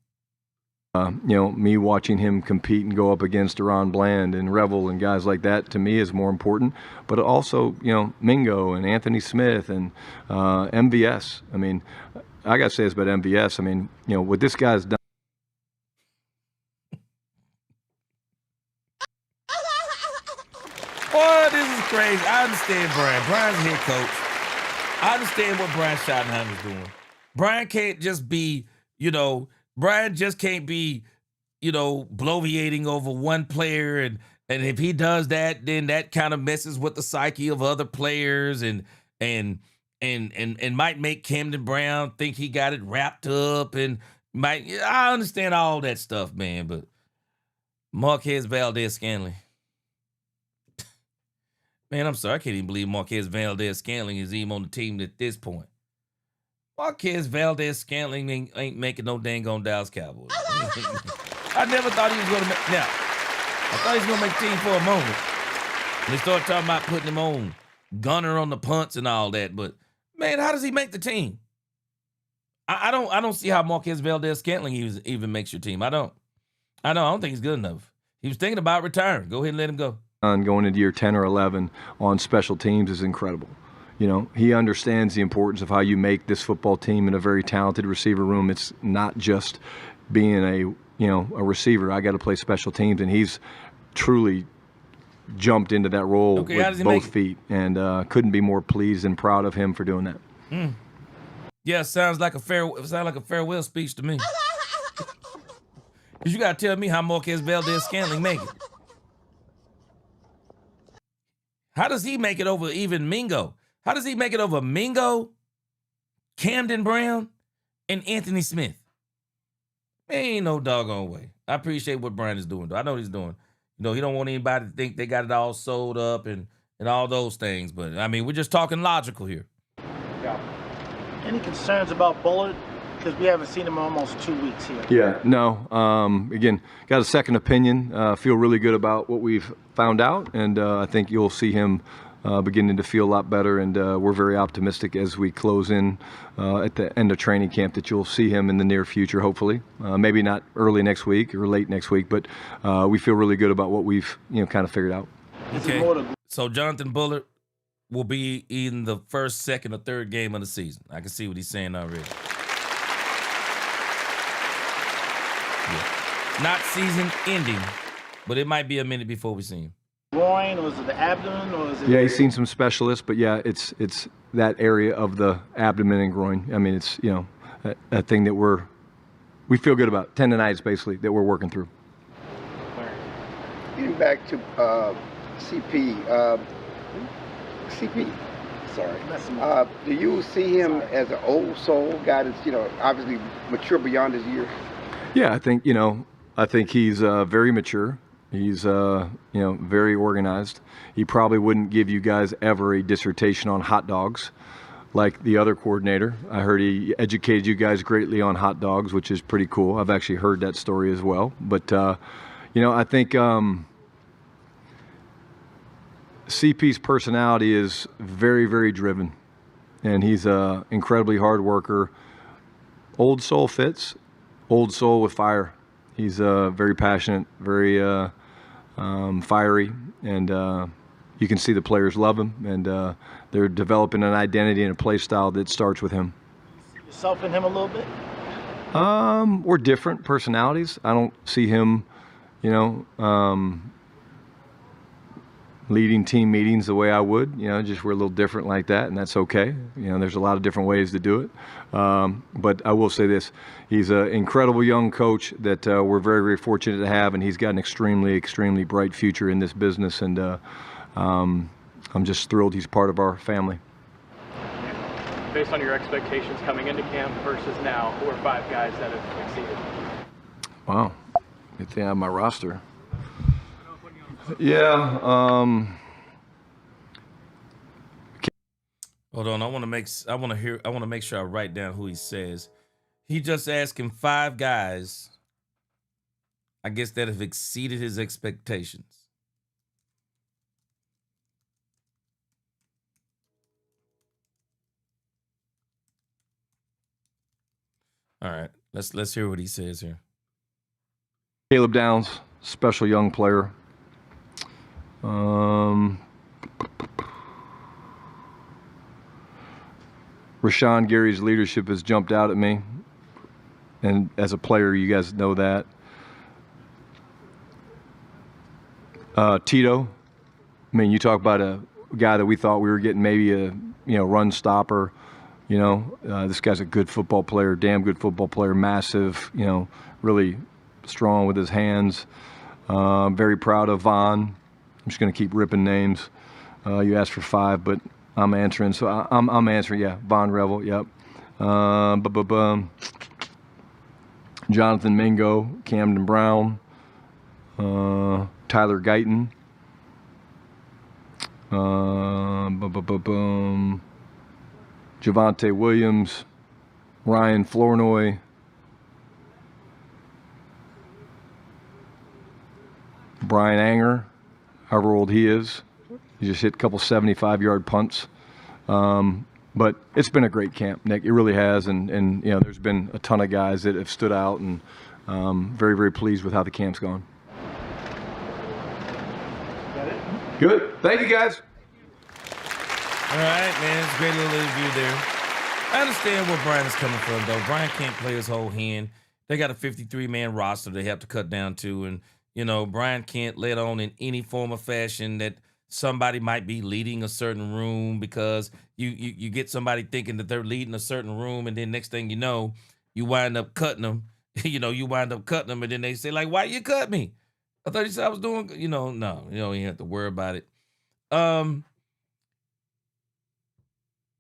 Me watching him compete and go up against Deron Bland and Revel and guys like that, to me, is more important. But also, Mingo and Anthony Smith and MVS. I mean, I got to say this about MVS. I mean, what this guy's done.
Boy, this is crazy. I understand Brian. Brian's head coach. I understand what Brian Schottenheimer is doing. Brian can't just be, Brian just can't be, bloviating over one player. And if he does that, then that kind of messes with the psyche of other players and might make Camden Brown think he got it wrapped up I understand all that stuff, man. But Marquez Valdez-Scantling. Man, I'm sorry. I can't even believe Marquez Valdez-Scantling is even on the team at this point. Marquez Valdez-Scantling ain't making no dang on Dallas Cowboys. I never thought he was going to make... Now, I thought he was going to make the team for a moment. They started talking about putting him on gunner on the punts and all that. But, man, how does he make the team? I don't see how Marquez Valdez-Scantling even makes your team. I don't think he's good enough. He was thinking about retiring. Go ahead and let him go.
Going into year 10 or 11 on special teams is incredible. He understands the importance of how you make this football team in a very talented receiver room. It's not just being a receiver. I got to play special teams, and he's truly jumped into that role with both feet, and couldn't be more pleased and proud of him for doing that.
Yeah, sounds like a farewell speech to me. Because you got to tell me how Marquez Valdez-Scantling make it. How does he make it over even Mingo? How does he make it over Mingo, Camden Brown, and Anthony Smith. Ain't no doggone way. I appreciate what Brian is doing, though. I know what he's doing. You know, he don't want anybody to think they got it all sold up and all those things. But, I mean, we're just talking logical here.
Yeah. Any concerns about Bullard? Because we haven't seen him in almost 2 weeks here.
Yeah, no. Again, got a second opinion. Feel really good about what we've found out, and I think you'll see him beginning to feel a lot better, and we're very optimistic as we close in at the end of training camp that you'll see him in the near future, hopefully. Maybe not early next week or late next week, but we feel really good about what we've kind of figured out.
Okay. So Jonathan Bullard will be in the first, second, or third game of the season. I can see what he's saying already. Yeah. Not season ending, but it might be a minute before we see him.
Groin, or is it the abdomen, or is it?
Yeah, he's seen some specialists, but yeah, it's that area of the abdomen and groin. I mean, it's a thing that we feel good about. Tendonitis, basically, that we're working through.
Getting back to CP. Sorry. Do you see him as an old soul guy that's obviously mature beyond his years?
Yeah, I think he's very mature. He's very organized. He probably wouldn't give you guys ever a dissertation on hot dogs like the other coordinator. I heard he educated you guys greatly on hot dogs, which is pretty cool. I've actually heard that story as well. But I think CP's personality is very, very driven, and he's a incredibly hard worker. Old soul fits. Old soul with fire. He's very passionate, very fiery, and you can see the players love him, and they're developing an identity and a play style that starts with him.
Yourself in him a little bit?
We're different personalities. I don't see him, leading team meetings the way I would. Just we're a little different like that, and that's okay. There's a lot of different ways to do it. But I will say this: he's an incredible young coach that we're very, very fortunate to have, and he's got an extremely, extremely bright future in this business. And I'm just thrilled he's part of our family.
Based on your expectations coming into camp versus now, who are 5 guys that have exceeded?
Wow, good thing I have my roster. Yeah.
Hold on. I want to make sure I write down who he says. He just asked him 5 guys, I guess, that have exceeded his expectations. All right. Let's hear what he says here.
Caleb Downs, special young player. Rashawn Gary's leadership has jumped out at me, and as a player, you guys know that. Tito, I mean, you talk about a guy that we thought we were getting maybe a run stopper. This guy's a good football player, damn good football player, massive, really strong with his hands. Very proud of Vaughn. I'm just going to keep ripping names. You asked for 5, but I'm answering. So I'm answering, yeah. Von Revel, yep. Jonathan Mingo, Camden Brown, Tyler Guyton, Javonte Williams, Ryan Flournoy, Brian Anger, however old he is. He just hit a couple 75-yard punts. But it's been a great camp, Nick. It really has. And there's been a ton of guys that have stood out, and very, very pleased with how the camp's gone. Good. Thank you, guys.
All right, man. It's a great little interview there. I understand where Brian is coming from, though. Brian can't play his whole hand. They got a 53-man roster they have to cut down to, and Brian can't let on in any form or fashion that somebody might be leading a certain room, because you get somebody thinking that they're leading a certain room, and then next thing you know, you wind up cutting them. You wind up cutting them, and then they say, like, why you cut me? I thought you said I was doing, no, you don't have to worry about it.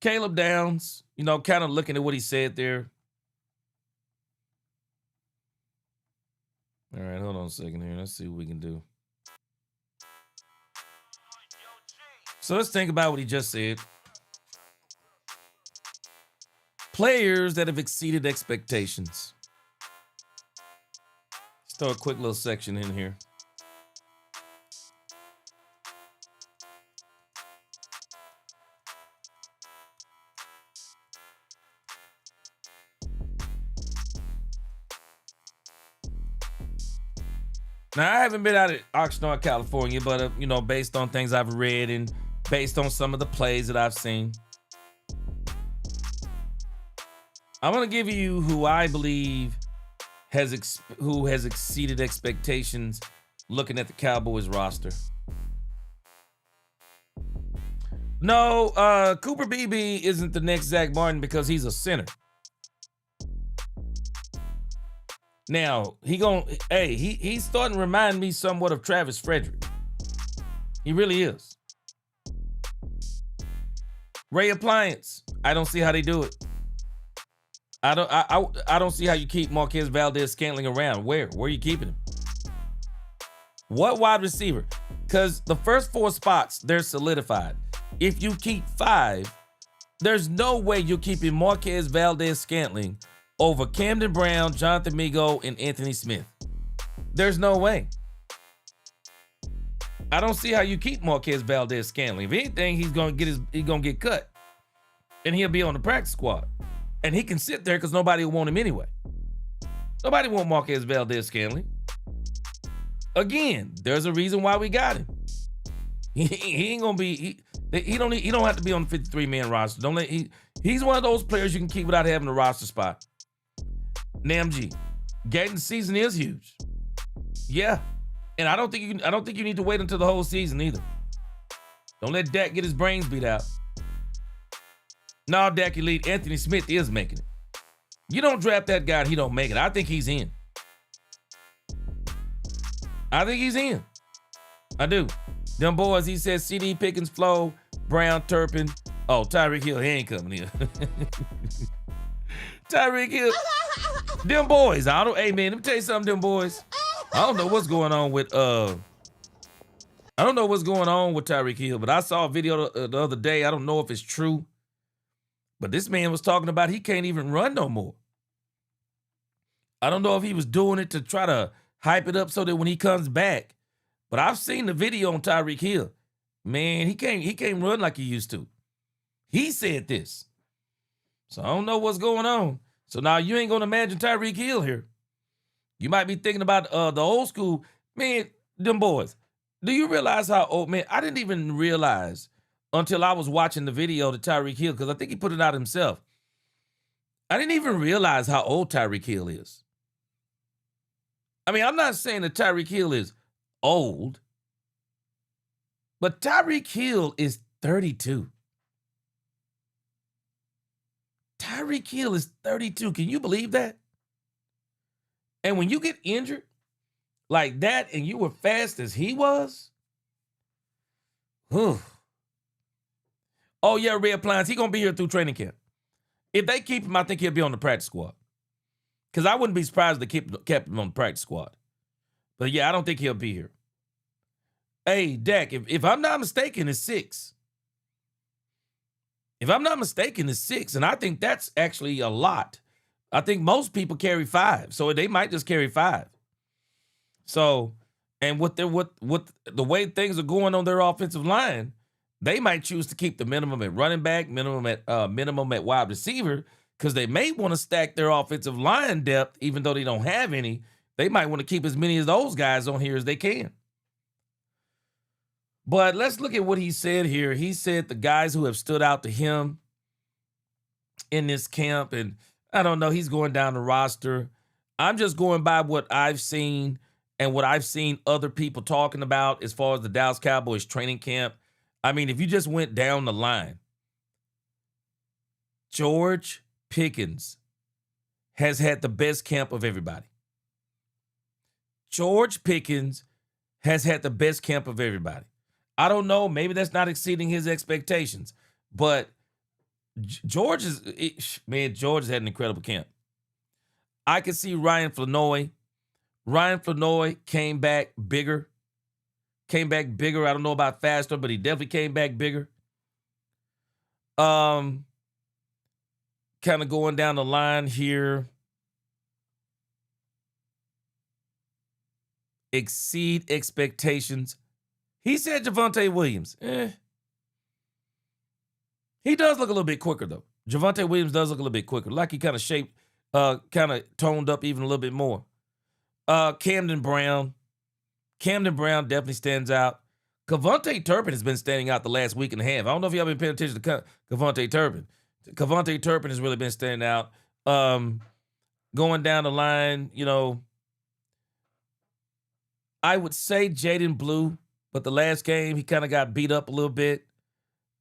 Caleb Downs, kind of looking at what he said there, All right, hold on a second here. Let's see what we can do. So let's think about what he just said. Players that have exceeded expectations. Let's throw a quick little section in here. Now, I haven't been out at Oxnard, California, but, based on things I've read and based on some of the plays that I've seen, I'm going to give you who I believe has exceeded expectations looking at the Cowboys roster. No, Cooper Beebe isn't the next Zach Martin because he's a center. Now, he's starting to remind me somewhat of Travis Frederick. He really is. Ray Appliance, I don't see how they do it. I don't see how you keep Marquez Valdez-Scantling around. Where are you keeping him? What wide receiver? Because the first 4 spots, they're solidified. If you keep 5, there's no way you're keeping Marquez Valdez-Scantling over Camden Brown, Jonathan Migo, and Anthony Smith. There's no way. I don't see how you keep Marquez Valdez-Scantling. If anything, he's gonna get cut, and he'll be on the practice squad, and he can sit there because nobody will want him anyway. Nobody want Marquez Valdez-Scantling. Again, there's a reason why we got him. He ain't gonna be. He don't have to be on the 53-man roster. He's one of those players you can keep without having a roster spot. Namji, getting season is huge. Yeah, and I don't think you need to wait until the whole season either. Don't let Dak get his brains beat out. No, Dak Elite, Anthony Smith is making it. You don't draft that guy and he don't make it. I think he's in. I do. Them boys, he says CD, Pickens, Flo, Brown, Turpin. Oh, Tyreek Hill, he ain't coming here. Tyreek Hill. Them boys, hey man, let me tell you something, them boys. I don't know what's going on with Tyreek Hill, but I saw a video the other day. I don't know if it's true, but this man was talking about he can't even run no more. I don't know if he was doing it to try to hype it up so that when he comes back, but I've seen the video on Tyreek Hill. Man, he can't run like he used to. He said this. So I don't know what's going on. So now you ain't going to imagine Tyreek Hill here. You might be thinking about the old school. Man, them boys. Do you realize how old, man, I didn't even realize until I was watching the video to Tyreek Hill, because I think he put it out himself. I didn't even realize how old Tyreek Hill is. I mean, I'm not saying that Tyreek Hill is old, but Tyreek Hill is 32. Tyreek Hill is 32. Can you believe that? And when you get injured like that and you were fast as he was, whew. Oh, yeah, Ray Appliance, he's going to be here through training camp. If they keep him, I think he'll be on the practice squad. Because I wouldn't be surprised if they kept him on the practice squad. But, yeah, I don't think he'll be here. Hey, Dak, if I'm not mistaken, it's 6. If I'm not mistaken, it's 6, and I think that's actually a lot. I think most people carry 5, so they might just carry 5. So, and with the way things are going on their offensive line, they might choose to keep the minimum at running back, minimum at wide receiver, because they may want to stack their offensive line depth, even though they don't have any. They might want to keep as many of those guys on here as they can. But let's look at what he said here. He said the guys who have stood out to him in this camp, and I don't know, he's going down the roster. I'm just going by what I've seen and what I've seen other people talking about as far as the Dallas Cowboys training camp. I mean, if you just went down the line, George Pickens has had the best camp of everybody. George Pickens has had the best camp of everybody. I don't know. Maybe that's not exceeding his expectations. But George has had an incredible camp. I could see Ryan Flanoy Ryan Flanoy came back bigger. I don't know about faster, but he definitely came back bigger. Kind of going down the line here. Exceed expectations. He said Javonte Williams. He does look a little bit quicker, though. Javonte Williams does look a little bit quicker. Like he kind of shaped, kind of toned up even a little bit more. Camden Brown. Camden Brown definitely stands out. Kavontae Turpin has been standing out the last week and a half. I don't know if y'all been paying attention to Kavontae Turpin. Kavontae Turpin has really been standing out. Going down the line, you know, I would say Jaden Blue, but the last game he kind of got beat up a little bit.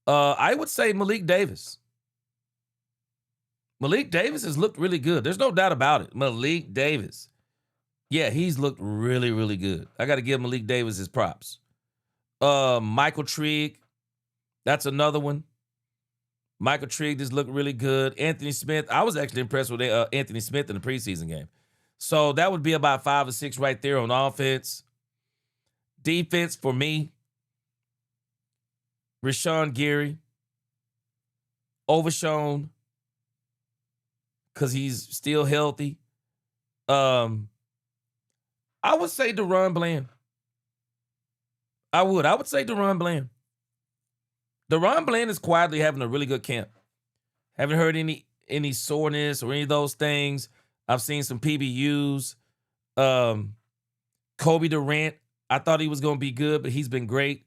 I would say Malik Davis. Malik Davis has looked really good. There's no doubt about it. Malik Davis. Yeah, he's looked really, really good. I got to give Malik Davis his props. Michael Trigg, that's another one. Michael Trigg just looked really good. Anthony Smith, I was actually impressed with Anthony Smith in the preseason game. So that would be about 5 or 6 right there on offense. Defense for me, Rashawn Gary, overshown because he's still healthy. I would say DaRon Bland. I would say DaRon Bland. DaRon Bland is quietly having a really good camp. Haven't heard any soreness or any of those things. I've seen some PBUs. Kobe Durant, I thought he was going to be good, but he's been great.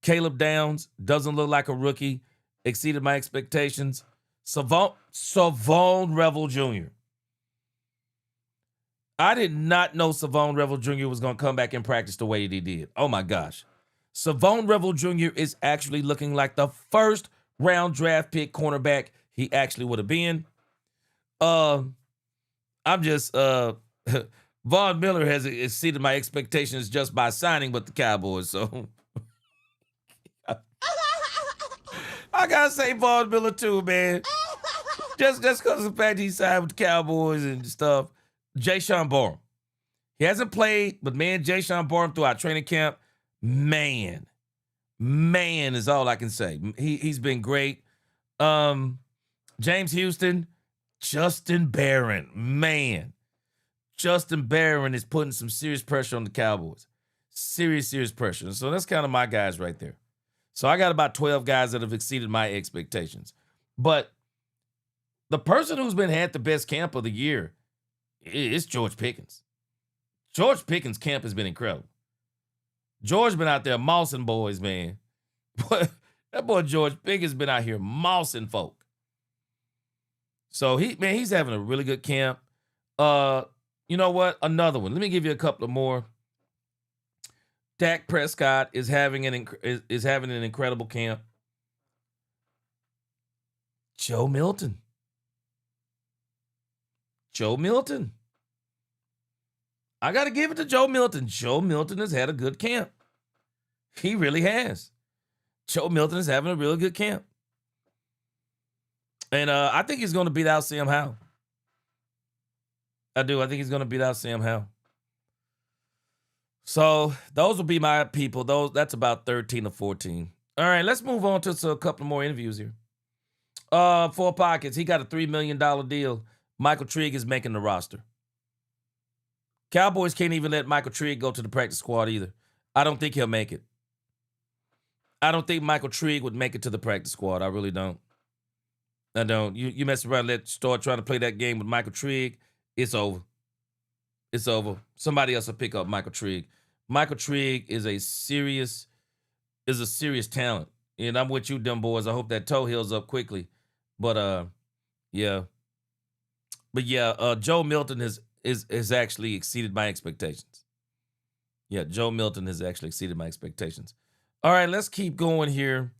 Caleb Downs doesn't look like a rookie. Exceeded my expectations. Savon Revel Jr. I did not know Savon Revel Jr. was going to come back and practice the way he did. Oh, my gosh. Savon Revel Jr. is actually looking like the first round draft pick cornerback he actually would have been. I'm just Von Miller has exceeded my expectations just by signing with the Cowboys. So I gotta say Von Miller too, man. Just because of the fact he signed with the Cowboys and stuff. Jayshon Barham. He hasn't played, but man, Jayshon Barham throughout training camp, man is all I can say. He's been great. James Houston, Justin Barron, man. Justin Barron is putting some serious pressure on the Cowboys. Serious pressure. So that's kind of my guys right there. So I got about 12 guys that have exceeded my expectations. But the person who's had the best camp of the year is George Pickens. George Pickens' camp has been incredible. George been out there mossing boys, man. That boy George Pickens been out here mossing folk. So he's having a really good camp. You know what? Another one. Let me give you a couple of more. Dak Prescott is having an incredible camp. Joe Milton. I got to give it to Joe Milton. Joe Milton has had a good camp. He really has. Joe Milton is having a really good camp. And I think he's going to beat out Sam Howell. I do. I think he's going to beat out Sam Howell. So those will be my people. That's about 13 or 14. All right, let's move on to a couple more interviews here. Four Pockets, he got a $3 million deal. Michael Trigg is making the roster. Cowboys can't even let Michael Trigg go to the practice squad either. I don't think he'll make it. I don't think Michael Trigg would make it to the practice squad. I really don't. I don't. You mess around and start trying to play that game with Michael Trigg, it's over. It's over. Somebody else will pick up Michael Trigg. Michael Trigg is a serious talent. And I'm with you, dumb boys. I hope that toe heals up quickly. But yeah. But yeah, Joe Milton has actually exceeded my expectations. Yeah, Joe Milton has actually exceeded my expectations. All right, let's keep going here.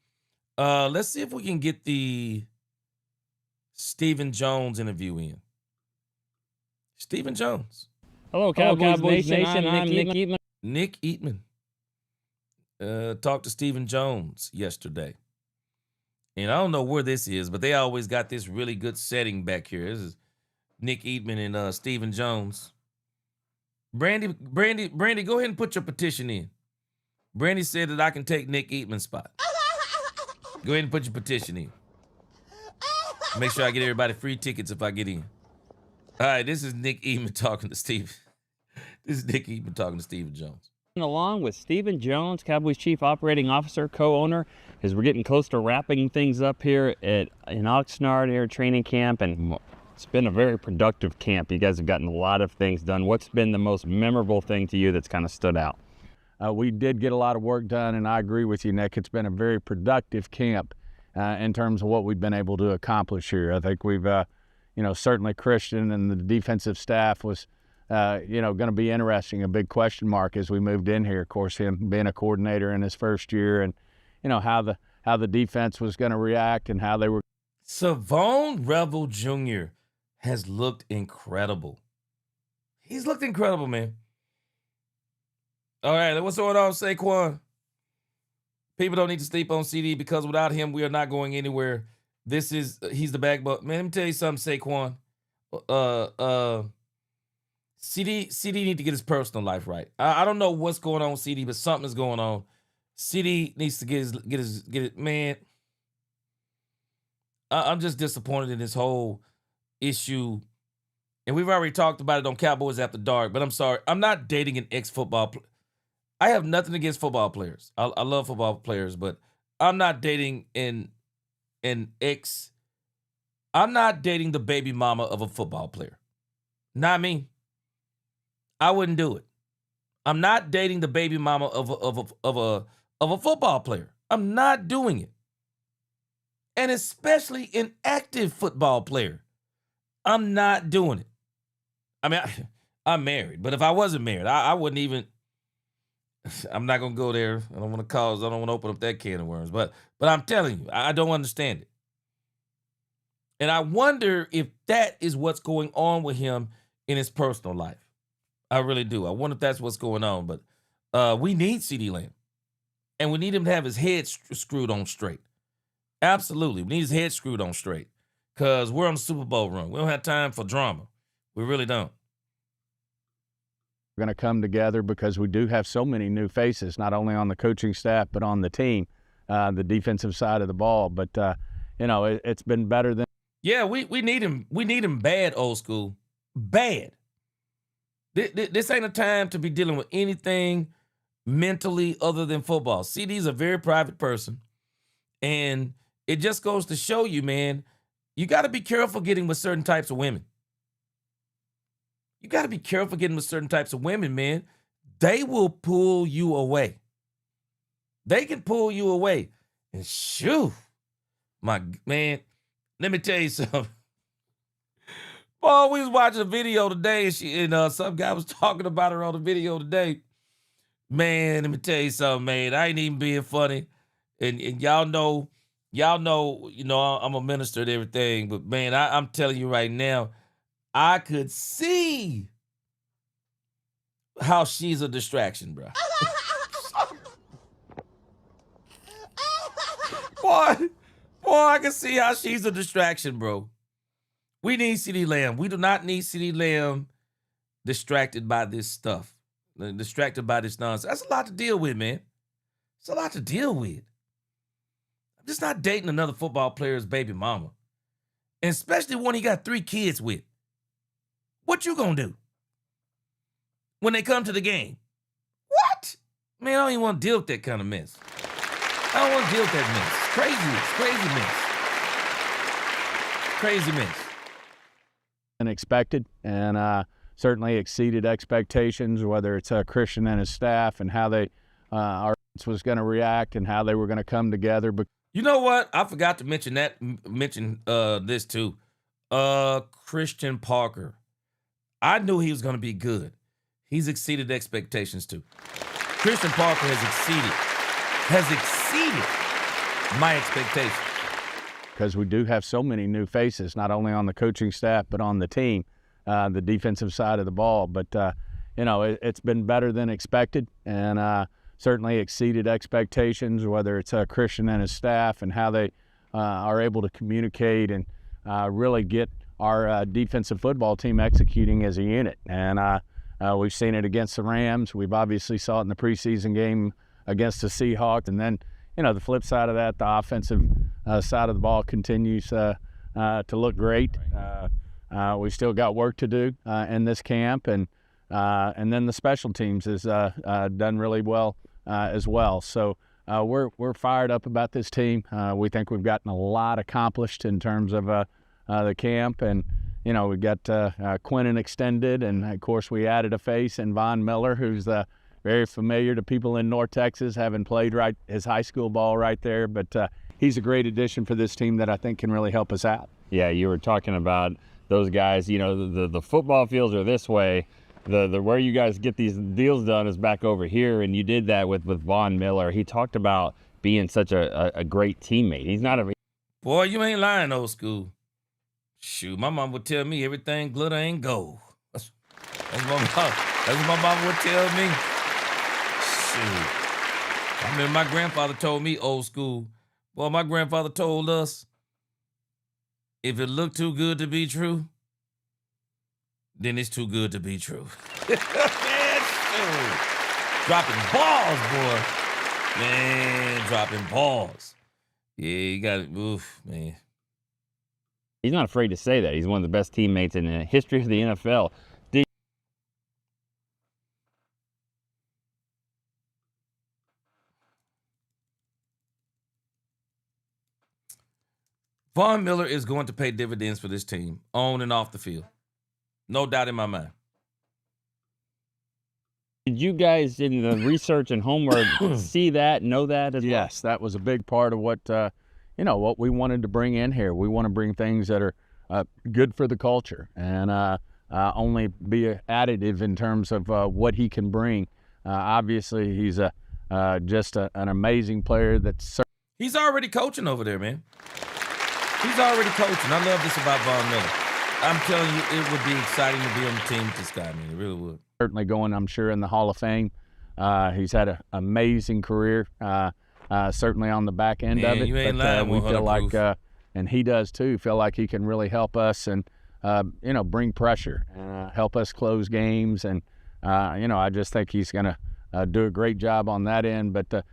Let's see if we can get the Stephen Jones interview in. Stephen Jones.
Hello, Cowboys Nation. I'm Nick Eatman.
Nick Eatman. Talked to Stephen Jones yesterday. And I don't know where this is, but they always got this really good setting back here. This is Nick Eatman and Stephen Jones. Brandy, go ahead and put your petition in. Brandy said that I can take Nick Eatman's spot. Go ahead and put your petition in. Make sure I get everybody free tickets if I get in. All right, this is Nick Eatman talking to Steve. This is Nick Eatman talking to Stephen Jones.
Along with Stephen Jones, Cowboys Chief Operating Officer, co-owner, as we're getting close to wrapping things up here in Oxnard Air Training Camp, and it's been a very productive camp. You guys have gotten a lot of things done. What's been the most memorable thing to you that's kind of stood out?
We did get a lot of work done, and I agree with you, Nick. It's been a very productive camp in terms of what we've been able to accomplish here. I think we've, certainly Christian and the defensive staff was, going to be interesting, a big question mark as we moved in here. Of course, him being a coordinator in his first year, and how the defense was going to react and how they were.
Savon Revel Jr. has looked incredible. He's looked incredible, man. All right, what's going on, Saquon? People don't need to sleep on CD because without him, we are not going anywhere. He's the backbone. Man, let me tell you something, Saquon. CD need to get his personal life right. I don't know what's going on with CD, but something is going on. CD needs to get it. Man, I'm just disappointed in this whole issue. And we've already talked about it on Cowboys After Dark, but I'm sorry. I'm not dating an ex-football player. I have nothing against football players. I love football players, but I'm not dating I'm not dating the baby mama of a football player. Not me. I wouldn't do it. I'm not dating the baby mama of a football player. I'm not doing it. And especially an active football player. I'm not doing it. I mean, I'm married, but if I wasn't married, I wouldn't even. I'm not gonna go there. I don't want to open up that can of worms. But I'm telling you, I don't understand it. And I wonder if that is what's going on with him in his personal life. I really do. I wonder if that's what's going on. But we need CeeDee Lamb. And we need him to have his head screwed on straight. Absolutely. We need his head screwed on straight. Because we're on the Super Bowl run. We don't have time for drama. We really don't.
We're going to come together because we do have so many new faces, not only on the coaching staff, but on the team, the defensive side of the ball. But, it's been better than.
Yeah, we need him. We need him bad, old school. Bad. This ain't a time to be dealing with anything mentally other than football. CD's a very private person. And it just goes to show you, man, you got to be careful getting with certain types of women. You got to be careful getting with certain types of women, man. They will pull you away. They can pull you away. And shoo, my man, let me tell you something. Boy, we was watching a video today, and some guy was talking about her on the video today. Man, let me tell you something, man. I ain't even being funny. And y'all know, I'm a minister and everything, but man, I'm telling you right now, I could see how she's a distraction, bro. Boy, I can see how she's a distraction, bro. We need CeeDee Lamb. We do not need CeeDee Lamb distracted by this stuff, distracted by this nonsense. That's a lot to deal with, man. It's a lot to deal with. I'm just not dating another football player's baby mama, and especially one he got 3 kids with. What you gonna do when they come to the game? What? Man, I don't even want to deal with that kind of mess. I don't want to deal with that mess. Crazy mess.
Unexpected and certainly exceeded expectations, whether it's Christian and his staff and how they our was going to react and how they were going to come together. But
you know what? I forgot to mention this too. Christian Parker. I knew he was going to be good. He's exceeded expectations too. Christian Parker has exceeded my expectations.
Because we do have so many new faces, not only on the coaching staff, but on the team, the defensive side of the ball. But, it's been better than expected and certainly exceeded expectations, whether it's Christian and his staff and how they are able to communicate and really get our defensive football team executing as a unit. And We've seen it against the Rams. We've obviously saw it in the preseason game against the Seahawks. And then, the flip side of that, the offensive side of the ball continues to look great. We've still got work to do in this camp. And then the special teams has done really well as well. So we're fired up about this team. We think we've gotten a lot accomplished in terms of the camp. And, we've got Quinnen extended, and, of course, we added a face in Von Miller, who's very familiar to people in North Texas, having played his high school ball right there. But he's a great addition for this team that I think can really help us out.
Yeah, you were talking about those guys. The football fields are this way. The where you guys get these deals done is back over here, and you did that with Von Miller. He talked about being such a great teammate. He's not a...
Boy, you ain't lying, old school. Shoot, my mom would tell me everything glitter ain't gold. That's what my mom would tell me. Shoot. I remember my grandfather told me, old school. Boy, my grandfather told us, if it looked too good to be true, then it's too good to be true. Man, shoot. Dropping balls, boy. Man, dropping balls. Yeah, you got it. Oof, man.
He's not afraid to say that. He's one of the best teammates in the history of the NFL.
Von Miller is going to pay dividends for this team, on and off the field. No doubt in my mind.
Did you guys in the research and homework see that, know that as well?
Yes, that was a big part of what what we wanted to bring in here. We want to bring things that are good for the culture and only be additive in terms of what he can bring. Obviously, he's just an amazing player.
He's already coaching over there, man. He's already coaching. I love this about Von Miller. I'm telling you, it would be exciting to be on the team with this guy, man. It really would.
Certainly going, I'm sure, in the Hall of Fame. He's had an amazing career. Certainly on the back end of it.
You ain't lying,
we feel like, and he does too, feel like he can really help us and, bring pressure, help us close games. And, I just think he's going to do a great job on that end. But, the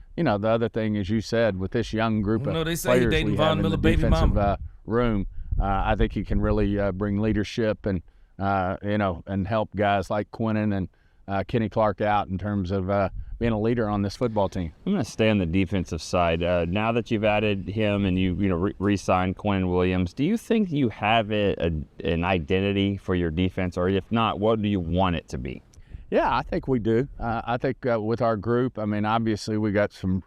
other thing, as you said, with this young group of
they say
players
dating
we
Von
have in
Miller,
the
baby
defensive
mama.
Room, I think he can really bring leadership and, and help guys like Quinnen and Kenny Clark out in terms of being a leader on this football team.
I'm going to stay on the defensive side. Now that you've added him and you re-signed Quinnen Williams, do you think you have an identity for your defense, or if not, what do you want it to be?
Yeah, I think we do. I think with our group, obviously we got some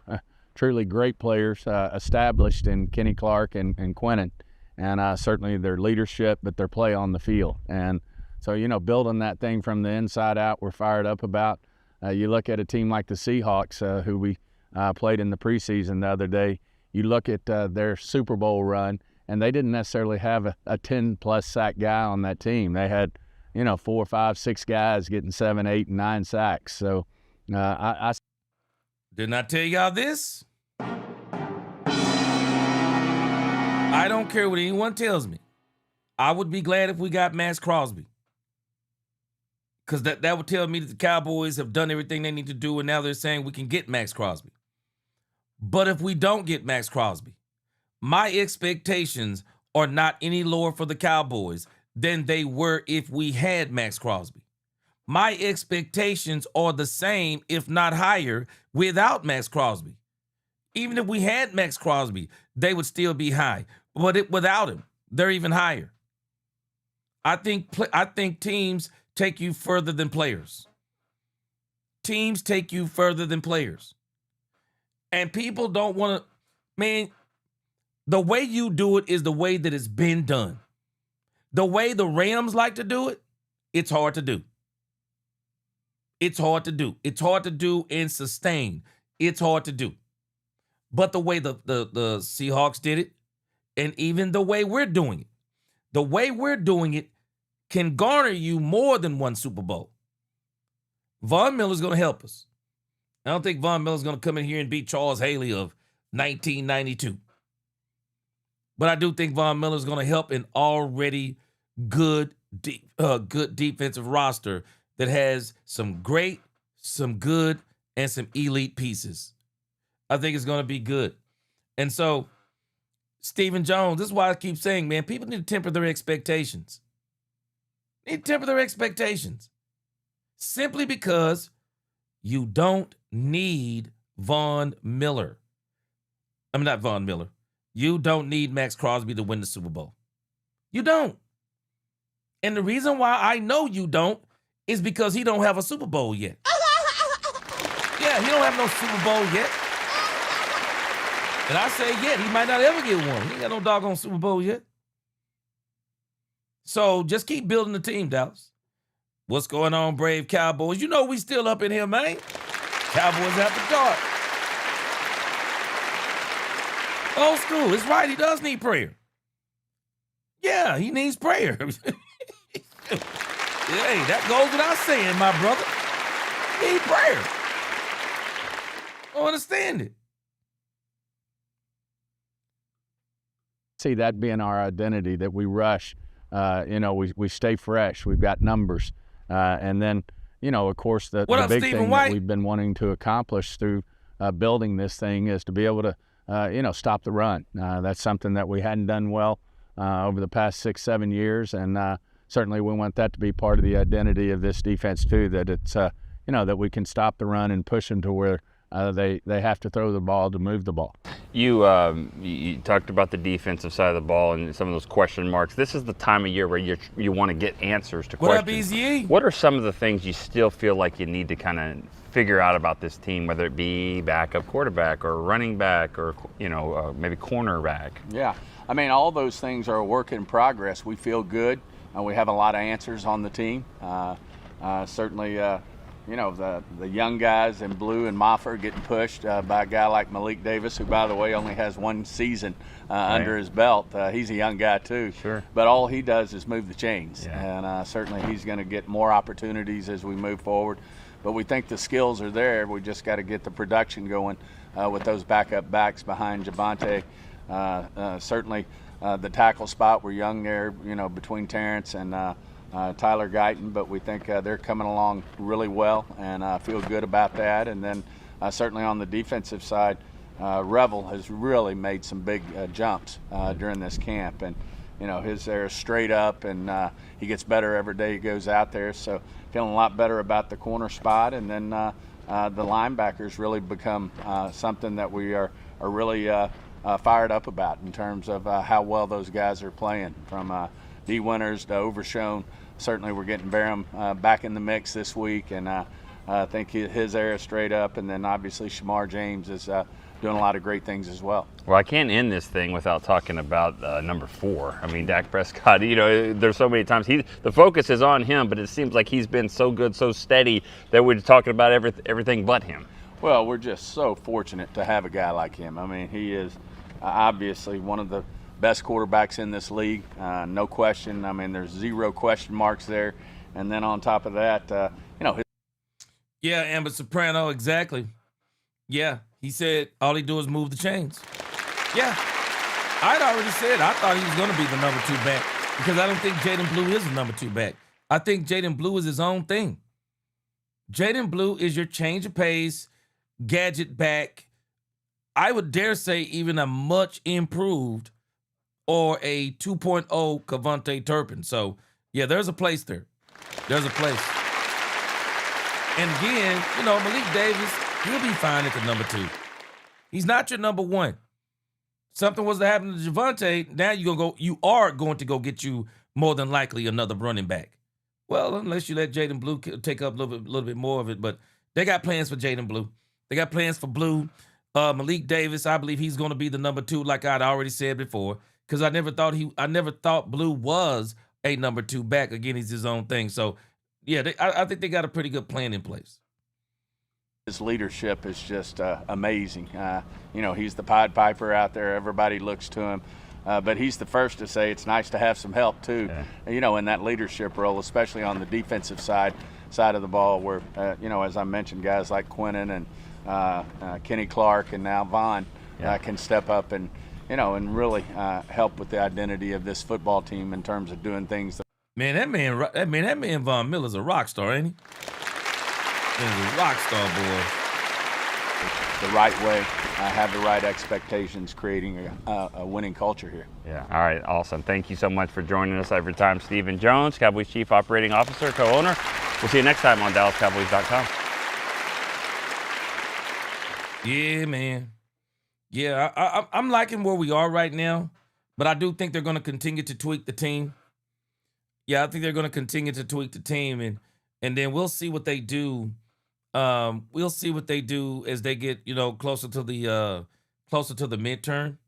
truly great players established in Kenny Clark and Quinnen, and certainly their leadership, but their play on the field. And so, building that thing from the inside out, we're fired up about. You look at a team like the Seahawks, who we played in the preseason the other day. You look at their Super Bowl run, and they didn't necessarily have a 10-plus sack guy on that team. They had, 4, 5, 6 guys getting 7, 8, and 9 sacks. So I
didn't I tell y'all this? I don't care what anyone tells me. I would be glad if we got Max Crosby. Because that would tell me that the Cowboys have done everything they need to do, and now they're saying we can get Max Crosby. But if we don't get Max Crosby, my expectations are not any lower for the Cowboys than they were if we had Max Crosby. My expectations are the same, if not higher, without Max Crosby. Even if we had Max Crosby, they would still be high. But without him, they're even higher. I think teams take you further than players. Teams take you further than players. And people don't want to, man, the way you do it is the way that it's been done. The way the Rams like to do it, it's hard to do. It's hard to do. It's hard to do and sustain. It's hard to do. But the way the Seahawks did it, and even the way we're doing it can garner you more than one Super Bowl. Von Miller's going to help us. I don't think Von Miller's going to come in here and beat Charles Haley of 1992. But I do think Von Miller's going to help an already good defensive roster that has some great, some good, and some elite pieces. I think it's going to be good. And so, Stephen Jones, this is why I keep saying, man, people need to temper their expectations. Need to temper their expectations. Simply because you don't need Von Miller. I'm not Von Miller. You don't need Max Crosby to win the Super Bowl. You don't. And the reason why I know you don't is because he don't have a Super Bowl yet. Yeah, he don't have no Super Bowl yet. And I say yet, he might not ever get one. He ain't got no doggone Super Bowl yet. So just keep building the team, Dallas. What's going on, Brave Cowboys? You know we still up in here, man. Cowboys after dark. Old school. It's right. He does need prayer. Yeah, he needs prayer. Hey, that goes without saying, my brother. He need prayer. I don't understand it.
See that being our identity, that we rush. We stay fresh. We've got numbers. And then, of course, the big thing that we've been wanting to accomplish through building this thing is to be able to, stop the run. That's something that we hadn't done well over the past 6-7 years. And certainly we want that to be part of the identity of this defense too, that it's, that we can stop the run and push them to where they have to throw the ball to move the ball.
You talked about the defensive side of the ball and some of those question marks. This is the time of year where you want to get answers to questions.
What up, Easy?
What are some of the things you still feel like you need to kind of figure out about this team, whether it be backup quarterback or running back or maybe cornerback?
Yeah, I mean, all those things are a work in progress. We feel good. We have a lot of answers on the team. Certainly, the young guys in blue and Moffer getting pushed by a guy like Malik Davis, who, by the way, only has one season under his belt. He's a young guy, too.
Sure.
But all he does is move the chains.
Yeah.
And certainly he's going to get more opportunities as we move forward. But we think the skills are there. We just got to get the production going with those backup backs behind Javonte. Certainly the tackle spot, we're young there, between Terrence and Tyler Guyton, but we think they're coming along really well and feel good about that. And then certainly on the defensive side, Revel has really made some big jumps during this camp. And, his there is straight up, and he gets better every day he goes out there. So feeling a lot better about the corner spot. And then the linebackers really become something that we are really fired up about in terms of how well those guys are playing, from D. Winters to Overshown. Certainly we're getting Barham back in the mix this week, and I think his area is straight up. And then obviously Shamar James is doing a lot of great things as well.
Well, I can't end this thing without talking about number 4. I mean, Dak Prescott, there's so many times the focus is on him, but it seems like he's been so good, so steady that we're talking about everything but him.
Well, we're just so fortunate to have a guy like him. I mean, he is obviously one of the best quarterbacks in this league, no question. I mean, there's 0 question marks there. And then on top of that,
Yeah, Amber Soprano, exactly. Yeah, he said all he do is move the chains. Yeah, I'd already said I thought he was going to be the number 2 back because I don't think Jaden Blue is the number 2 back. I think Jaden Blue is his own thing. Jaden Blue is your change of pace, gadget back. I would dare say even a much improved or a 2.0 Kevontae Turpin. So, yeah, there's a place there. There's a place. And again, Malik Davis, he'll be fine at the number 2. He's not your number 1. Something was to happen to Javonte, now you are going to go get you more than likely another running back. Well, unless you let Jaden Blue take up a little bit more of it, but they got plans for Jaden Blue. They got plans for Blue. Malik Davis, I believe he's going to be the number 2, like I'd already said before, because I never thought Blue was a number 2 back. Again, he's his own thing. So, yeah, I think they got a pretty good plan in place.
His leadership is just amazing. He's the Pied Piper out there. Everybody looks to him. But he's the first to say it's nice to have some help, too, in that leadership role, especially on the defensive side of the ball where, as I mentioned, guys like Quinnen and Kenny Clark and now Vaughn can step up and really help with the identity of this football team in terms of doing things.
Man, that man Von Miller's a rock star, ain't he? He's a rock star, boy.
The right way, have the right expectations, creating a winning culture here.
Yeah, all right, awesome. Thank you so much for joining us every time. Stephen Jones, Cowboys Chief Operating Officer, co-owner. We'll see you next time on DallasCowboys.com.
Yeah, man. Yeah, I'm liking where we are right now, but I do think they're going to continue to tweak the team. Yeah, I think they're going to continue to tweak the team, and then we'll see what they do. We'll see what they do as they get, closer to the midterm.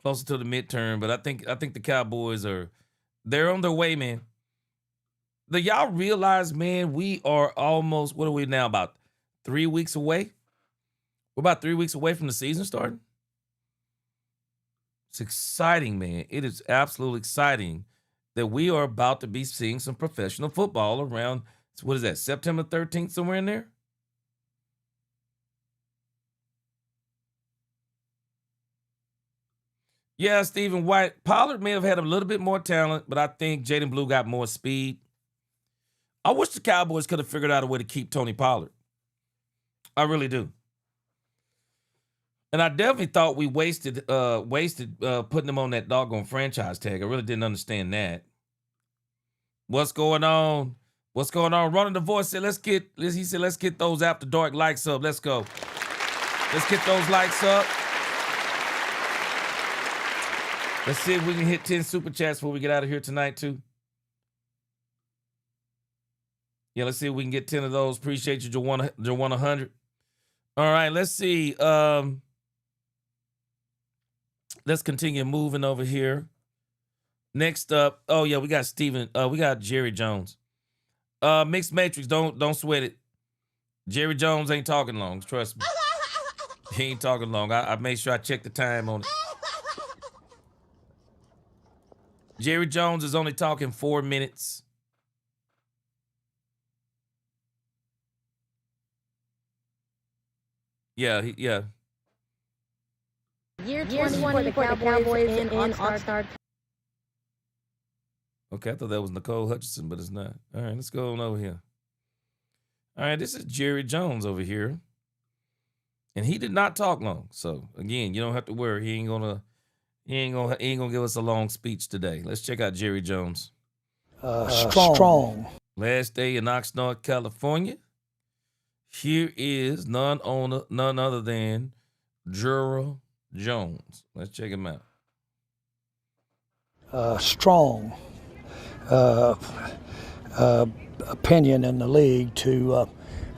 Closer to the midterm, but I think the Cowboys they're on their way, man. Do y'all realize, man, we are almost, what are we now, about 3 weeks away? We're about 3 weeks away from the season starting. It's exciting, man. It is absolutely exciting that we are about to be seeing some professional football around, what is that, September 13th, somewhere in there? Yeah, Stephen White. Pollard may have had a little bit more talent, but I think Jaden Blue got more speed. I wish the Cowboys could have figured out a way to keep Tony Pollard. I really do. And I definitely thought we wasted putting him on that doggone franchise tag. I really didn't understand that. What's going on? What's going on? Running the voice said, let's get those after dark likes up. Let's go. Let's get those likes up. Let's see if we can hit 10 super chats before we get out of here tonight, too. Yeah, let's see if we can get 10 of those. Appreciate you, Jawan 100. All right, let's see. Let's continue moving over here. Next up, oh yeah, we got Jerry Jones. Mixed Matrix, don't sweat it. Jerry Jones ain't talking long, trust me. He ain't talking long. I made sure I checked the time on it. Jerry Jones is only talking 4 minutes. Yeah.
Year 2020 for the Cowboys in Oxnard.
Okay, I thought that was Nicole Hutchinson, but it's not. All right, let's go on over here. All right, this is Jerry Jones over here. And he did not talk long. So again, you don't have to worry. He ain't gonna give us a long speech today. Let's check out Jerry Jones.
Strong.
Last day in Oxnard, California. Here is none other than Jerry Jones. Let's check him out.
Strong opinion in the league to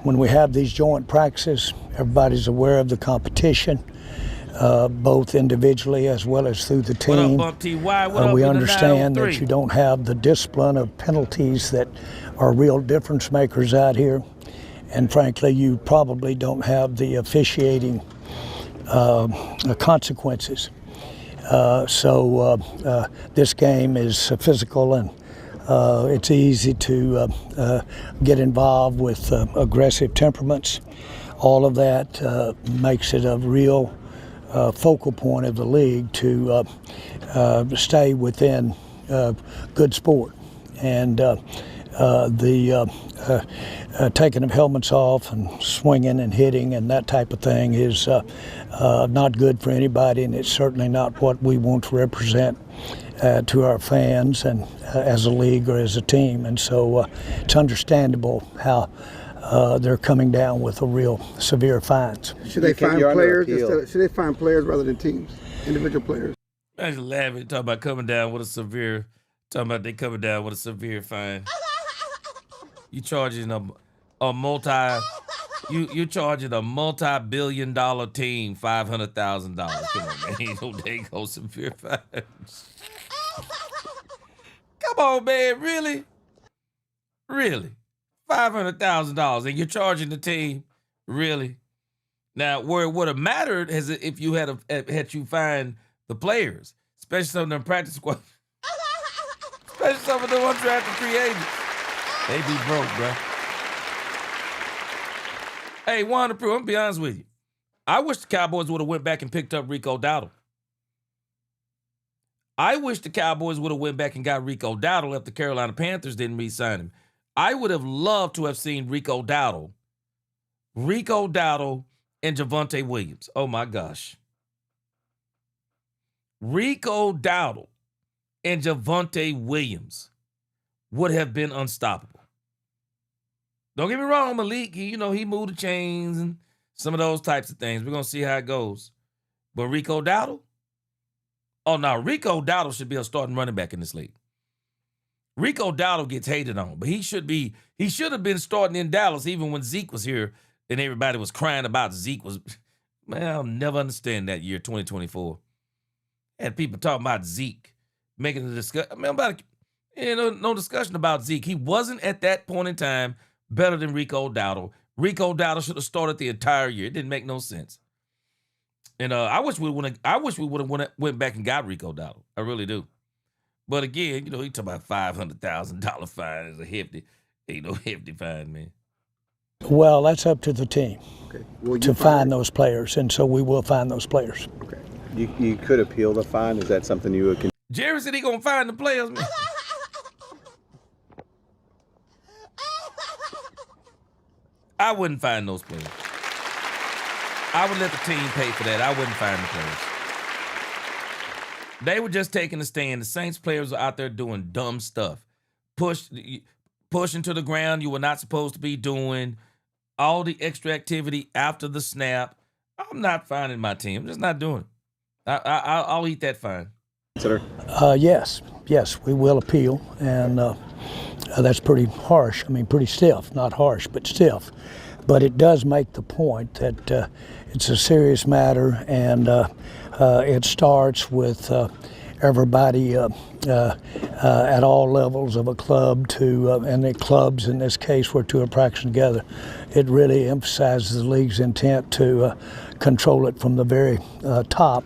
when we have these joint practices, everybody's aware of the competition, both individually as well as through the team.
What up, Bump T.Y.? What up,
we understand that
903?
you don't have the discipline of penalties that are real difference makers out here. And frankly, you probably don't have the officiating consequences. So this game is physical, and it's easy to get involved with aggressive temperaments. All of that makes it a real focal point of the league to stay within good sport. And taking of helmets off and swinging and hitting and that type of thing is not good for anybody, and it's certainly not what we want to represent to our fans and as a league or as a team. And so it's understandable how they're coming down with a real severe fines.
Should they find players? Should they find players rather than teams, individual players?
I just laughing, talking about coming down with a severe fine. You charging a multi-billion-dollar team $500,000. Come on, man. Ain't no dang go severe fines. Come on, man. Really? $500,000, and you're charging the team? Really? Now, where it would have mattered is if you had you find the players, especially some of them practice squad, especially some of them undrafted free agents. They be broke, bro. Hey, Wanda Prue, I'm gonna be honest with you. I wish the Cowboys would have went back and picked up Rico Dowdle. I wish the Cowboys would have went back and got Rico Dowdle if the Carolina Panthers didn't re-sign him. I would have loved to have seen Rico Dowdle and Javonte Williams. Oh, my gosh. Rico Dowdle and Javonte Williams would have been unstoppable. Don't get me wrong, Malik, he moved the chains and some of those types of things. We're going to see how it goes. But Rico Dowdle? Oh, no, Rico Dowdle should be a starting running back in this league. Rico Dowdle gets hated on, but he should have been starting in Dallas even when Zeke was here and everybody was crying about Zeke was, man, I'll never understand that year, 2024. Had people talking about Zeke, making a discussion. I mean, no discussion about Zeke. He wasn't at that point in time better than Rico Dowdle. Rico Dowdle should have started the entire year. It didn't make no sense. And I wish we would have went back and got Rico Dowdle. I really do. But again, he talking about $500,000 fine is a hefty, ain't no hefty fine, man.
Well, that's up to the team
Okay.
to find those players, and so we will find those players.
Okay. You could appeal the fine. Is that something you would?
Jerry said he gonna find the players, man. I wouldn't find those players. I would let the team pay for that. I wouldn't find the players. They were just taking a stand. The Saints players are out there doing dumb stuff. Pushing to the ground you were not supposed to be doing. All the extra activity after the snap. I'm not finding my team. I'm just not doing it. I'll eat that fine.
Yes, we will appeal, and that's pretty harsh. I mean, pretty stiff. Not harsh, but stiff. But it does make the point that it's a serious matter, and it starts with everybody at all levels of a club and the clubs in this case were to a practice together. It really emphasizes the league's intent to control it from the very top,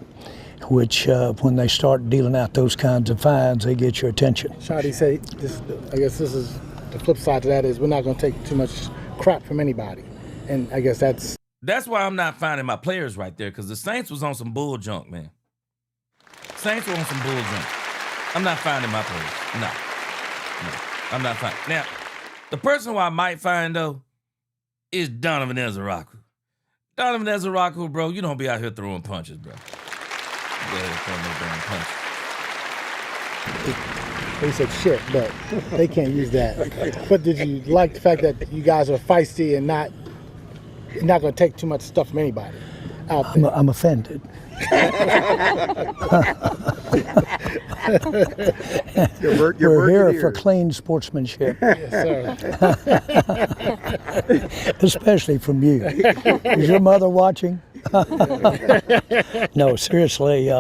which when they start dealing out those kinds of fines, they get your attention.
Schotty say this. I guess this is the flip side to that is we're not going to take too much crap from anybody, and I guess that's
why I'm not finding my players right there, because the Saints was on some bull junk, man. Saints were on some bull junk. I'm not finding my players. No, I'm not finding. Now, the person who I might find though is Donovan Ezeraku. Donovan Ezeraku, bro, you don't be out here throwing punches, bro. Go ahead, throw no damn punches.
They said shit, but they can't use that. But did you like the fact that you guys are feisty and not going to take too much stuff from anybody out there?
I'm offended. We're here for clean sportsmanship.
Yes,
sir. Especially from you. Is your mother watching? No, seriously,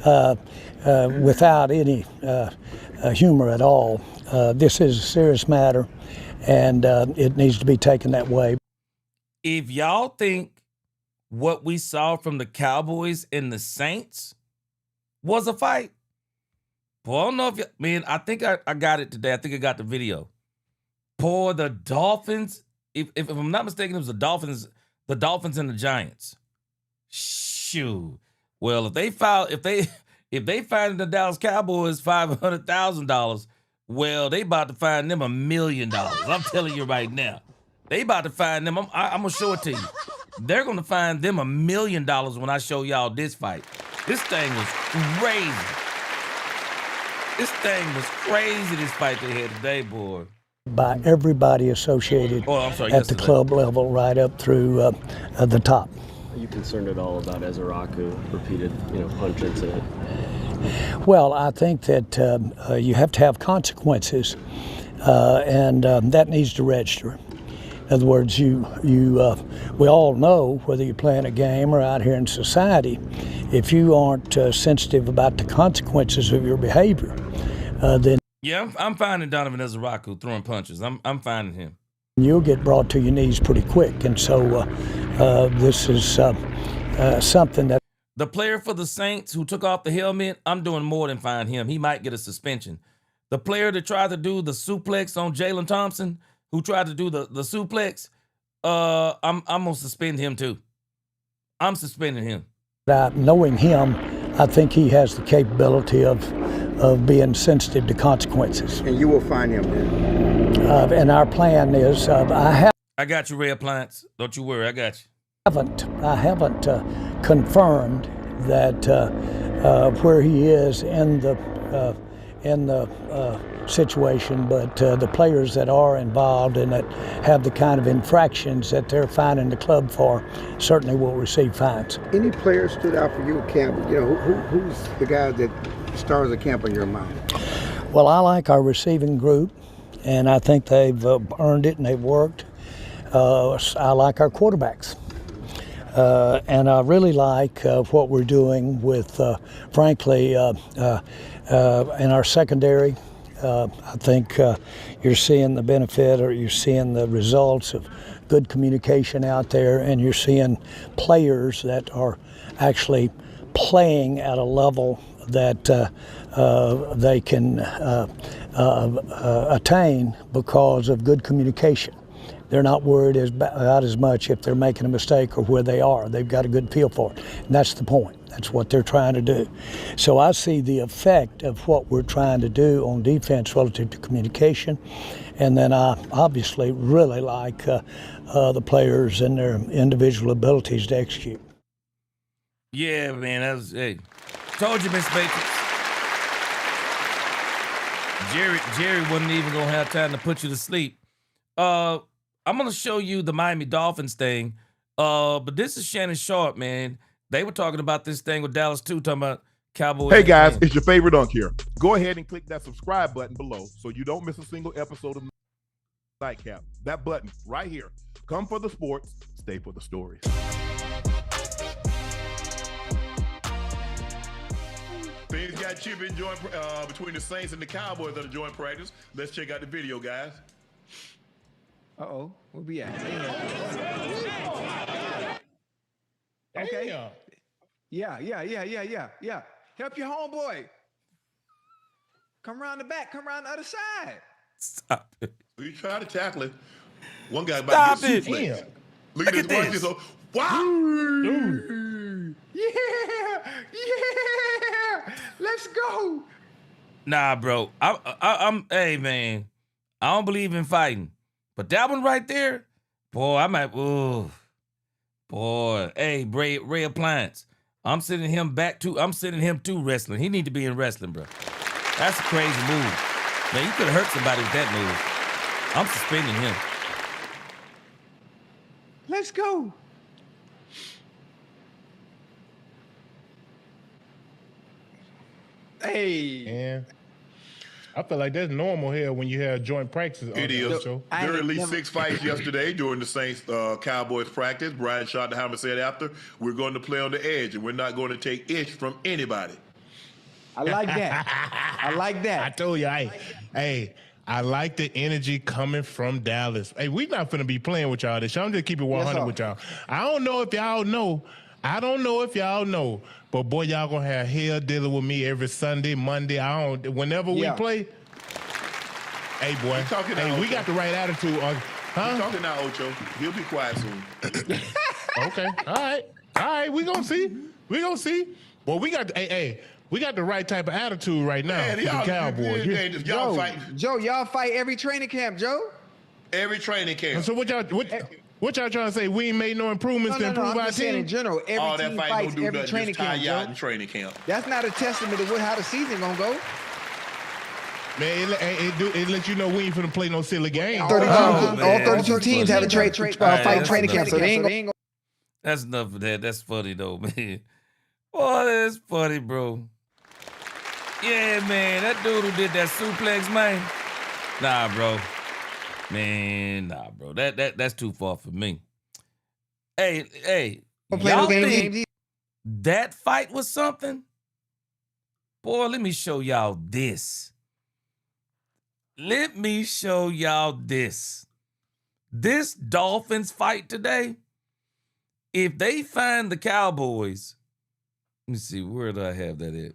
without any humor at all, this is a serious matter, and it needs to be taken that way.
If y'all think what we saw from the Cowboys and the Saints was a fight, boy, I don't know if I think I got it today. I think I got the video. For the Dolphins, if I'm not mistaken, it was the Dolphins and the Giants. Shoot. Well, if they find the Dallas Cowboys $500,000, well, they about to find them $1 million. I'm telling you right now. They about to find them. I'm gonna show it to you. They're gonna find them $1 million when I show y'all this fight. This thing was crazy. This fight they had today, boy.
By everybody associated at the club level, right up through the top.
Are you concerned at all about Ezeraku repeated, punch incident?
Well, I think that you have to have consequences, and that needs to register. In other words, we all know, whether you're playing a game or out here in society, if you aren't sensitive about the consequences of your behavior, then
yeah, I'm finding Donovan Ezeraku throwing punches. I'm finding him.
You'll get brought to your knees pretty quick, and so this is something that.
The player for the Saints who took off the helmet, I'm doing more than find him. He might get a suspension. The player that tried to do the suplex on Jalen Thompson, who tried to do the suplex, I'm gonna suspend him too. I'm suspending him.
Knowing him, I think he has the capability of being sensitive to consequences.
And you will find him then.
And our plan is,
I got you, Ray Appliance. Don't you worry, I got you.
I haven't confirmed that where he is in the situation, but the players that are involved and that have the kind of infractions that they're fining the club for certainly will receive fines.
Any players stood out for you at camp? You know, who's the guy that stars of camp in your mind?
Well, I like our receiving group, and I think they've earned it and they've worked. I like our quarterbacks. And I really like what we're doing with, frankly, in our secondary. I think you're seeing the benefit, or you're seeing the results of good communication out there, and you're seeing players that are actually playing at a level that they can attain because of good communication. They're not worried about as much if they're making a mistake or where they are. They've got a good feel for it. And that's the point. That's what they're trying to do. So I see the effect of what we're trying to do on defense relative to communication. And then I obviously really like the players and their individual abilities to execute.
Yeah, man, that was, hey, told you, Miss Matrix. Jerry wasn't even going to have time to put you to sleep. I'm going to show you the Miami Dolphins thing, but this is Shannnon Sharpe, man. They were talking about this thing with Dallas, too, talking about Cowboys.
Hey, guys, it's your favorite Dunk here. Go ahead and click that subscribe button below so you don't miss a single episode of Nightcap. That button right here. Come for the sports, stay for the stories.
Things got chipping between the Saints and the Cowboys at a joint practice. Let's check out the video, guys.
Uh-oh, where we at? Okay. Yeah. Help your homeboy. Come around the back. Come around the other side.
Stop it.
We try to tackle it. One guy about to get suplex. Look at this. Wow.
Yeah. Let's go.
Nah, bro. I'm. Hey, man. I don't believe in fighting, but that one right there, boy. I might. Ooh, boy. Hey, Ray Appliance. I'm sending him to wrestling. He need to be in wrestling, bro. That's a crazy move. Man, you could have hurt somebody with that move. I'm suspending him.
Let's go. Hey.
Man, I feel like that's normal here when you have joint practices.
It is. There were at least 6 fights yesterday during the Saints Cowboys practice. Brian Schottenheimer said after, we're going to play on the edge and we're not going to take ish from anybody.
I like that. I like that.
I told you, I like the energy coming from Dallas. Hey, we not finna be playing with y'all this year. I'm just keep it 100 with y'all. I don't know if y'all know. But boy, y'all gonna have hell dealing with me every Sunday, Monday. Whenever we play. Hey, boy. Hey, we got the right attitude. Huh?
You're talking now, Ocho. He'll be quiet soon.
Okay. All right. We gonna see. Well, we got we got the right type of attitude right now. Man, the Cowboys.
Joe, y'all fight every training camp, Joe.
Every training camp.
So what y'all trying to say? We ain't made no improvements to improve our team?
In general, every team fights every training camp, Joe.
In training camp.
That's not a testament to how the season gonna go.
Man, it lets you know we ain't finna play no silly games.
All 32 teams have a fight training camp, so they ain't.
That's enough of that. That's funny though, man. Boy, that's funny, bro. Yeah, man, that dude who did that suplex, man. Nah, bro. Man, nah, bro. That's too far for me. Hey, y'all think that fight was something? Boy, let me show y'all this. This Dolphins fight today, if they find the Cowboys, let me see, where do I have that at?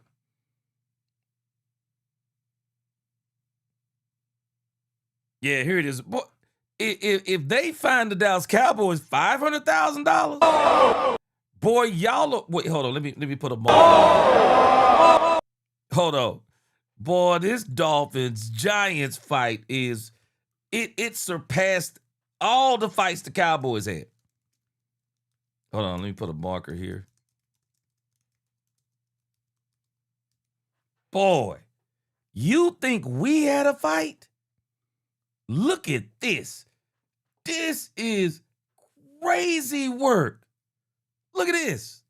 Yeah, here it is. Boy, if they find the Dallas Cowboys $500,000, Boy, y'all, wait, hold on. Let me put a mark. Hold on. Boy, this Dolphins Giants fight it surpassed all the fights the Cowboys had. Hold on, let me put a marker here. Boy, you think we had a fight? Look at this. This is crazy work. Look at this.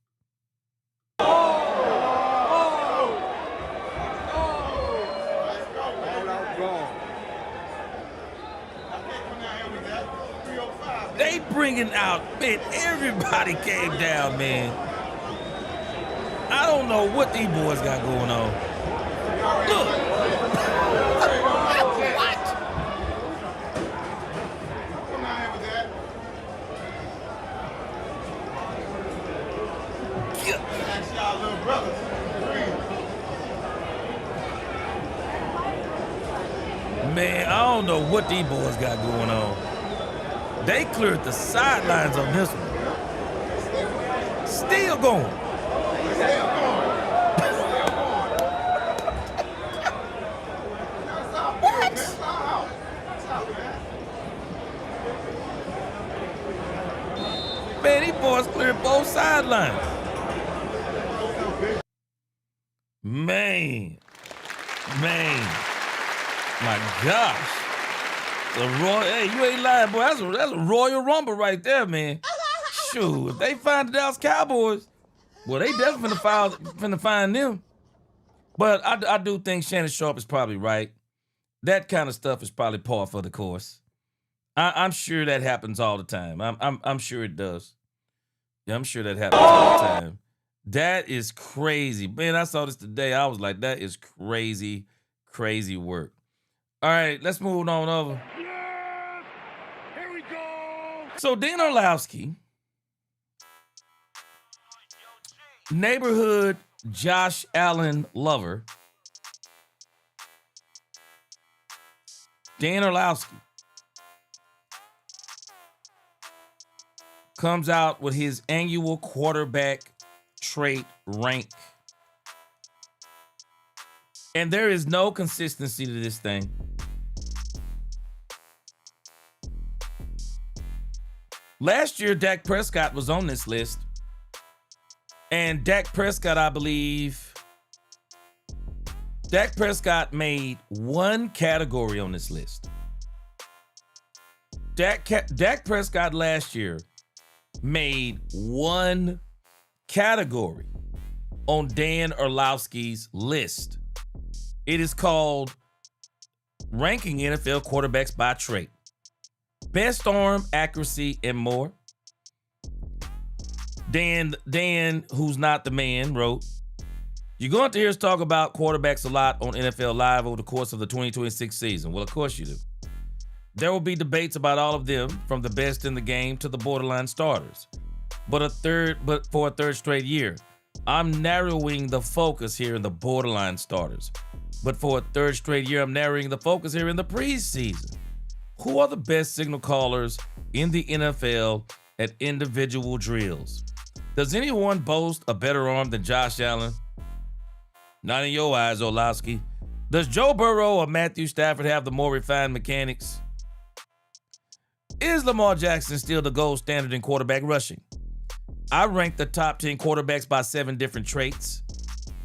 They bringing out, man, everybody came down, man. I don't know what these boys got going on. Look. What? Man, I don't know what these boys got going on. They cleared the sidelines on this one. Still going. What? Man, these boys cleared both sidelines. Man. My gosh. Hey, you ain't lying, boy. That's a Royal Rumble right there, man. Shoot, if they find the Dallas Cowboys, well, they definitely finna find them. But I do think Shannnon Sharpe is probably right. That kind of stuff is probably par for the course. I'm sure that happens all the time. I'm sure it does. Yeah, I'm sure that happens all the time. That is crazy. Man, I saw this today. I was like, that is crazy, crazy work. All right, let's move on over.
Yes! Here we go!
So Dan Orlovsky, neighborhood Josh Allen lover, Dan Orlovsky, comes out with his annual quarterback trait rank. And there is no consistency to this thing. Last year, Dak Prescott was on this list. And Dak Prescott, I believe, Dak Prescott made one category on this list. Dak Prescott last year made one category on Dan Orlovsky's list. It is called Ranking NFL Quarterbacks by Trait. Best arm, accuracy, and more. Dan, who's not the man, wrote, "You're going to hear us talk about quarterbacks a lot on NFL Live over the course of the 2026 season." Well, of course you do. There will be debates about all of them, from the best in the game to the borderline starters. But for a third straight year, I'm narrowing the focus here in the borderline starters. But for a third straight year, I'm narrowing the focus here in the preseason. Who are the best signal callers in the NFL at individual drills? Does anyone boast a better arm than Josh Allen? Not in your eyes, Orlovsky. Does Joe Burrow or Matthew Stafford have the more refined mechanics? Is Lamar Jackson still the gold standard in quarterback rushing? I ranked the top 10 quarterbacks by 7 different traits: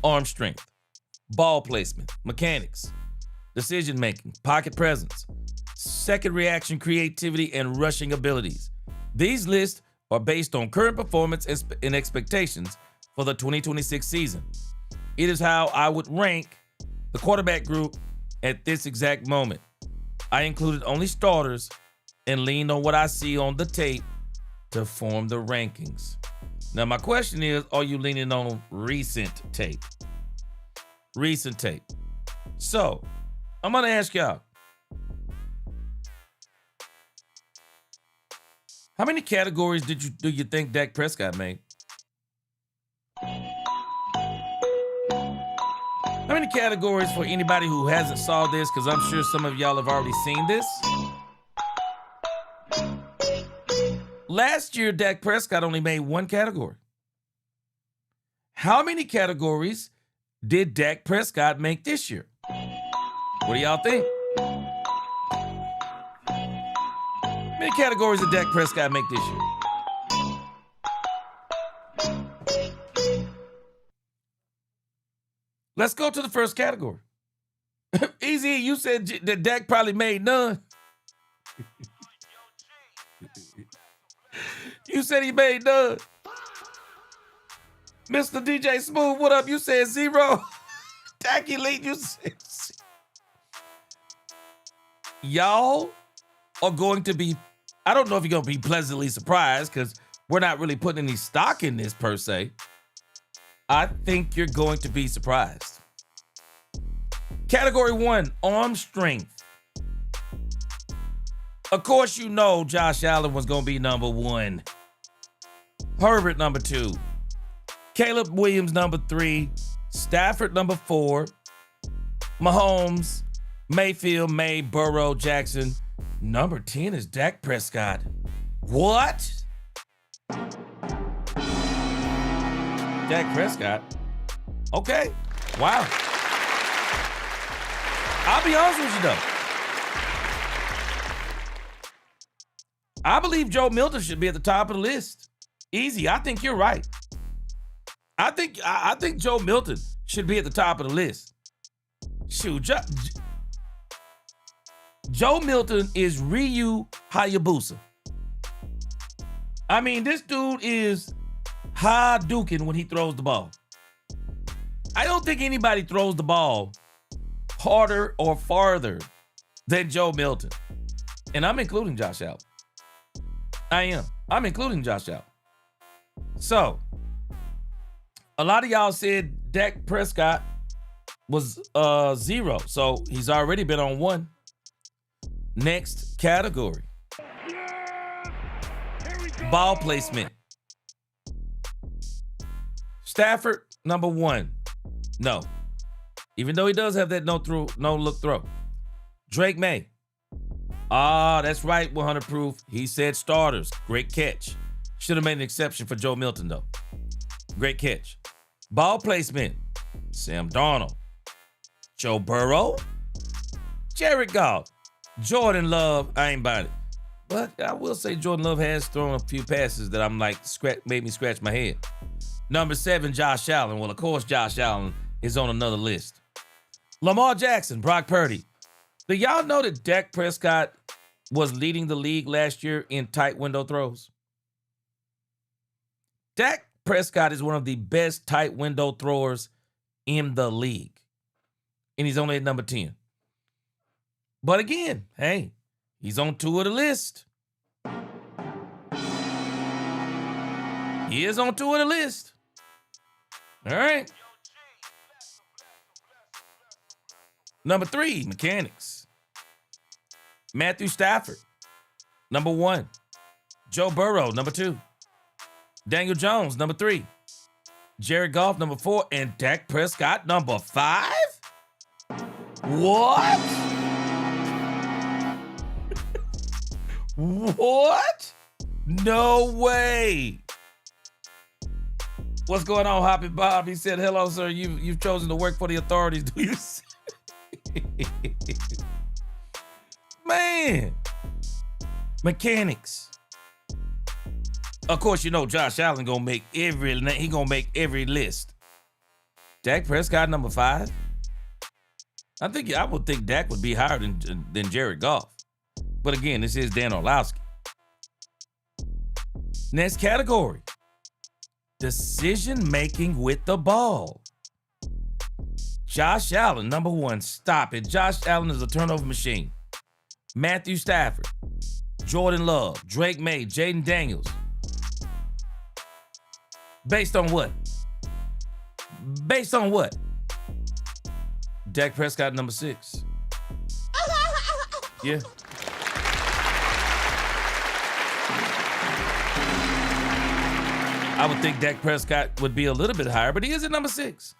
arm strength, ball placement, mechanics, decision-making, pocket presence, second reaction creativity, and rushing abilities. These lists are based on current performance and expectations for the 2026 season. It is how I would rank the quarterback group at this exact moment. I included only starters and leaned on what I see on the tape to form the rankings. Now, my question is, are you leaning on recent tape? Recent tape. So, I'm going to ask y'all, how many categories do you think Dak Prescott made? How many categories, for anybody who hasn't saw this, because I'm sure some of y'all have already seen this? Last year, Dak Prescott only made one category. How many categories did Dak Prescott make this year? What do y'all think? How many categories did Dak Prescott make this year? Let's go to the first category. Easy, you said that Dak probably made none. You said he made none. Mr. DJ Smooth, what up? You said 0. Dak Elite, you said 0. Y'all are going to be, I don't know if you're going to be pleasantly surprised because we're not really putting any stock in this per se. I think you're going to be surprised. Category 1, arm strength. Of course, you know Josh Allen was going to be number 1. Herbert, number 2. Caleb Williams, number 3. Stafford, number 4. Mahomes, Mayfield, May, Burrow, Jackson. Number 10 is Dak Prescott. What? Dak Prescott? Okay. Wow. I'll be honest with you, though. I believe Joe Milton should be at the top of the list. Easy. I think you're right. I think Joe Milton should be at the top of the list. Shoot, Joe Milton is Ryu Hayabusa. I mean, this dude is Hadouken when he throws the ball. I don't think anybody throws the ball harder or farther than Joe Milton. And I'm including Josh Allen. I am. I'm including Josh Allen. So, a lot of y'all said Dak Prescott was 0. So, he's already been on 1. Next category. Ball placement. Stafford, number 1. No. Even though he does have that no-look throw. Drake May. That's right, 100 proof. He said starters. Great catch. Should have made an exception for Joe Milton, though. Great catch. Ball placement. Sam Darnold. Joe Burrow. Jared Goff. Jordan Love. I ain't buying it. But I will say Jordan Love has thrown a few passes that I'm like, made me scratch my head. Number 7, Josh Allen. Well, of course, Josh Allen is on another list. Lamar Jackson, Brock Purdy. Do y'all know that Dak Prescott was leading the league last year in tight window throws? Dak Prescott is one of the best tight window throwers in the league. And he's only at number 10. But again, hey, he's on 2 of the list. He is on 2 of the list. All right. Number 3, mechanics. Matthew Stafford, number 1. Joe Burrow, number 2. Daniel Jones, number 3. Jared Goff, number 4. And Dak Prescott, number 5? What? What? No way. What's going on, Hoppy Bob? He said, hello, sir. You've chosen to work for the authorities, do you see? Man. Mechanics. Of course, you know Josh Allen gonna make every list. Dak Prescott, number 5. I would think Dak would be higher than Jared Goff. But again, this is Dan Orlovsky. Next category. Decision making with the ball. Josh Allen, number 1. Stop it. Josh Allen is a turnover machine. Matthew Stafford, Jordan Love, Drake May, Jaden Daniels. Based on what? Based on what? Dak Prescott, number 6. Yeah. I would think Dak Prescott would be a little bit higher, but he is at number 6.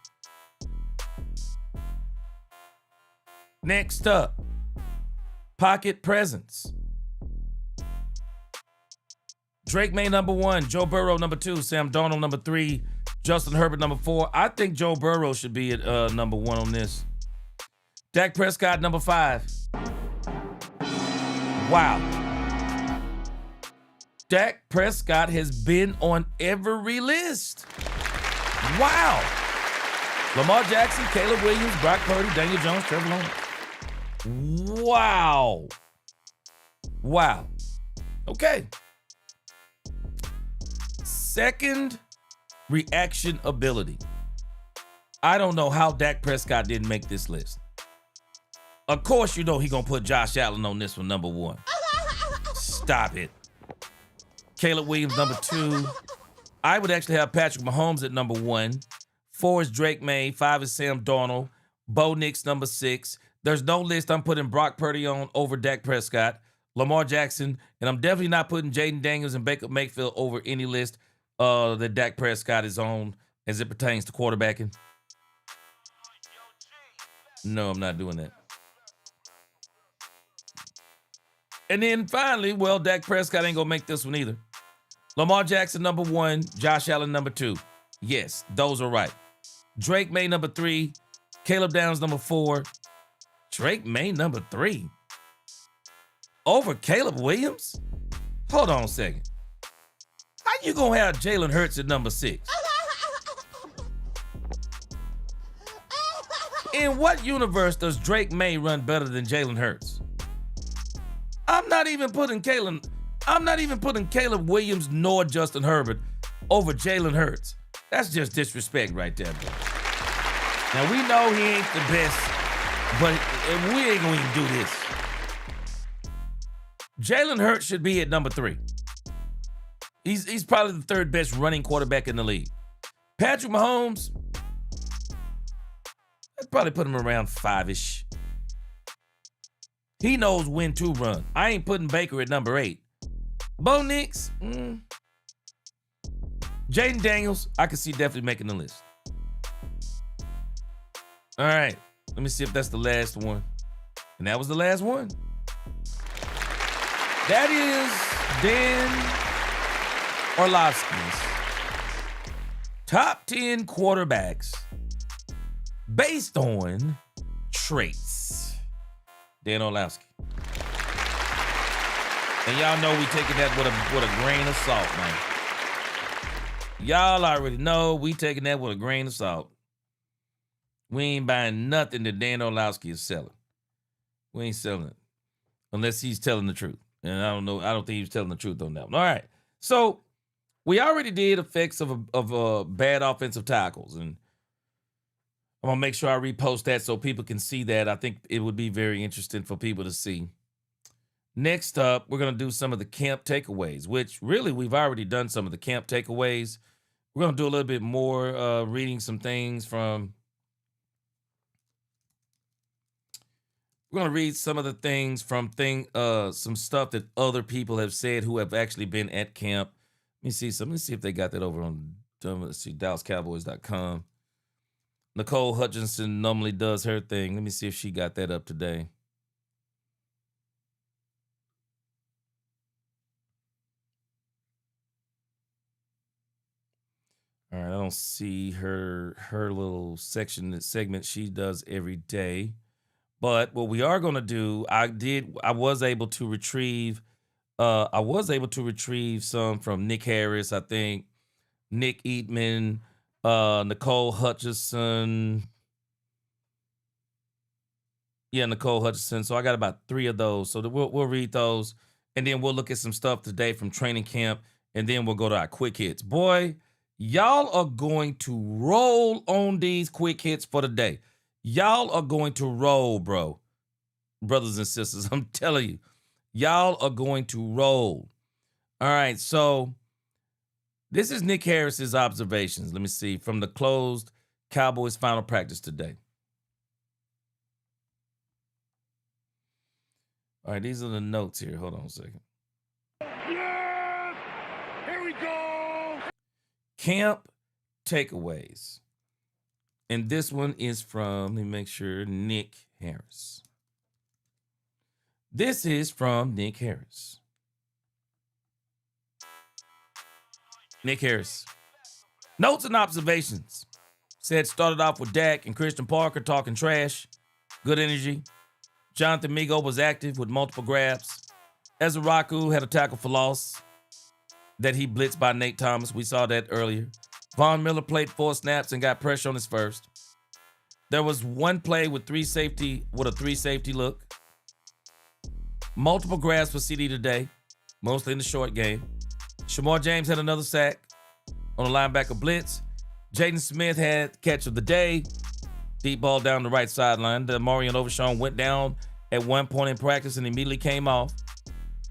Next up, pocket presence. Drake May, number 1. Joe Burrow, number 2. Sam Darnold, number 3. Justin Herbert, number 4. I think Joe Burrow should be at number 1 on this. Dak Prescott, number 5. Wow. Dak Prescott has been on every list. Wow. Lamar Jackson, Caleb Williams, Brock Purdy, Daniel Jones, Trevor Lawrence. Wow. Wow. Okay. Second, reaction ability. I don't know how Dak Prescott didn't make this list. Of course, you know he's going to put Josh Allen on this one, number 1. Stop it. Caleb Williams, number 2. I would actually have Patrick Mahomes at number 1. 4 is Drake May. 5 is Sam Darnold. Bo Nix, number 6. There's no list I'm putting Brock Purdy on over Dak Prescott, Lamar Jackson, and I'm definitely not putting Jaden Daniels and Baker Mayfield over any list that Dak Prescott is on as it pertains to quarterbacking. No, I'm not doing that. And then finally, well, Dak Prescott ain't gonna make this one either. Lamar Jackson, number 1. Josh Allen, number 2. Yes, those are right. Drake May, number 3. Caleb Downs, number 4. Drake May, number 3. Over Caleb Williams? Hold on a second. How you gonna have Jalen Hurts at number 6? In what universe does Drake May run better than Jalen Hurts? I'm not even putting Caleb Williams nor Justin Herbert over Jalen Hurts. That's just disrespect right there, bro. Now, we know he ain't the best, but we ain't gonna even do this. Jalen Hurts should be at number 3. He's probably the 3rd best running quarterback in the league. Patrick Mahomes, I'd probably put him around 5-ish. He knows when to run. I ain't putting Baker at number 8. Bo Nix, Jaden Daniels, I can see definitely making the list. All right, let me see if that's the last one. And that was the last one. That is Dan Orlovsky's top 10 quarterbacks based on traits. Dan Orlovsky. And y'all know we taking that with a grain of salt, man. Y'all already know we taking that with a grain of salt. We ain't buying nothing that Dan Orlovsky is selling. We ain't selling it. Unless he's telling the truth. And I don't know. I don't think he was telling the truth on that one. All right. So we already did effects of bad offensive tackles. And I'm going to make sure I repost that so people can see that. I think it would be very interesting for people to see. Next up, we're going to do some of the camp takeaways, which really we've already done some of the camp takeaways. We're going to do a little bit more reading some things from... We're going to read some of the things from some stuff that other people have said who have actually been at camp. Let me see if they got that over on, let's see, DallasCowboys.com. Nicole Hutchinson normally does her thing. Let me see if she got that up today. All right, I don't see her little segment she does every day. But what we are going to do, I was able to retrieve some from Nick Harris, I think, Nick Eatman, Nicole Hutchinson. Yeah, Nicole Hutchinson. So I got about 3 of those. So we'll read those, and then we'll look at some stuff today from training camp, and then we'll go to our quick hits. Boy, y'all are going to roll on these quick hits for the day. Y'all are going to roll, bro. Brothers and sisters, I'm telling you. Y'all are going to roll. All right, so this is Nick Harris's observations. Let me see. From the closed Cowboys final practice today. All right, these are the notes here. Hold on a second.
Yes! Here we go!
Camp takeaways. And this one is from, let me make sure, Nick Harris. This is from Nick Harris. Nick Harris. Notes and observations. Said started off with Dak and Christian Parker talking trash. Good energy. Jonathan Migo was active with multiple grabs. Ezraku had a tackle for loss that he blitzed by Nate Thomas. We saw that earlier. Von Miller played 4 snaps and got pressure on his first. There was one play with a 3 safety look. Multiple grabs for CD today, mostly in the short game. Shamar James had another sack on a linebacker blitz. Jaden Smith had catch of the day. Deep ball down the right sideline. Marion Overshawn went down at one point in practice and immediately came off.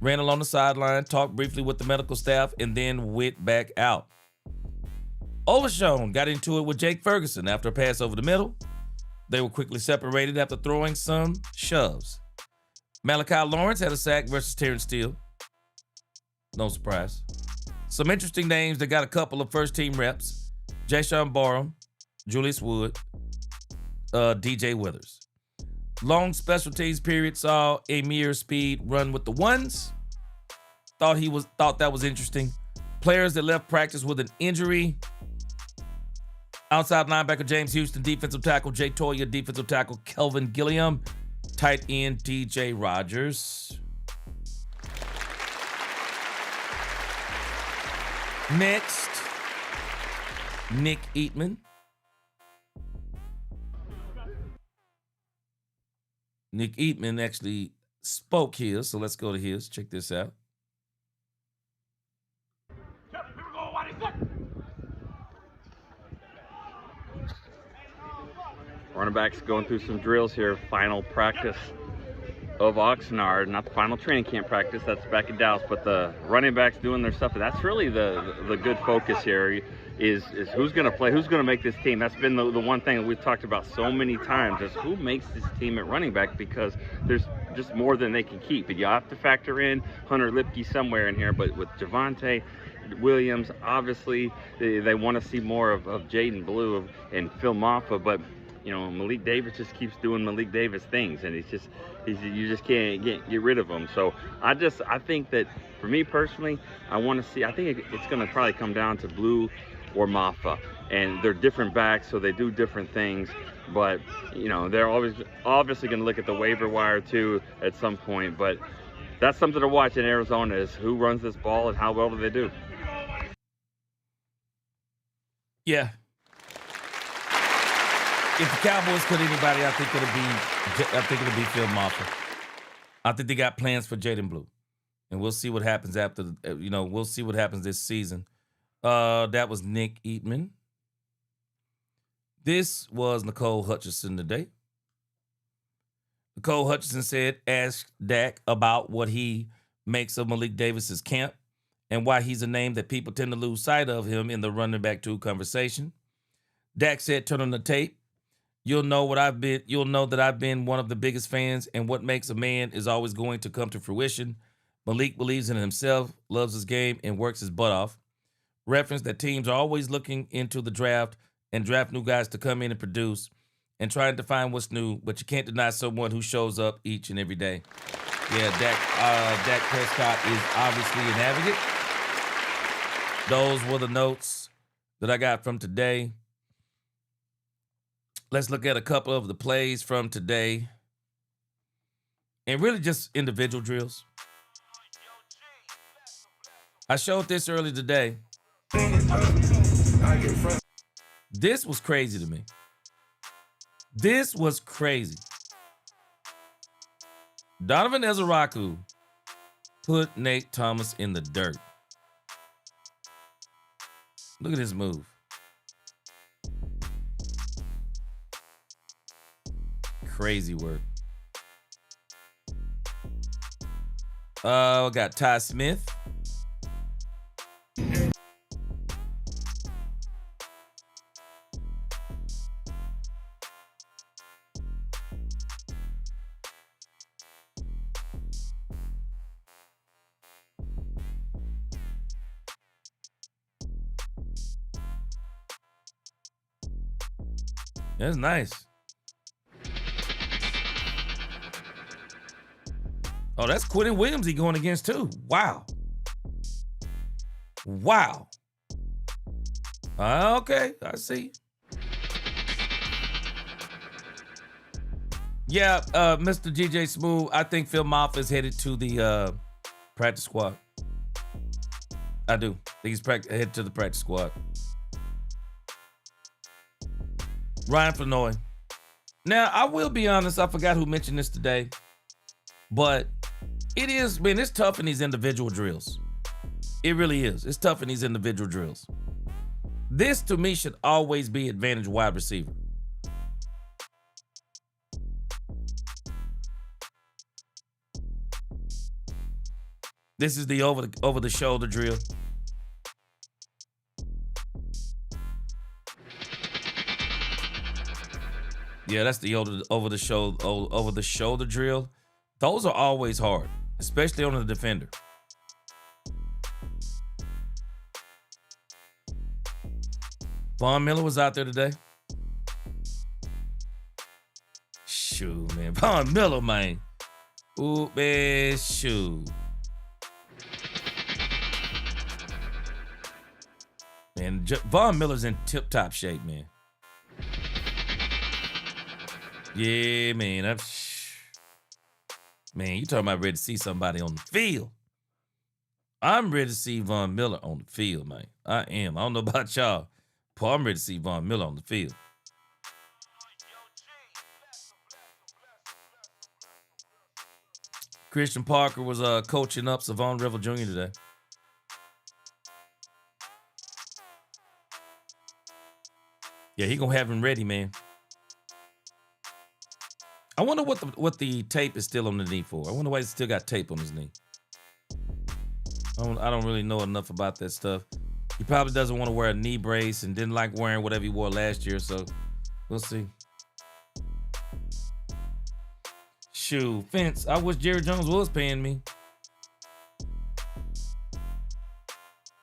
Ran along the sideline, talked briefly with the medical staff, and then went back out. Overshawn got into it with Jake Ferguson after a pass over the middle. They were quickly separated after throwing some shoves. Malachi Lawrence had a sack versus Terrence Steele. No surprise. Some interesting names that got a couple of first-team reps. Jayshon Barham, Julius Wood, DJ Withers. Long special teams period saw Amir Speed run with the ones. Thought that was interesting. Players that left practice with an injury. Outside linebacker James Houston, defensive tackle Jay Toya, defensive tackle Kelvin Gilliam, tight end DJ Rogers. Next, Nick Eatman. Nick Eatman actually spoke his, so let's go to his. Check this out.
Running backs going through some drills here. Final practice of Oxnard, not the final training camp practice. That's back in Dallas, but the running backs doing their stuff. That's really the good focus here. Is who's going to play, who's going to make this team. That's been the one thing that we've talked about so many times, is who makes this team at running back, because there's just more than they can keep. And you have to factor in Hunter Lipke somewhere in here, but with Javonte Williams, obviously they want to see more of Jaden Blue and Phil Maffa, but you know, Malik Davis just keeps doing Malik Davis things, and you just can't get rid of him. So I think that for me personally, I want to see, I think it's going to probably come down to Blue or Maffa, and they're different backs, so they do different things. But you know, they're always obviously going to look at the waiver wire too at some point. But that's something to watch in Arizona, is who runs this ball and how well do they do.
Yeah. If the Cowboys cut anybody, I think it'll be Phil Maffa. I think they got plans for Jaden Blue, and we'll see what happens after. We'll see what happens this season. That was Nick Eatman. This was Nicole Hutchinson today. Nicole Hutchinson asked Dak about what he makes of Malik Davis's camp and why he's a name that people tend to lose sight of him in the running back 2 conversation. Dak said, "Turn on the tape. You'll know that I've been one of the biggest fans, and what makes a man is always going to come to fruition. Malik believes in himself, loves his game, and works his butt off." Reference that teams are always looking into the draft and draft new guys to come in and produce and trying to find what's new, but you can't deny someone who shows up each and every day. Yeah, Dak Prescott is obviously an advocate. Those were the notes that I got from today. Let's look at a couple of the plays from today, and really just individual drills. I showed this earlier today. This was crazy to me. This was crazy. Donovan Ezraku put Nate Thomas in the dirt. Look at this move. Crazy work. Got Ty Smith. That's nice. Oh, that's Quentin Williams he going against too. Wow. Okay, I see. Yeah, Mr. GJ Smooth, I think Phil Moffitt is headed to the practice squad. I do. I think he's headed to the practice squad. Ryan Flanoy. Now, I will be honest, I forgot who mentioned this today, but it is, man, it's tough in these individual drills. It really is. It's tough in these individual drills. This, to me, should always be advantage wide receiver. This is the over the shoulder drill. Yeah, that's the over the shoulder drill. Those are always hard, especially on the defender. Von Miller was out there today. Shoot, man. Von Miller, man. Ooh, man, shoot. Man, Von Miller's in tip-top shape, man. Yeah, man. Man, you talking about ready to see somebody on the field. I'm ready to see Von Miller on the field, man. I am. I don't know about y'all. But I'm ready to see Von Miller on the field. Christian Parker was coaching up Savon Rivel Jr. today. Yeah, he gonna have him ready, man. I wonder what the tape is still on the knee for. I wonder why he's still got tape on his knee. I don't really know enough about that stuff. He probably doesn't want to wear a knee brace and didn't like wearing whatever he wore last year, so we'll see. Shoot, Fence, I wish Jerry Jones was paying me.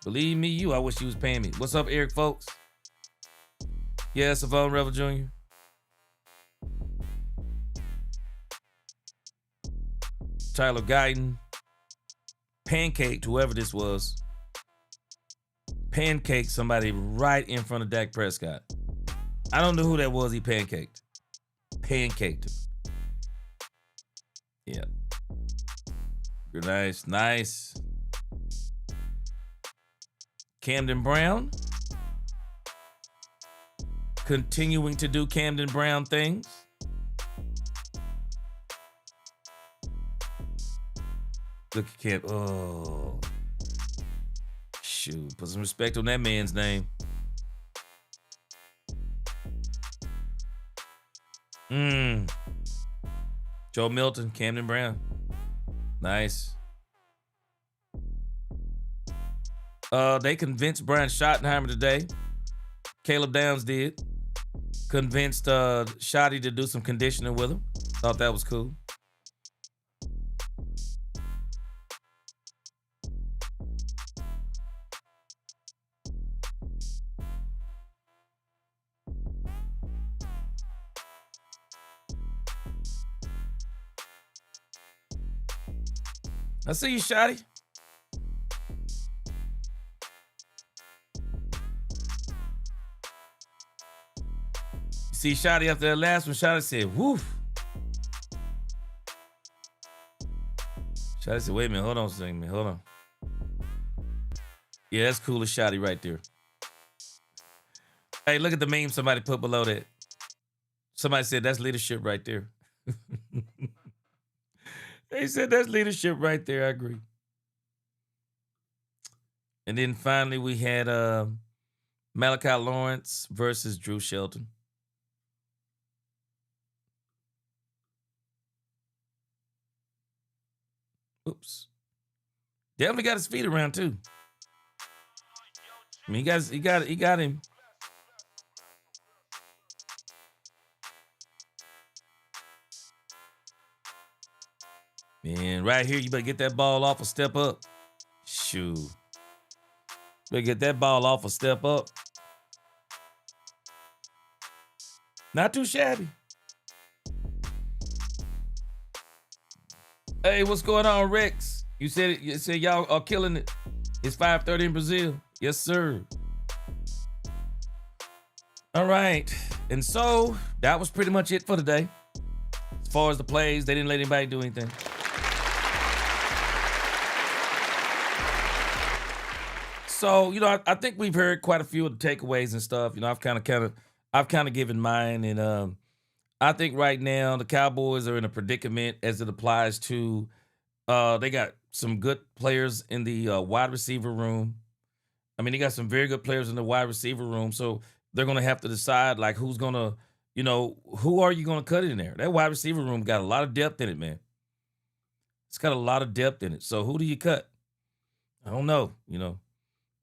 Believe me, I wish he was paying me. What's up, Eric, folks? Yeah, Savon Revel Jr. Tyler Guyton. Pancaked whoever this was. Pancaked somebody right in front of Dak Prescott. I don't know who that was he pancaked. Pancaked him. Yeah. Nice. Camden Brown. Continuing to do Camden Brown things. Look at Camp. Oh. Shoot. Put some respect on that man's name. Joe Milton, Camden Brown. Nice. They convinced Brian Schottenheimer today. Caleb Downs did. Convinced Schotty to do some conditioning with him. Thought that was cool. I see you, Schotty. See Schotty after that last one, Schotty said, woof. Schotty said, wait a minute, hold on a second, man, hold on. Yeah, that's cool as Schotty right there. Hey, look at the meme somebody put below that. Somebody said, that's leadership right there. They said, that's leadership right there, I agree. And then finally we had Malachi Lawrence versus Drew Shelton. Oops. Definitely got his feet around too. I mean, he got him. Man, right here, you better get that ball off a step up. Shoot. Better get that ball off a step up. Not too shabby. Hey, what's going on, Rex? You said y'all are killing it. It's 5:30 in Brazil. Yes, sir. All right. And so that was pretty much it for today. As far as the plays, they didn't let anybody do anything. So, I think we've heard quite a few of the takeaways and stuff. I've kind of given mine, and I think right now the Cowboys are in a predicament as it applies to they got some good players in the wide receiver room. I mean, they got some very good players in the wide receiver room, so they're going to have to decide, like, who's going to, who are you going to cut in there? That wide receiver room got a lot of depth in it, man. It's got a lot of depth in it. So who do you cut? I don't know,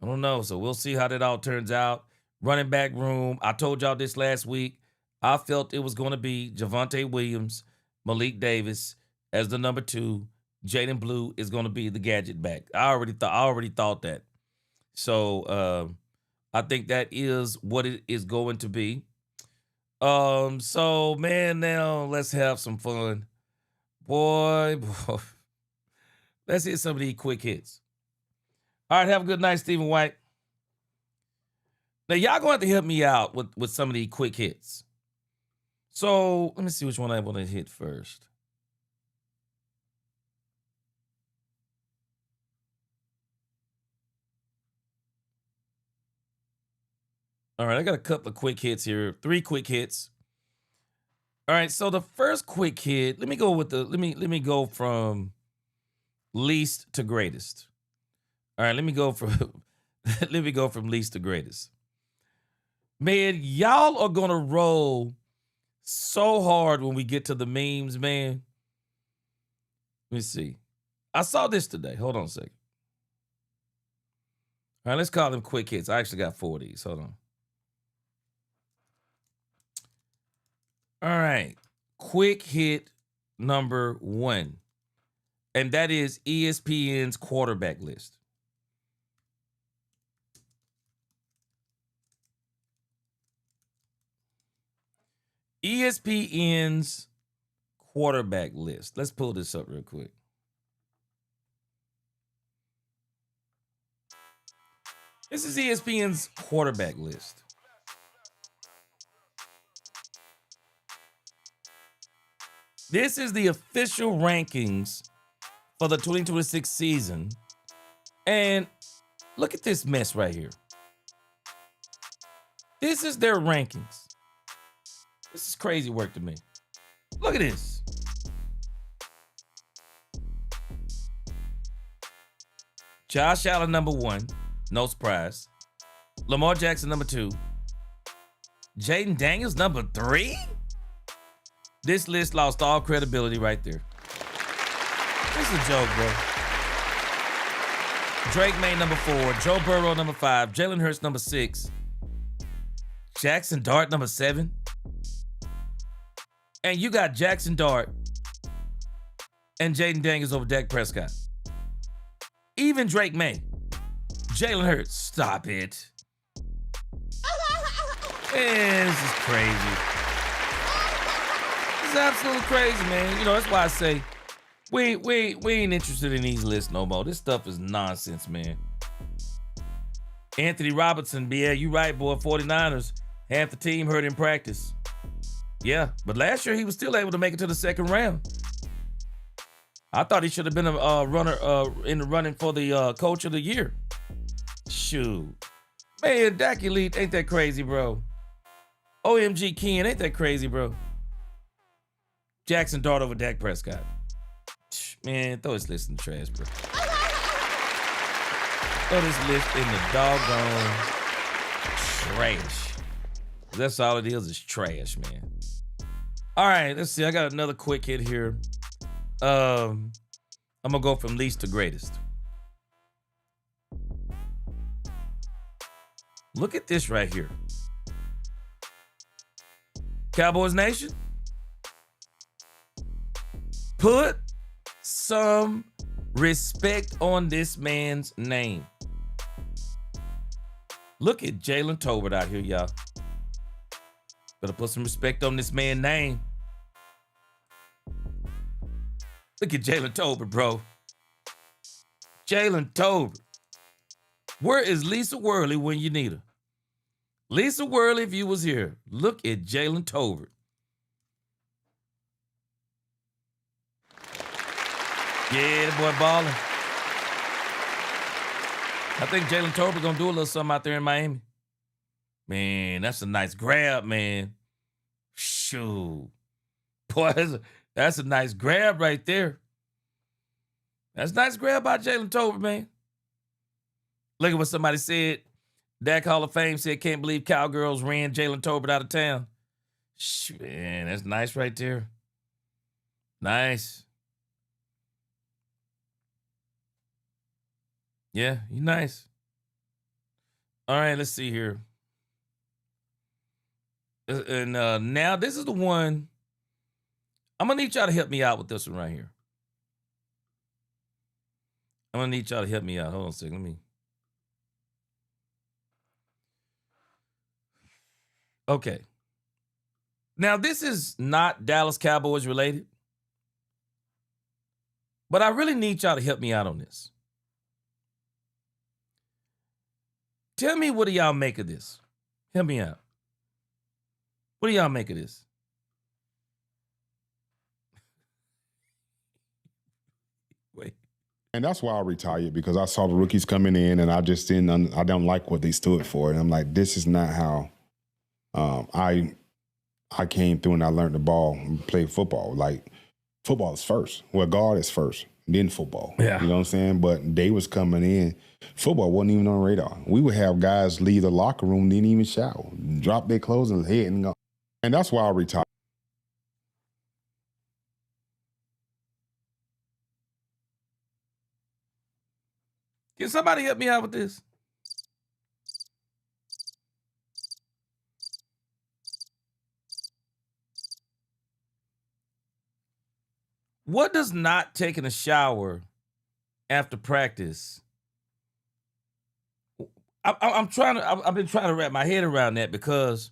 I don't know. So we'll see how that all turns out. Running back room, I told y'all this last week. I felt it was going to be Javonte Williams, Malik Davis as the number 2. Jaden Blue is going to be the gadget back. I already thought that. So I think that is what it is going to be. So man, now let's have some fun. Boy. Let's hit some of these quick hits. All right, have a good night, Stephen White. Now, y'all going to have to help me out with some of these quick hits. So, let me see which one I want to hit first. All right, I got a couple of quick hits here. 3 quick hits. All right, so the first quick hit, let me go from least to greatest. All right, let me go from least to greatest. Man, y'all are gonna roll so hard when we get to the memes, man. Let me see. I saw this today. Hold on a second. All right, let's call them quick hits. I actually got 4 of these. Hold on. All right. Quick hit number 1. And that is ESPN's quarterback list. ESPN's quarterback list. Let's pull this up real quick. This is ESPN's quarterback list. This is the official rankings for the 2026 season. And look at this mess right here. This is their rankings. This is crazy work to me. Look at this. Josh Allen, number 1. No surprise. Lamar Jackson, number 2. Jaden Daniels, number 3? This list lost all credibility right there. This is a joke, bro. Drake May, number 4. Joe Burrow, number 5. Jalen Hurts, number 6. Jackson Dart, number 7. And you got Jackson Dart and Jaden Daniels over Dak Prescott. Even Drake May. Jalen Hurts, stop it. Man, this is crazy. This is absolutely crazy, man. That's why I say we ain't interested in these lists no more. This stuff is nonsense, man. Anthony Robinson, yeah, you right, boy. 49ers, half the team hurt in practice. Yeah, but last year he was still able to make it to the second round. I thought he should have been a runner in the running for the coach of the year. Shoot. Man, Dak Elite, ain't that crazy, bro? OMG Ken, ain't that crazy, bro? Jackson Dart over Dak Prescott. Man, throw this list in the trash, bro. Throw this list in the doggone trash. That's all it is trash, man. All right, let's see. I got another quick hit here. I'm going to go from least to greatest. Look at this right here. Cowboys Nation, put some respect on this man's name. Look at Jalen Tolbert out here, y'all. Better put some respect on this man's name. Look at Jalen Tolbert, bro. Jalen Tolbert. Where is Lisa Worley when you need her? Lisa Worley, if you was here, look at Jalen Tolbert. Yeah, the boy balling. I think Jalen Tolbert gonna do a little something out there in Miami. Man, that's a nice grab, man. Shoot. Boy, that's a nice grab right there. That's a nice grab by Jalen Tolbert, man. Look at what somebody said. Dak Hall of Fame said, can't believe Cowgirls ran Jalen Tolbert out of town. Man, that's nice right there. Nice. Yeah, he's nice. All right, let's see here. And now this is the one. I'm going to need y'all to help me out with this one right here. I'm going to need y'all to help me out. Hold on a second. Let me. Okay. Now, this is not Dallas Cowboys related, but I really need y'all to help me out on this. Tell me, what do y'all make of this? Help me out. What do y'all make of this? Wait.
And that's why I retired, because I saw the rookies coming in and I just didn't, I don't like what they stood for. And I'm like, this is not how I came through and I learned the ball and played football. Like, football is first. Well, guard is first, then football.
Yeah.
You know what I'm saying? But they was coming in. Football wasn't even on the radar. We would have guys leave the locker room, didn't even shower, drop their clothes and head and go. And that's why I retired.
Can somebody help me out with this? What does not taking a shower after practice? I've been trying to wrap my head around that, because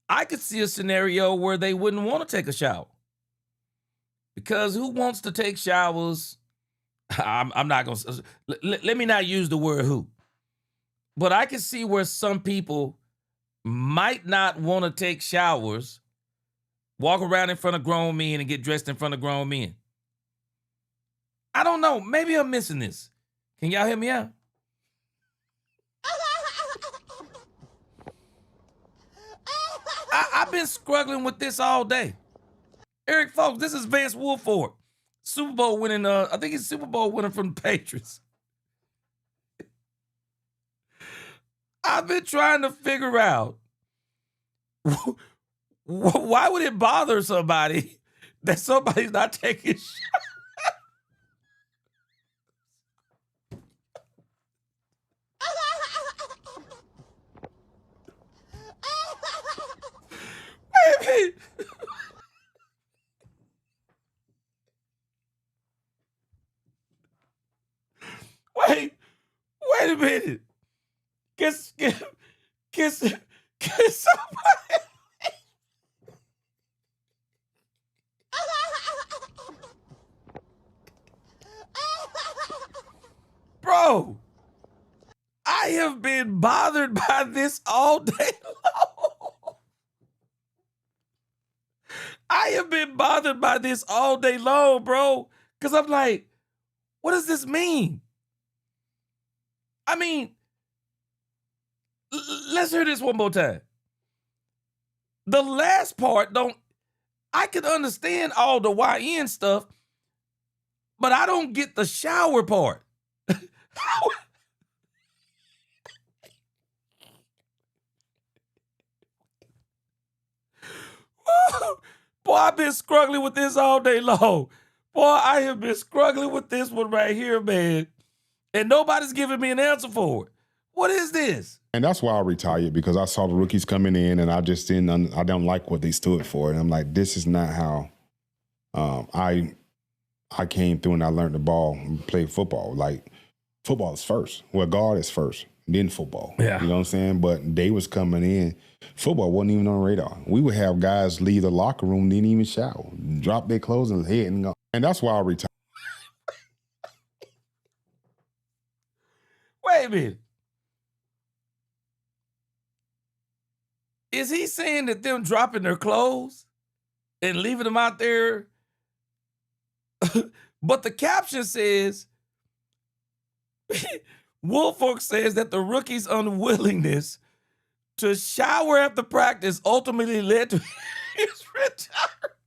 I could see a scenario where they wouldn't want to take a shower. Because who wants to take showers? I'm not going to, let me not use the word who. But I can see where some people might not want to take showers, walk around in front of grown men and get dressed in front of grown men. I don't know. Maybe I'm missing this. Can y'all hear me out? I've been struggling with this all day. Eric, folks, this is Vance Woolford. Super Bowl winning, I think he's Super Bowl winner from the Patriots. I've been trying to figure out, why would it bother somebody that somebody's not taking a shot? Wait a minute. Wait a minute. Can somebody... Bro, I have been bothered by this all day long. I have been bothered by this all day long, bro. Because I'm like, what does this mean? I mean, let's hear this one more time. The last part, I can understand all the YN stuff, but I don't get the shower part. Boy, I've been struggling with this all day long. Boy, I have been struggling with this one right here, man. And nobody's giving me an answer for it. What is this?
And that's why I retired, because I saw the rookies coming in and I just didn't, I don't like what they stood for. And I'm like, this is not how I came through and I learned the ball and played football. Like, football is first. Well, guard is first, then football.
Yeah.
You know what I'm saying? But they was coming in. Football wasn't even on the radar. We would have guys leave the locker room, didn't even shower, drop their clothes and head and go. And that's why I retired.
Wait a minute. Is he saying that them dropping their clothes and leaving them out there? But the caption says, Woolfolk says that the rookie's unwillingness to shower after practice ultimately led to his retirement.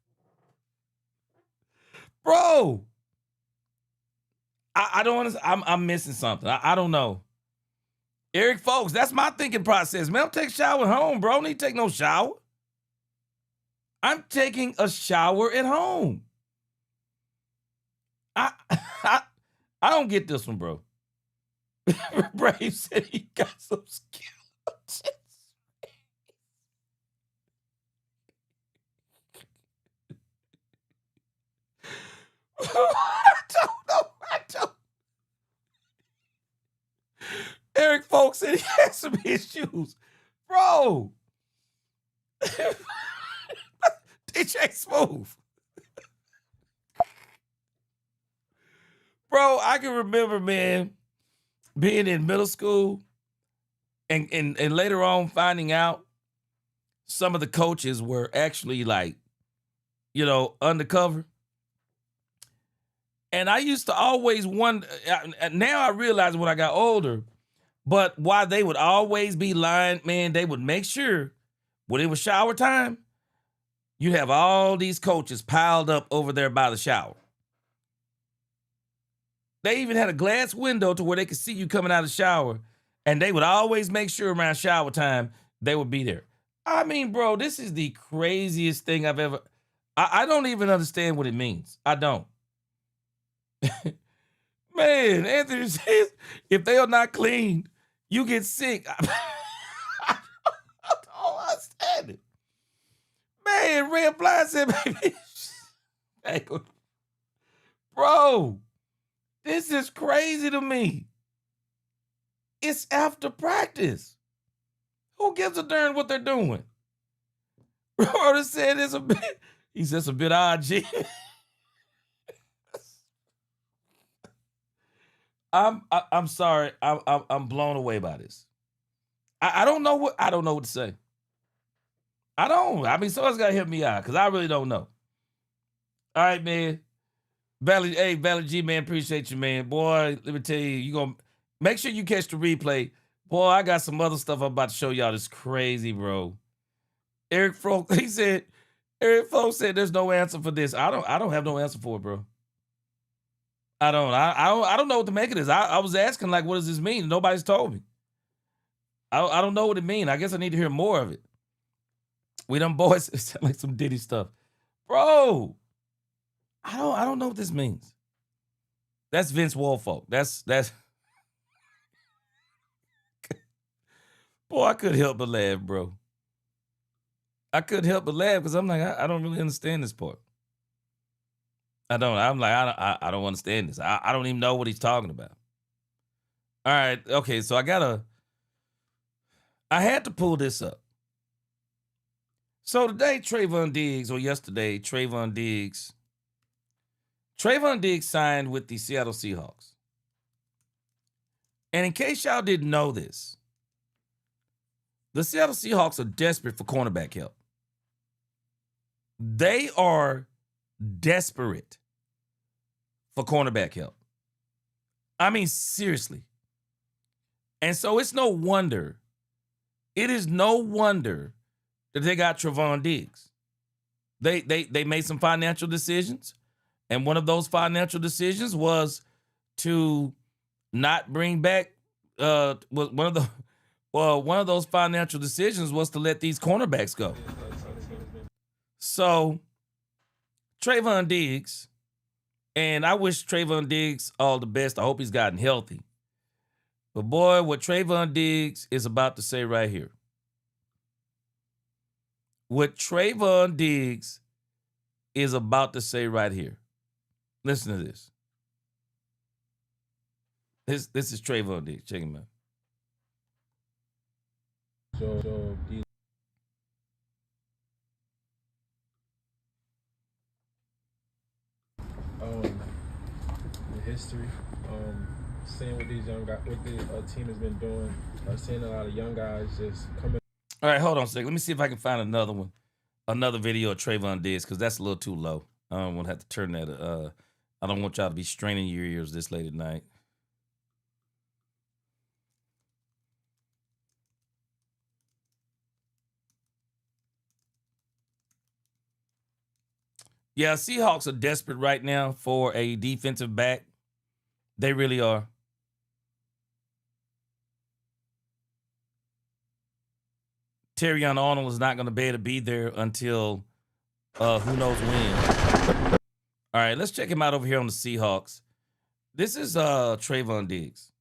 Bro, I don't understand. I'm missing something. I don't know. Eric Folks, that's my thinking process. Man, I'm taking a shower at home, bro. I don't need to take no shower. I'm taking a shower at home. I don't get this one, bro. Brave said he got some skeletons. I don't. Eric Folks said he had some issues. Bro. DJ Smooth. Bro, I can remember, man, being in middle school and later on finding out some of the coaches were actually like, you know, undercover. And I used to always wonder, now I realize when I got older, but why they would always be lying, man, they would make sure when it was shower time, you'd have all these coaches piled up over there by the shower. They even had a glass window to where they could see you coming out of the shower, and they would always make sure around shower time they would be there. I mean, bro, this is the craziest thing I've ever... I don't even understand what it means. I don't. Man, Anthony says, if they are not cleaned, you get sick. I don't understand it. Man, Red Fly said, baby. Bro, this is crazy to me. It's after practice. Who gives a darn what they're doing? Bro, said it's a bit, he said it's a bit odd, G. I'm sorry. I'm blown away by this. I don't know what to say. I mean, someone's gotta help me out because I really don't know. All right, man. Valley G, man, appreciate you, man. Boy, let me tell you, you gonna make sure you catch the replay. Boy, I got some other stuff I'm about to show y'all. That's crazy, bro. Eric Folk, he said, Eric Folk said there's no answer for this. I don't have no answer for it, bro. I don't know what to make of this. I was asking, like, what does this mean? Nobody's told me. I don't know what it means. I guess I need to hear more of it. We done boys, it sound like some Diddy stuff. Bro, I don't know what this means. That's Vince Woolfolk. That's boy, I couldn't help but laugh, bro. I couldn't help but laugh because I'm like, I don't really understand this part. I don't understand this. I don't even know what he's talking about. All right, okay, so I had to pull this up. So today, Trayvon Diggs signed with the Seattle Seahawks. And in case y'all didn't know this, the Seattle Seahawks are desperate for cornerback help. They are desperate for cornerback help. I mean, seriously. And so it is no wonder that they got Trayvon Diggs. They made some financial decisions, and one of those financial decisions was to not bring back one of those financial decisions was to let these cornerbacks go. So Trayvon Diggs, and I wish Trayvon Diggs all the best. I hope he's gotten healthy. But boy, what Trayvon Diggs is about to say right here. What Trayvon Diggs is about to say right here. Listen to this. This is Trayvon Diggs. Check him out.
So the history, seeing what these young guys, what the team has been doing, seeing a lot of young guys just coming.
All right, hold on a second. Let me see if I can find another one, another video of Trayvon Diggs, because that's a little too low. I don't want to have to turn that. I don't want y'all to be straining your ears this late at night. Yeah, Seahawks are desperate right now for a defensive back. They really are. Terrion Arnold is not going to be able to be there until who knows when. All right, let's check him out over here on the Seahawks. This is Trayvon Diggs.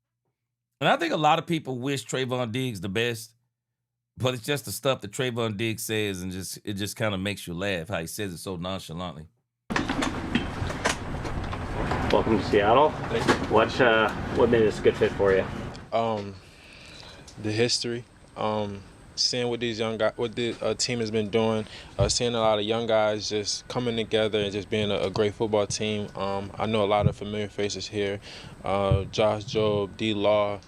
And I think a lot of people wish Trayvon Diggs the best, but it's just the stuff that Trayvon Diggs says, and it just kind of makes you laugh how he says it so nonchalantly.
Welcome to Seattle. What made this a good fit for you?
The history. Seeing what these young guys, what the team has been doing, seeing a lot of young guys just coming together and just being a great football team. I know a lot of familiar faces here. Josh Jobe, D-Law,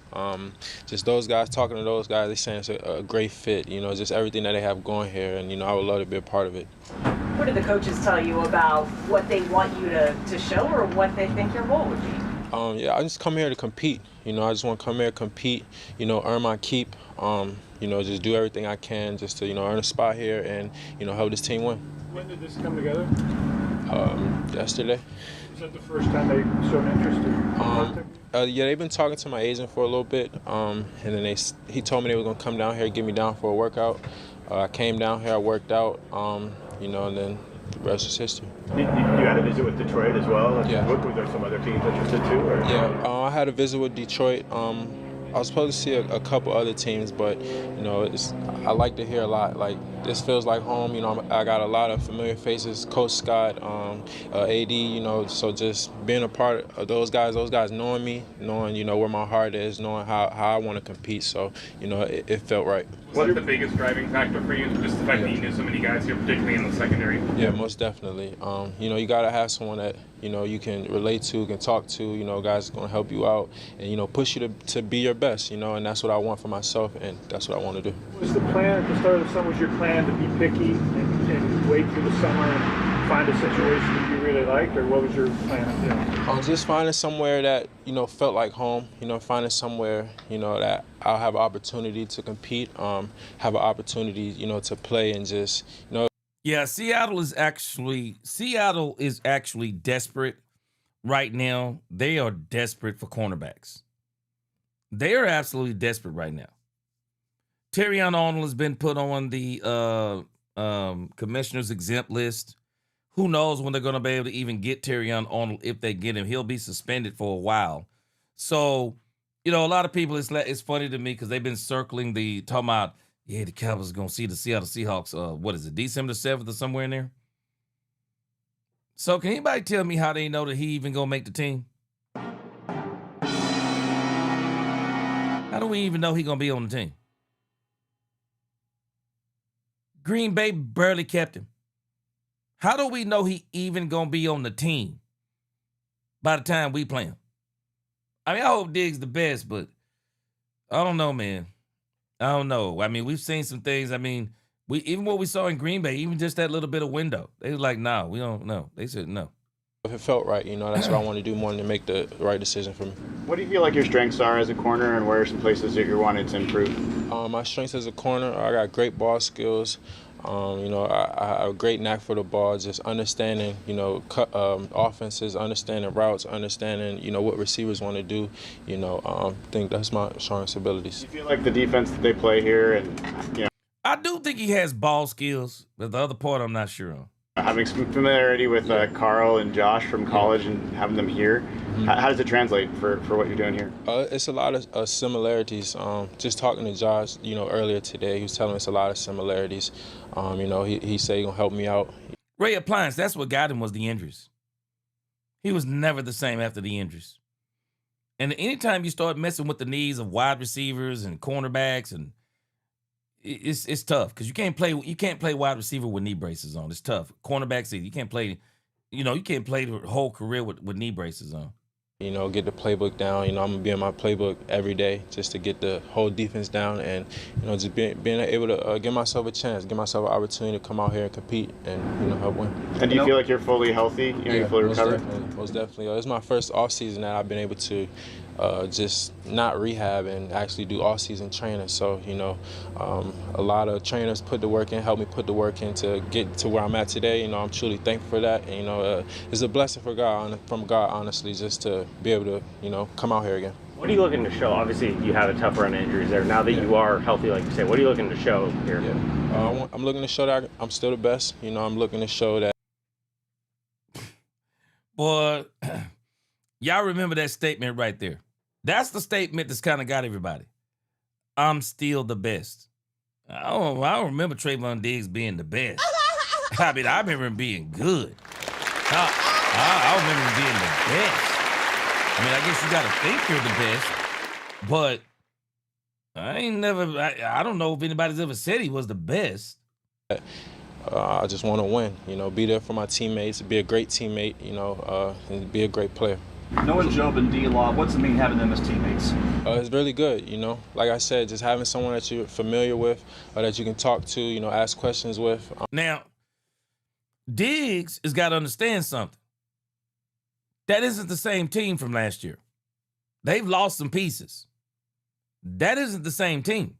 just those guys, talking to those guys, they're saying it's a great fit, you know, just everything that they have going here, and, you know, I would love to be a part of it.
What do the coaches tell you about what they want you to show or what they think your role would be?
Yeah, I just come here to compete. You know, I just want to come here, compete, you know, earn my keep, you know, just do everything I can just to, you know, earn a spot here and, you know, help this team win.
When did this come together?
Yesterday.
Was that the first time they showed interest?
Yeah, they've been talking to my agent for a little bit, and then he told me they were going to come down here, get me down for a workout. I came down here, I worked out, you know, and then the rest is history.
You had a visit with Detroit as well? Yeah. Were there some other teams interested too? Or?
Yeah, I had a visit with Detroit. I was supposed to see a couple other teams, but, you know, I like to hear a lot. Like, this feels like home. You know, I got a lot of familiar faces, Coach Scott, AD, you know, so just being a part of those guys knowing me, knowing, you know, where my heart is, knowing how I want to compete. So, you know, it felt right.
What's the biggest driving factor for you? Just the fact that you knew so many guys here, particularly in the secondary?
Yeah, most definitely. You know, you got to have someone that, you know, you can relate to, can talk to, you know, guys going to help you out and, you know, push you to be your best, you know, and that's what I want for myself, and that's what I want to do.
Was the plan at the start of the summer, was your plan to be picky and wait through the summer and find a situation that you really liked, or what was your plan?
Just finding somewhere that, you know, felt like home, you know, finding somewhere, you know, that I'll have an opportunity to compete, have an opportunity, you know, to play and just, you know.
Yeah, Seattle is actually desperate right now. They are desperate for cornerbacks. They are absolutely desperate right now. Terrion Arnold has been put on the commissioner's exempt list. Who knows when they're going to be able to even get Terrion Arnold if they get him. He'll be suspended for a while. So, you know, a lot of people, it's funny to me because they've been circling talking about, yeah, the Cowboys are going to see the Seattle Seahawks, what is it, December 7th or somewhere in there? So can anybody tell me how they know that he even going to make the team? How do we even know he going to be on the team? Green Bay barely kept him. How do we know he even going to be on the team by the time we play him? I mean, I hope Diggs the best, but I don't know, man. I don't know. I mean, we've seen some things. I mean, even what we saw in Green Bay, even just that little bit of window, they were like, no, we don't know. They said no.
If it felt right, you know, that's what I want to do more than to make the right decision for me.
What do you feel like your strengths are as a corner, and where are some places that you're wanting to improve?
My strengths as a corner, I got great ball skills. You know, I have a great knack for the ball, just understanding, you know, offenses, understanding routes, understanding, you know, what receivers want to do. You know, I think that's my strongest abilities.
Do you feel like the defense that they play here, and, you know,
I do think he has ball skills, but the other part I'm not sure on.
Having some familiarity with Carl and Josh from college and having them here, how does it translate for what you're doing here?
It's a lot of similarities. Just talking to Josh, you know, earlier today, he was telling us a lot of similarities. You know, he said he's going to help me out.
Ray Appliance, that's what got him was the injuries. He was never the same after the injuries. And anytime you start messing with the knees of wide receivers and cornerbacks, and it's tough because you can't play wide receiver with knee braces on. It's tough. Cornerbacks, you can't play, you know, you can't play the whole career with knee braces on.
You know, get the playbook down. You know, I'm gonna be in my playbook every day just to get the whole defense down, and you know, just being able to give myself a chance, give myself an opportunity to come out here and compete, and you know, help win.
And do you feel like you're fully healthy? You know, you're fully recovered?
Most definitely. It's my first off season that I've been able to just not rehab and actually do off-season training. So, you know, a lot of trainers put the work in, helped me put the work in to get to where I'm at today. You know, I'm truly thankful for that. And, you know, it's a blessing from God, honestly, just to be able to, you know, come out here again.
What are you looking to show? Obviously, you had a tough run of injuries there. Now that you are healthy, like you say, what are you looking to show here?
I'm looking to show that I'm still the best. You know, I'm looking to show that.
Boy, y'all remember that statement right there. That's the statement that's kind of got everybody. I'm still the best. I don't remember Trayvon Diggs being the best. I mean, I remember him being good. I remember him being the best. I mean, I guess you got to think you're the best, but I don't know if anybody's ever said he was the best.
I just want to win, you know, be there for my teammates, be a great teammate, you know, and be a great player.
Knowing Job and D-Law, what's it mean having them as teammates?
It's really good, you know. Like I said, just having someone that you're familiar with or that you can talk to, you know, ask questions with.
Now, Diggs has got to understand something. That isn't the same team from last year. They've lost some pieces. That isn't the same team.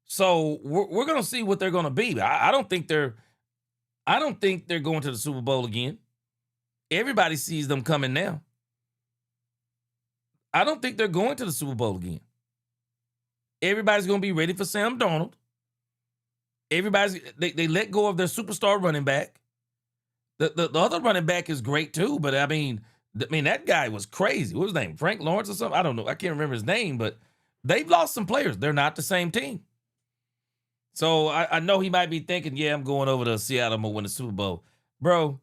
So we're going to see what they're going to be. I don't think they're going to the Super Bowl again. Everybody sees them coming now. I don't think they're going to the Super Bowl again. Everybody's going to be ready for Sam Darnold. They let go of their superstar running back. The other running back is great too, but I mean that guy was crazy. What was his name? Frank Lawrence or something? I don't know. I can't remember his name, but they've lost some players. They're not the same team. So I know he might be thinking, yeah, I'm going over to Seattle, I'm going to win the Super Bowl. Bro,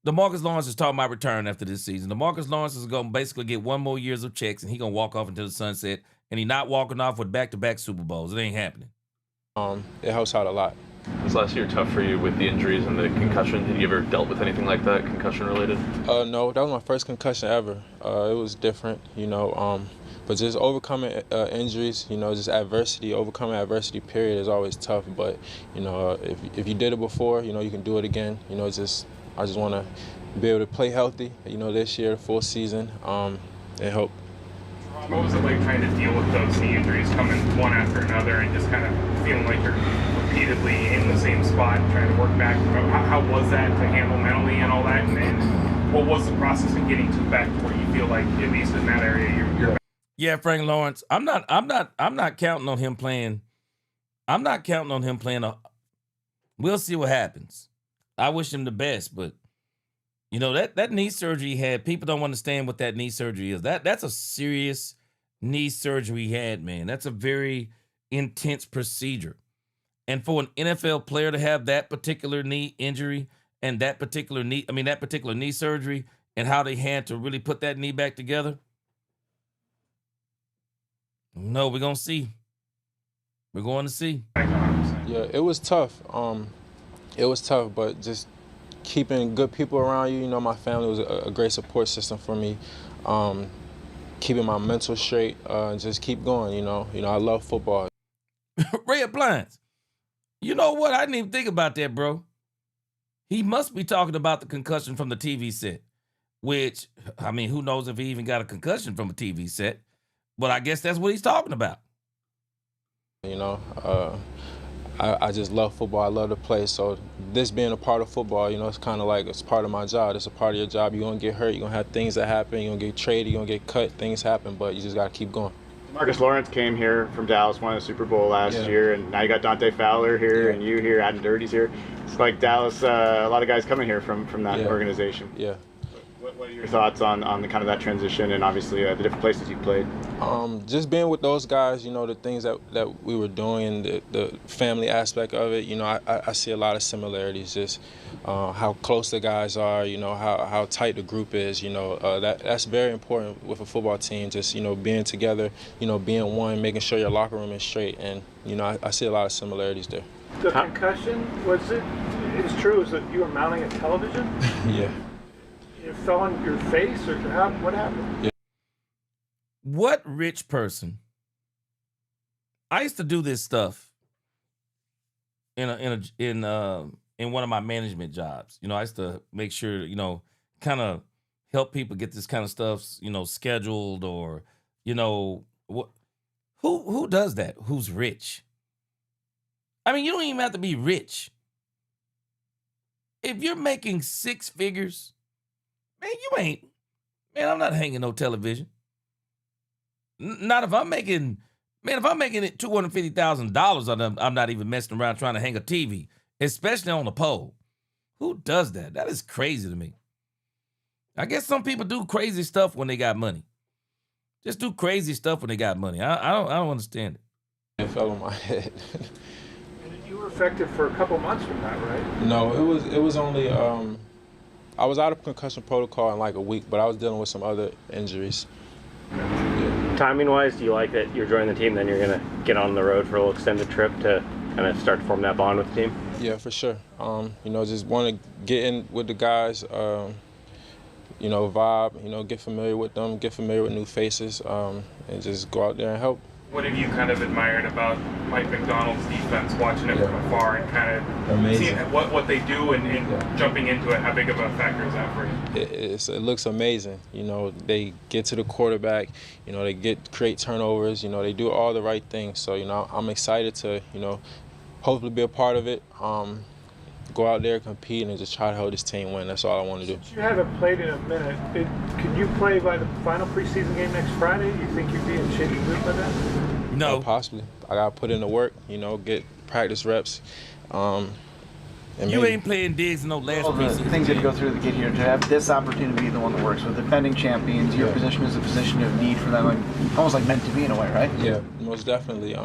DeMarcus Lawrence is talking about return after this season. DeMarcus Lawrence is going to basically get 1 more year of checks, and he's going to walk off into the sunset, and he's not walking off with back-to-back Super Bowls. It ain't happening.
It helps out a lot.
Was last year tough for you with the injuries and the concussion? Had you ever dealt with anything like that, concussion-related?
No, that was my first concussion ever. It was different, you know, but just overcoming injuries, you know, just adversity, overcoming adversity, period, is always tough. But, you know, if you did it before, you know, you can do it again. You know, I just want to be able to play healthy, you know, this year, full season, and hope.
What was it like trying to deal with those knee injuries coming one after another and just kind of feeling like you're repeatedly in the same spot and trying to work back? How was that to handle mentally and all that? And what was the process of getting back to where you feel like, at least in that area, you're back?
Yeah, Frank Lawrence. I'm not counting on him playing. I'm not counting on him playing. We'll see what happens. I wish him the best, but you know, that knee surgery he had, people don't understand what that knee surgery is. That's a serious knee surgery he had, man. That's a very intense procedure. And for an NFL player to have that particular knee injury and that particular knee surgery and how they had to really put that knee back together. No, we're going to see. We're going to see.
Yeah, it was tough. It was tough, but just keeping good people around you. You know, my family was a great support system for me. Keeping my mental straight, just keep going, you know. I love football.
Ray Appliance. You know what? I didn't even think about that, bro. He must be talking about the concussion from the TV set, which, I mean, who knows if he even got a concussion from a TV set, but I guess that's what he's talking about.
You know, I just love football. I love to play. So this being a part of football, you know, it's kind of like it's part of my job. It's a part of your job. You're going to get hurt. You're going to have things that happen. You're going to get traded. You're going to get cut. Things happen, but you just got to keep going.
Marcus Lawrence came here from Dallas, won a Super Bowl last year, and now you got Dante Fowler here and you here, Adam Dirty's here. It's like Dallas, a lot of guys coming here from that organization.
Yeah.
What are your thoughts on the kind of that transition and obviously the different places you've played?
Just being with those guys, you know, the things that we were doing and the family aspect of it, you know, I see a lot of similarities, just how close the guys are, you know, how tight the group is, you know, that's very important with a football team, just, you know, being together, you know, being one, making sure your locker room is straight, and, you know, I see a lot of similarities there.
The concussion, it's true, is that you were mounting a television?
Yeah.
It fell on your face, or what happened?
Yeah.
What rich person? I used to do this stuff in one of my management jobs. I used to make sure, kind of help people get this kind of stuff, scheduled, or, what? Who does that? Who's rich? I mean, you don't even have to be rich. If you're making six figures, man, you ain't. Man, I'm not hanging no television. Not if I'm making. Man, if I'm making it $250,000, I'm not even messing around trying to hang a TV, especially on a pole. Who does that? That is crazy to me. I guess some people do crazy stuff when they got money. Just do crazy stuff when they got money. I don't understand it.
It fell on my head.
You were affected for a couple months from that, right?
No, it was only I was out of concussion protocol in like a week, but I was dealing with some other injuries.
Timing-wise, do you like that you're joining the team, then you're going to get on the road for a little extended trip to kind of start to form that bond with the team?
Yeah, for sure. Just want to get in with the guys, vibe, get familiar with them, get familiar with new faces, and just go out there and help.
What have you kind of admired about Mike McDonald's defense, watching it from afar and kind of seeing what they do and jumping into it? How big of a factor is that for you?
It looks amazing. They get to the quarterback, they create turnovers, they do all the right things. So, I'm excited to, hopefully be a part of it. Go out there, compete, and just try to help this team win. That's all I want to do.
You haven't played in a minute. Can you play by the final preseason game next Friday? You think you'd be in shape to do by that?
No.
Possibly. I got to put in the work, get practice reps.
You ain't playing Diggs in no last preseason.
Things that go through to get here, to have this opportunity be the one that works with defending champions. Your position is a position of need for them, and almost like meant to be in a way, right?
Yeah, most definitely.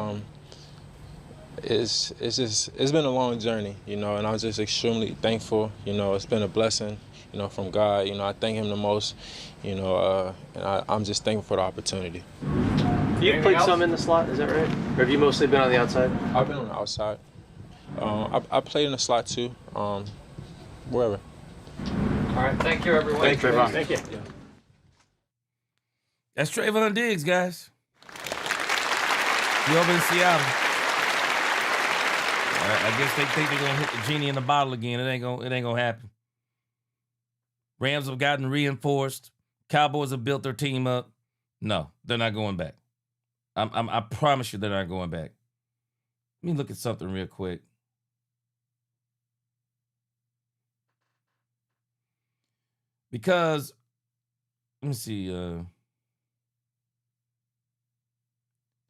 It's been a long journey, and I'm just extremely thankful. It's been a blessing, from God. I thank Him the most, and I'm just thankful for the opportunity.
You've played some in the slot, is that right? Or have you mostly been on the outside?
I've been on the outside. I played in the slot too, wherever.
All right, thank you, everyone.
Thank you, Trayvon.
Thank you.
Yeah.
That's Trayvon Diggs, guys. You over in Seattle. I guess they think they're gonna hit the genie in the bottle again. It ain't gonna happen. Rams have gotten reinforced. Cowboys have built their team up. No, they're not going back. I promise you they're not going back. Let me look at something real quick. Because, let me see,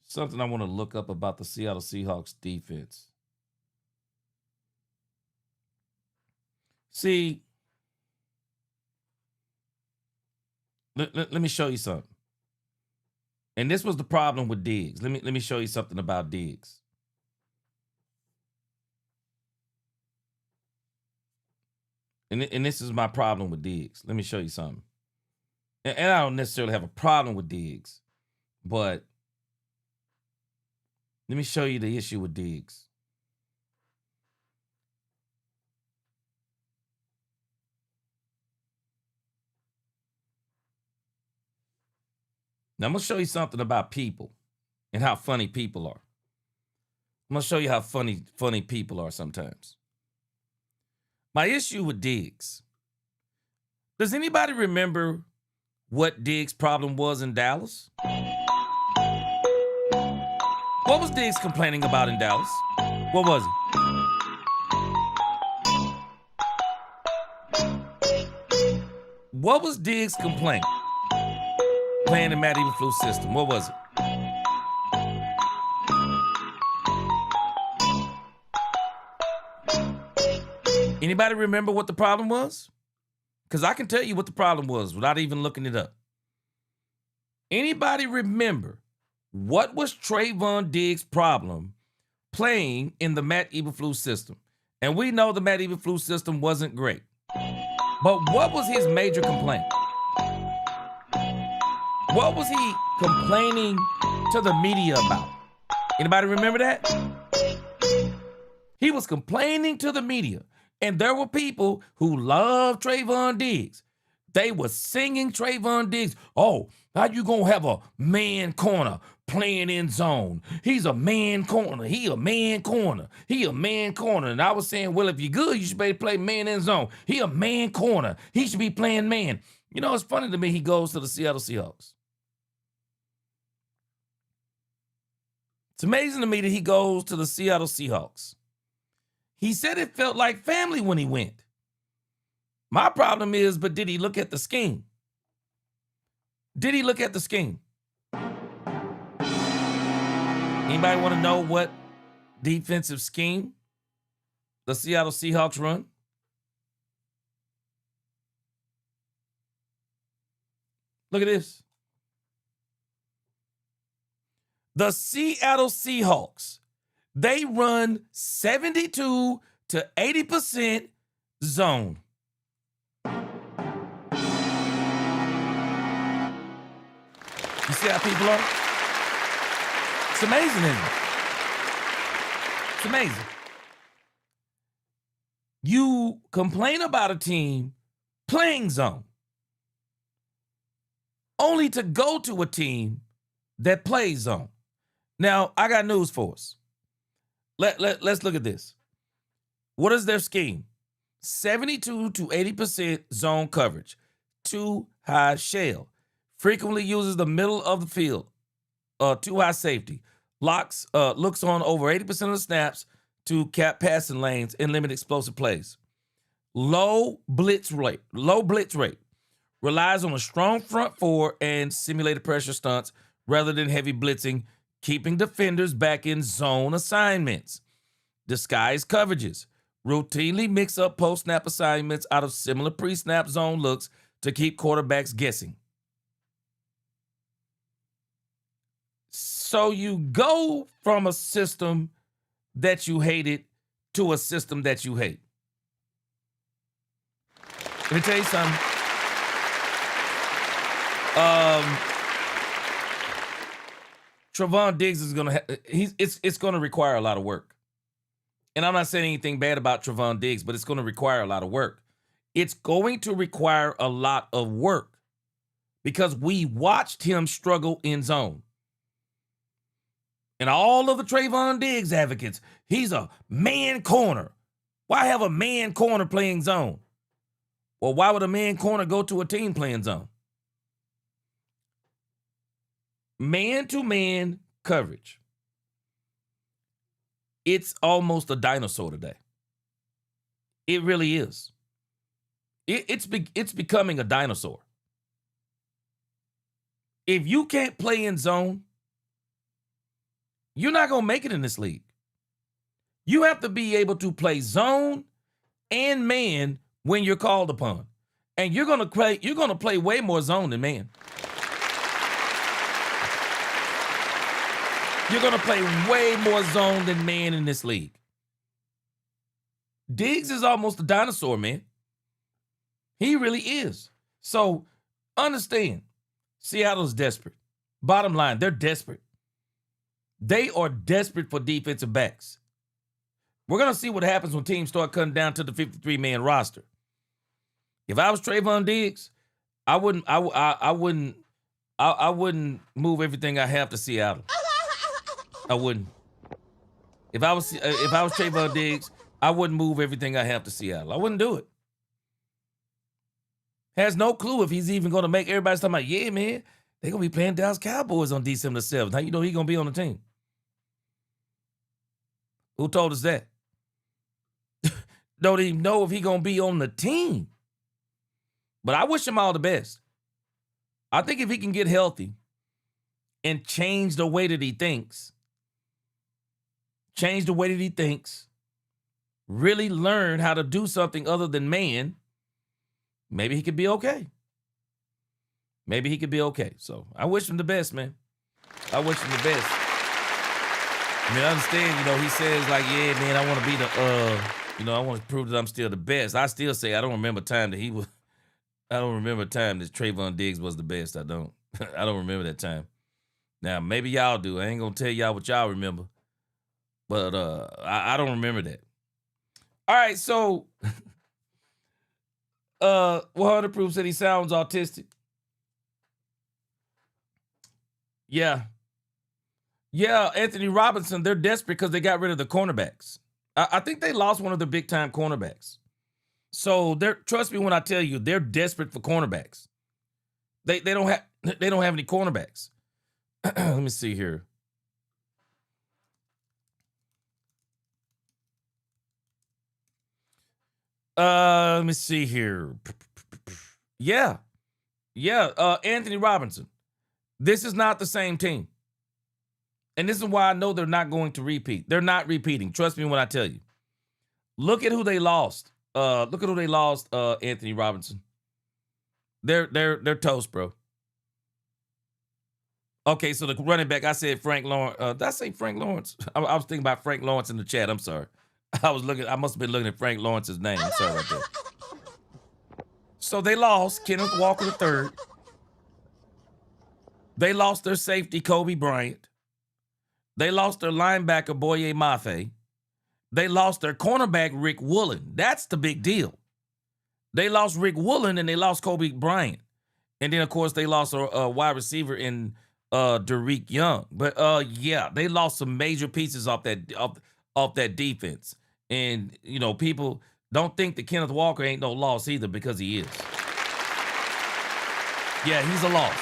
something I want to look up about the Seattle Seahawks defense. See, let me show you something. And this was the problem with Diggs. Let me show you something about Diggs. And this is my problem with Diggs. Let me show you something. And I don't necessarily have a problem with Diggs, but let me show you the issue with Diggs. Now, I'm going to show you something about people and how funny people are. I'm going to show you how funny people are sometimes. My issue with Diggs. Does anybody remember what Diggs' problem was in Dallas? What was Diggs complaining about in Dallas? What was he? What was Diggs' complaint? Playing the Matt Eberflus system. What was it? Anybody remember what the problem was? Because I can tell you what the problem was without even looking it up. Anybody remember what was Trayvon Diggs' problem playing in the Matt Eberflus system? And we know the Matt Eberflus system wasn't great. But what was his major complaint? What was he complaining to the media about? Anybody remember that? He was complaining to the media. And there were people who loved Trayvon Diggs. They were singing Trayvon Diggs. Oh, how you gonna have a man corner playing in zone? He's a man corner. He a man corner. He a man corner. And I was saying, well, if you're good, you should be able to play man in zone. He a man corner. He should be playing man. You know, it's funny to me he goes to the Seattle Seahawks. It's amazing to me that he goes to the Seattle Seahawks. He said it felt like family when he went. My problem is, but did he look at the scheme? Did he look at the scheme? Anybody want to know what defensive scheme the Seattle Seahawks run? Look at this. The Seattle Seahawks, they run 72 to 80% zone. You see how people are? It's amazing, isn't it? It's amazing. You complain about a team playing zone, only to go to a team that plays zone. Now, I got news for us. Let's look at this. What is their scheme? 72 to 80% zone coverage. Too high shell. Frequently uses the middle of the field. Too high safety. Looks on over 80% of the snaps to cap passing lanes and limit explosive plays. Low blitz rate. Relies on a strong front four and simulated pressure stunts rather than heavy blitzing, keeping defenders back in zone assignments. Disguise coverages. Routinely mix up post-snap assignments out of similar pre-snap zone looks to keep quarterbacks guessing. So you go from a system that you hated to a system that you hate. Let me tell you something. Trayvon Diggs is it's gonna require a lot of work. And I'm not saying anything bad about Trayvon Diggs, but it's gonna require a lot of work. It's going to require a lot of work because we watched him struggle in zone. And all of the Trayvon Diggs advocates, he's a man corner. Why have a man corner playing zone? Well, why would a man corner go to a team playing zone? Man-to-man coverage. It's almost a dinosaur today. It really is. It's becoming a dinosaur. If you can't play in zone, you're not going to make it in this league. You have to be able to play zone and man when you're called upon. And you're going to play way more zone than man. You're going to play way more zone than man in this league. Diggs is almost a dinosaur, man. He really is. So understand, Seattle's desperate. Bottom line, they're desperate. They are desperate for defensive backs. We're going to see what happens when teams start cutting down to the 53-man roster. If I was Trayvon Diggs, I wouldn't move everything I have to Seattle. I wouldn't. If I was Trayvon Diggs, I wouldn't move everything I have to Seattle. I wouldn't do it. Has no clue if he's even going to make everybody talking about, yeah, man, they're going to be playing Dallas Cowboys on December 7th. How you know he's going to be on the team? Who told us that? Don't even know if he's going to be on the team. But I wish him all the best. I think if he can get healthy and change the way that he thinks, really learn how to do something other than man, maybe he could be okay. So I wish him the best, man. I wish him the best. I mean, I understand, he says like, yeah, man, I want to be I want to prove that I'm still the best. I still say I don't remember a time that Trayvon Diggs was the best. I don't remember that time. Now, maybe y'all do. I ain't going to tell y'all what y'all remember. But I don't remember that. All right, so 100 Proof said he sounds autistic. Yeah. Yeah, Anthony Robinson, they're desperate because they got rid of the cornerbacks. I think they lost one of their big-time cornerbacks. So trust me when I tell you, they're desperate for cornerbacks. They don't have any cornerbacks. Let me see here. Let me see here. Yeah. Anthony Robinson. This is not the same team. And this is why I know they're not going to repeat. They're not repeating. Trust me when I tell you. Look at who they lost. Anthony Robinson. They're toast, bro. Okay, so the running back, I said Frank Lawrence. Did I say Frank Lawrence? I was thinking about Frank Lawrence in the chat. I'm sorry. I must have been looking at Frank Lawrence's name. I'm sorry about that. So they lost Kenneth Walker III. They lost their safety, Kobe Bryant. They lost their linebacker, Boye Mafe. They lost their cornerback, Rick Woolen. That's the big deal. They lost Rick Woolen and they lost Kobe Bryant. And then, of course, they lost a wide receiver in Derek Young. But, yeah, they lost some major pieces off that defense. And, you know, people don't think that Kenneth Walker ain't no loss either because he is. Yeah, he's a loss.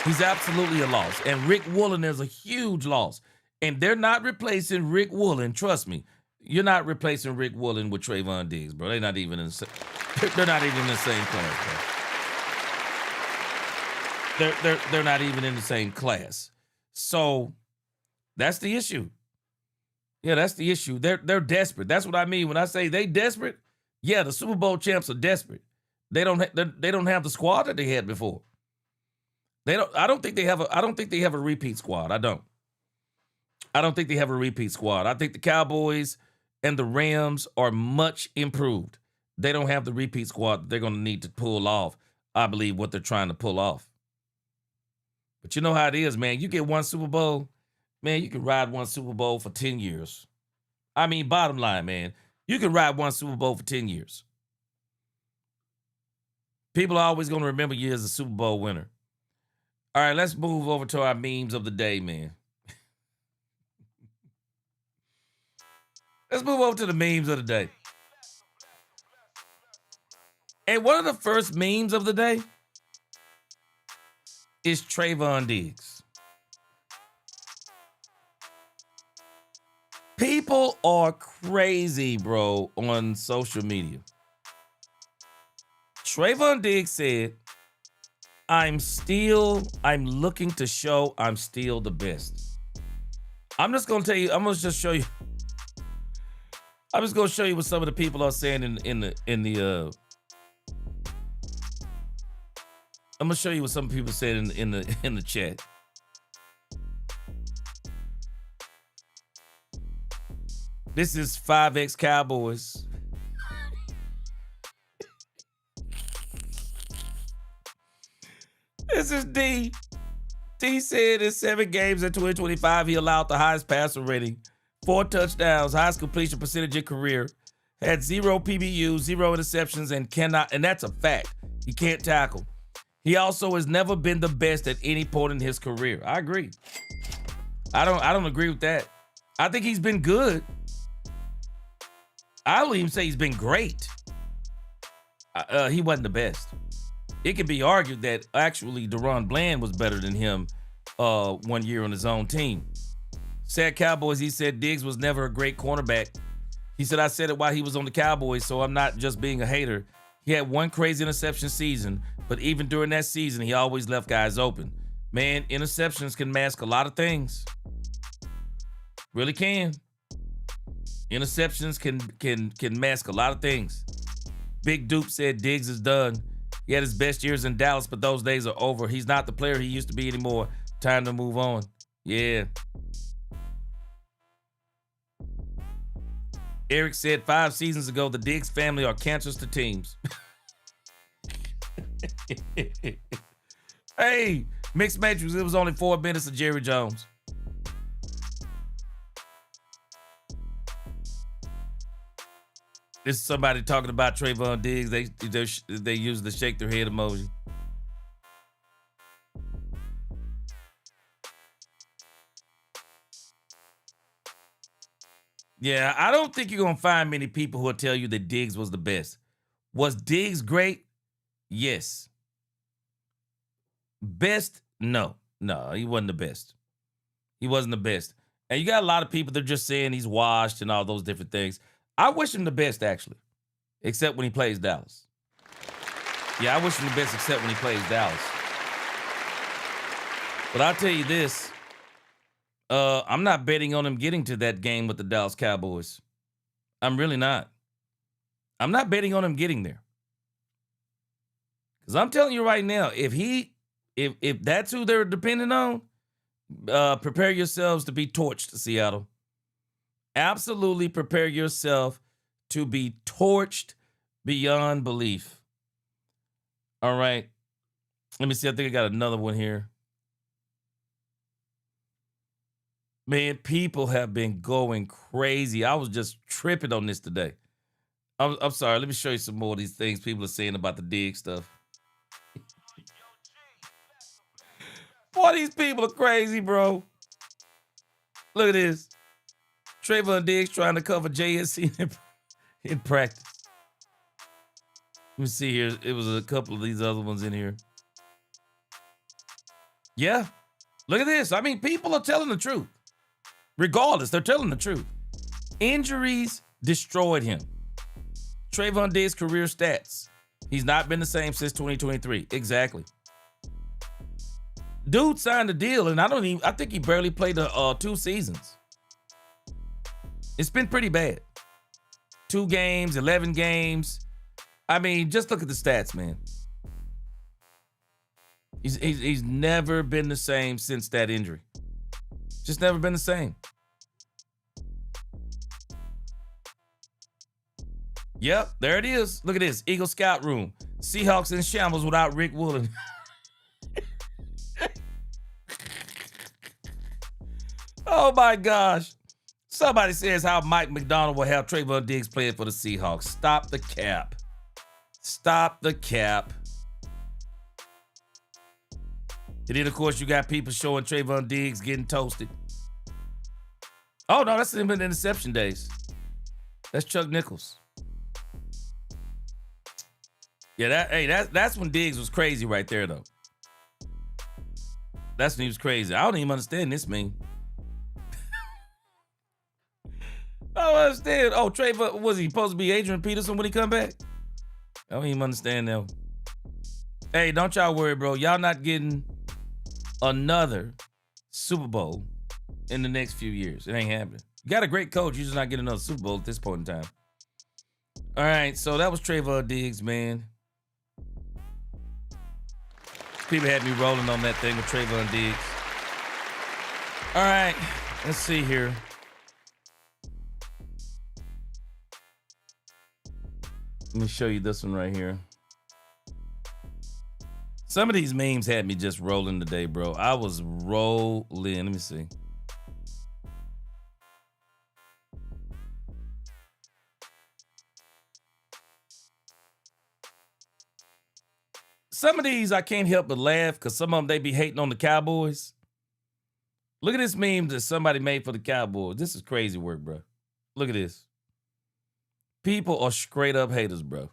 He's absolutely a loss. And Rick Woolen is a huge loss. And they're not replacing Rick Woolen. Trust me. You're not replacing Rick Woolen with Trayvon Diggs, bro. They're not even in the same class, bro. They're not even in the same class. So that's the issue. Yeah, that's the issue. They're desperate. That's what I mean when I say they desperate. Yeah, the Super Bowl champs are desperate. They don't have the squad that they had before. I don't think they have a repeat squad. I don't think they have a repeat squad. I think the Cowboys and the Rams are much improved. They don't have the repeat squad that they're going to need to pull off, I believe, what they're trying to pull off. But you know how it is, man. You get one Super Bowl, man, you can ride one Super Bowl for 10 years. I mean, bottom line, man, you can ride one Super Bowl for 10 years. People are always going to remember you as a Super Bowl winner. All right, let's move over to our memes of the day, man. Let's move over to the memes of the day. And one of the first memes of the day is Trayvon Diggs. People are crazy, bro, on social media. Trayvon Diggs said, I'm looking to show I'm still the best. I'm just going to show you what some of the people are saying in the I'm going to show you what some people said in the chat. This is 5X Cowboys. This is D. D said in 7 games in 2025, he allowed the highest passer rating, 4 touchdowns, highest completion percentage in career, had 0 PBUs, 0 interceptions, and that's a fact. He can't tackle. He also has never been the best at any point in his career. I agree. I don't agree with that. I think he's been good. I don't even say he's been great. He wasn't the best. It can be argued that actually Deron Bland was better than him 1 year on his own team. Sad Cowboys, he said Diggs was never a great cornerback. He said, I said it while he was on the Cowboys, so I'm not just being a hater. He had 1 crazy interception season, but even during that season, he always left guys open. Man, interceptions can mask a lot of things. Really can. Interceptions can mask a lot of things. Big Dupe said Diggs is done. He had his best years in Dallas, but those days are over. He's not the player he used to be anymore. Time to move on. Yeah. Eric said 5 seasons ago, the Diggs family are cancerous to teams. Hey, Mixed Matrix, it was only 4 minutes of Jerry Jones. This is somebody talking about Trayvon Diggs. They use the shake their head emoji. Yeah, I don't think you're going to find many people who will tell you that Diggs was the best. Was Diggs great? Yes. Best? No. No, he wasn't the best. He wasn't the best. And you got a lot of people that are just saying he's washed and all those different things. I wish him the best, actually, except when he plays Dallas. Yeah, I wish him the best except when he plays Dallas. But I'll tell you this. I'm not betting on him getting to that game with the Dallas Cowboys. I'm really not. I'm not betting on him getting there. Because I'm telling you right now, if that's who they're depending on, prepare yourselves to be torched, Seattle. Absolutely prepare yourself to be torched beyond belief. All right. Let me see. I think I got another one here. Man, people have been going crazy. I was just tripping on this today. I'm sorry. Let me show you some more of these things people are saying about the Diggs stuff. Boy, these people are crazy, bro. Look at this. Trayvon Diggs trying to cover JSC in practice. Let me see here. It was a couple of these other ones in here. Yeah. Look at this. I mean, people are telling the truth. Regardless, they're telling the truth. Injuries destroyed him. Trayvon Diggs' career stats. He's not been the same since 2023. Exactly. Dude signed a deal, and I think he barely played 2 seasons. It's been pretty bad. 2 games, 11 games. I mean, just look at the stats, man. He's never been the same since that injury. Just never been the same. Yep, there it is. Look at this. Eagle Scout Room. Seahawks in shambles without Rick Woolen. Oh, my gosh. Somebody says how Mike McDonald will have Trayvon Diggs playing for the Seahawks. Stop the cap. Stop the cap. And then, of course, you got people showing Trayvon Diggs getting toasted. Oh, no, that's in interception days. That's Chuck Nichols. Yeah, that's when Diggs was crazy right there, though. That's when he was crazy. I don't even understand this meme. I don't understand. Oh, Trayvon, was he supposed to be Adrian Peterson when he come back? I don't even understand that. Hey, don't y'all worry, bro. Y'all not getting another Super Bowl in the next few years. It ain't happening. You got a great coach. You're just not getting another Super Bowl at this point in time. All right, so that was Trayvon Diggs, man. People had me rolling on that thing with Trayvon Diggs. All right, let's see here. Let me show you this one right here. Some of these memes had me just rolling today, bro. I was rolling. Let me see. Some of these I can't help but laugh because some of them they be hating on the Cowboys. Look at this meme that somebody made for the Cowboys. This is crazy work, bro. Look at this. People are straight up haters, bro.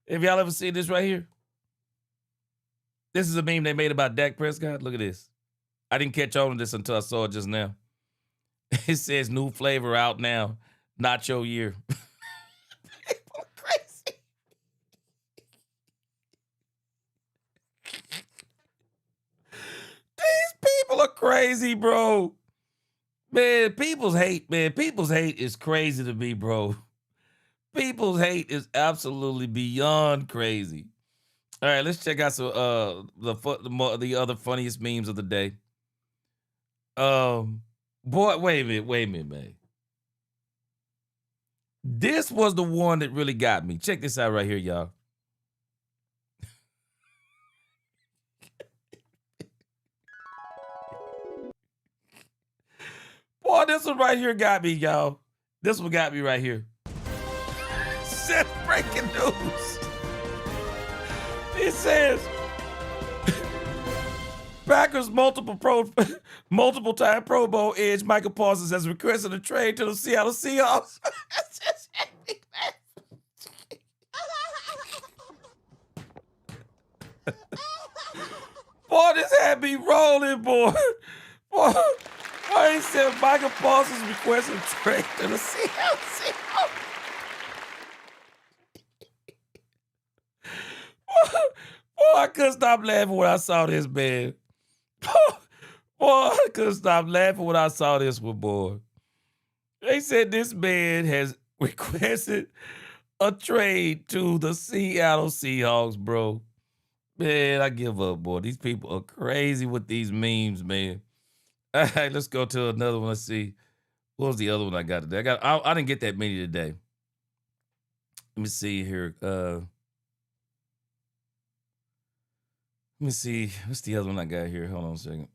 Have y'all ever seen this right here? This is a meme they made about Dak Prescott. Look at this. I didn't catch on to this until I saw it just now. It says new flavor out now. Not your year. People are crazy. These people are crazy, bro. Man, people's hate is crazy to me, bro. People's hate is absolutely beyond crazy. All right, let's check out some the other funniest memes of the day. Boy, wait a minute, man. This was the one that really got me. Check this out right here, y'all. Boy, this one right here got me, y'all. This one got me right here. said breaking news. He says Packers multiple time Pro Bowl edge Michael Parsons has requested a trade to the Seattle Seahawks. Boy, this had me rolling, boy. Boy, he said Michael Parsons requested a trade to the Seattle Seahawks. Boy, I couldn't stop laughing when I saw this, man. Boy, I couldn't stop laughing when I saw this one, boy. They said this man has requested a trade to the Seattle Seahawks, bro. Man, I give up, boy. These people are crazy with these memes, man. All right, let's go to another one. Let's see. What was the other one I got today? I didn't get that many today. Let me see here. Let me see. What's the other one I got here? Hold on a second.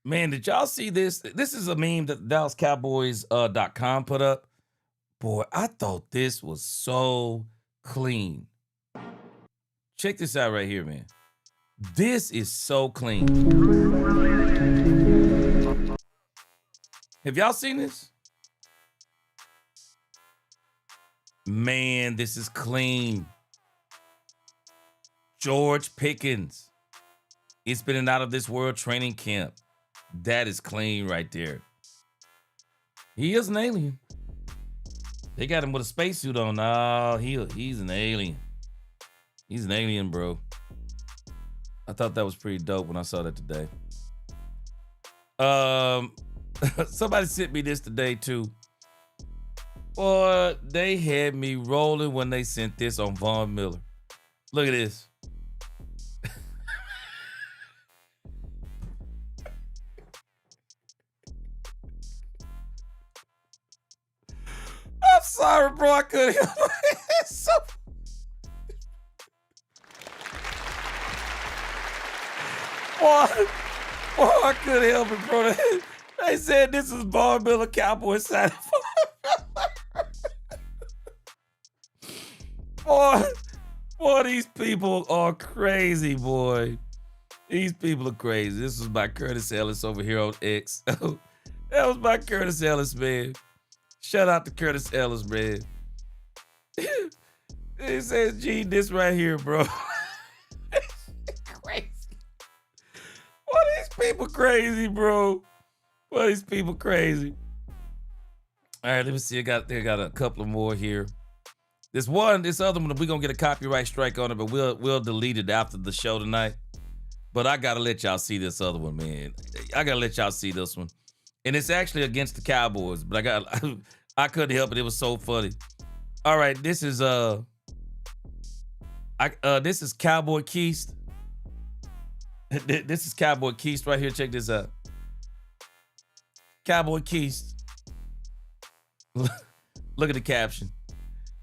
Man, did y'all see this? This is a meme that DallasCowboys.com put up. Boy, I thought this was so clean. Check this out right here, man. This is so clean. Have y'all seen this? Man, this is clean. George Pickens. It's been an out of this world training camp. That is clean right there. He is an alien. They got him with a spacesuit on. No, he's an alien. He's an alien, bro. I thought that was pretty dope when I saw that today. Somebody sent me this today too. Boy, they had me rolling when they sent this on Von Miller. Look at this. I'm sorry, bro. I couldn't help it. It's so... Boy, I couldn't help it, bro. They said this is Von Miller Cowboys side. Boy, these people are crazy, boy. These people are crazy. This was by Curtis Ellis over here on X. That was by Curtis Ellis, man. Shout out to Curtis Ellis, man. It says, gee, this right here, bro. Crazy. Why these people crazy, bro? Why these people crazy? All right, let me see. They got a couple more here. This other one, we're gonna get a copyright strike on it, but we'll delete it after the show tonight. But I gotta let y'all see this other one, man. I gotta let y'all see this one. And it's actually against the Cowboys, but I couldn't help it. It was so funny. All right, this is Cowboy Keist. This is Cowboy Keist right here. Check this out. Cowboy Keist. Look at the caption.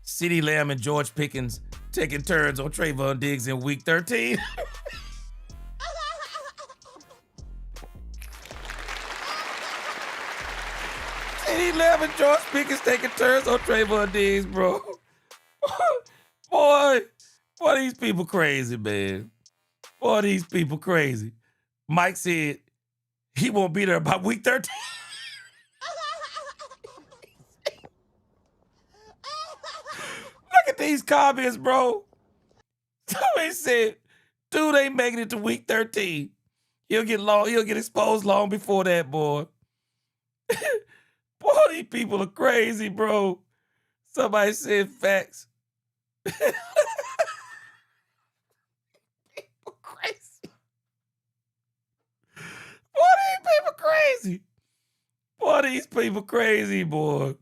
CeeDee Lamb and George Pickens taking turns on Trayvon Diggs in week 13. CeeDee Lamb and George Pickens taking turns on Trayvon Diggs, bro. Boy, these people crazy, man. Boy, these people crazy. Mike said he won't be there by week 13. Look at these comments, bro. Somebody said, dude ain't making it to week 13. He'll get exposed long before that, boy. Boy, these people are crazy, bro. Somebody said facts. People crazy. Boy, these people crazy. Boy, these people crazy, boy.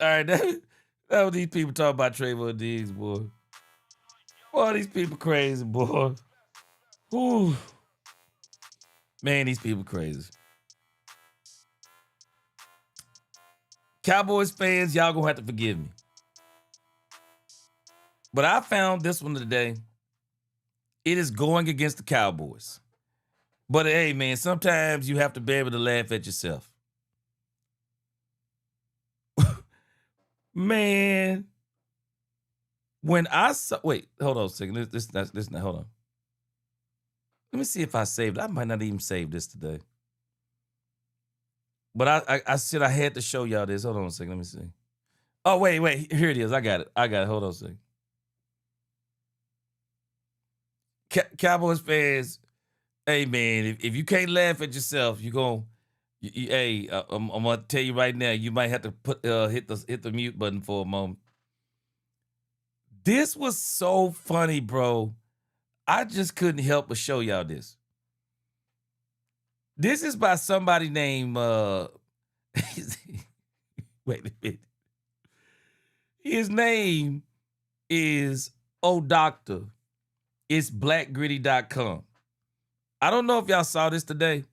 All right, that was these people talking about Trayvon Diggs, boy. Boy, these people crazy, boy. Ooh. Man, these people crazy. Cowboys fans, y'all gonna have to forgive me. But I found this one today. It is going against the Cowboys. But hey, man, sometimes you have to be able to laugh at yourself. Man, when I saw, wait, hold on a second. This hold on. Let me see if I saved. I might not even save this today. But I said I had to show y'all this. Hold on a second. Let me see. Oh, wait. Here it is. I got it. Hold on a second. Cowboys fans, hey, man, if you can't laugh at yourself, I'm going to tell you right now, you might have to hit the mute button for a moment. This was so funny, bro. I just couldn't help but show y'all this. This is by somebody named, wait a minute. His name is Doctor. It's blackgritty.com. I don't know if y'all saw this today,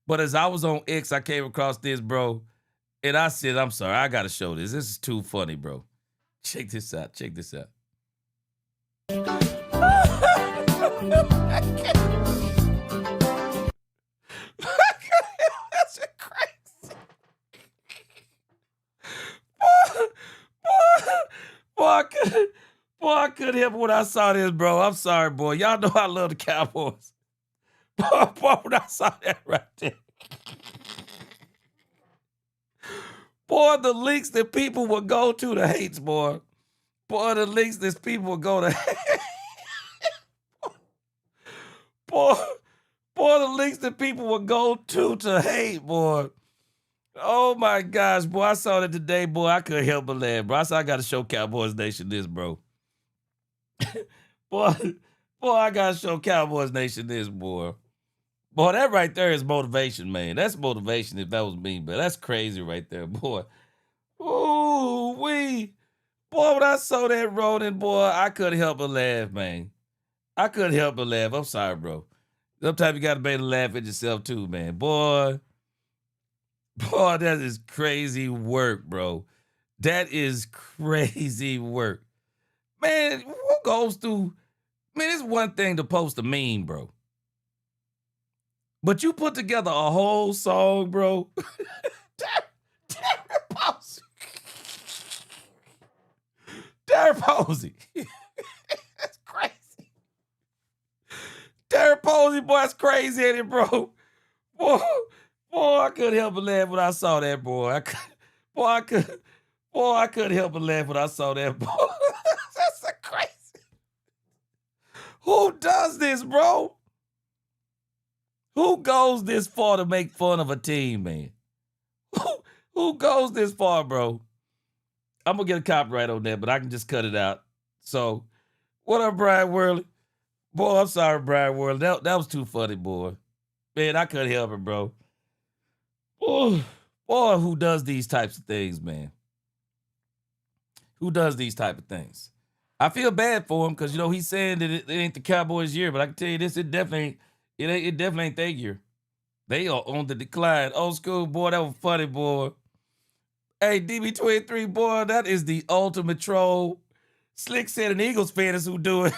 but as I was on X, I came across this, bro, and I said, I'm sorry, I got to show this. This is too funny, bro. Check this out. That's crazy. Boy, I couldn't help it when I saw this, bro. I'm sorry, boy. Y'all know I love the Cowboys. Boy, when I saw that right there. Boy, the links that people would go to the hates, boy. Boy, the links that people would go to. boy, the links that people would go to hate, boy. Oh, my gosh, boy. I saw that today, boy. I couldn't help but laugh, bro. I said I got to show Cowboys Nation this, bro. boy, I got to show Cowboys Nation this, boy. Boy, that right there is motivation, man. That's motivation if that was me, but that's crazy right there, boy. Ooh, Boy, when I saw that rolling, boy, I couldn't help but laugh, man. I couldn't help but laugh. I'm sorry, bro. Sometimes you got to be able to laugh at yourself too, man. Boy, that is crazy work, bro. That is crazy work. Man, who goes through... Man, it's one thing to post a meme, bro. But you put together a whole song, bro. Derek Posey. That's crazy. Derek Posey, boy, that's crazy, ain't it, bro? Boy, I couldn't help but laugh when I saw that, boy. I couldn't help but laugh when I saw that, boy. That's so crazy. Who does this, bro? Who goes this far to make fun of a team, man? Who goes this far, bro? I'm going to get a copyright on that, but I can just cut it out. So, what up, Brian Worley? Boy, I'm sorry, Brian Worley. That was too funny, boy. Man, I couldn't help it, bro. Boy, who does these types of things, man? Who does these type of things? I feel bad for him because, he's saying that it ain't the Cowboys' year, but I can tell you this, it definitely ain't their year. They are on the decline. Old school, boy, that was funny, boy. Hey, DB23, boy, that is the ultimate troll. Slick said an Eagles fan is who do it.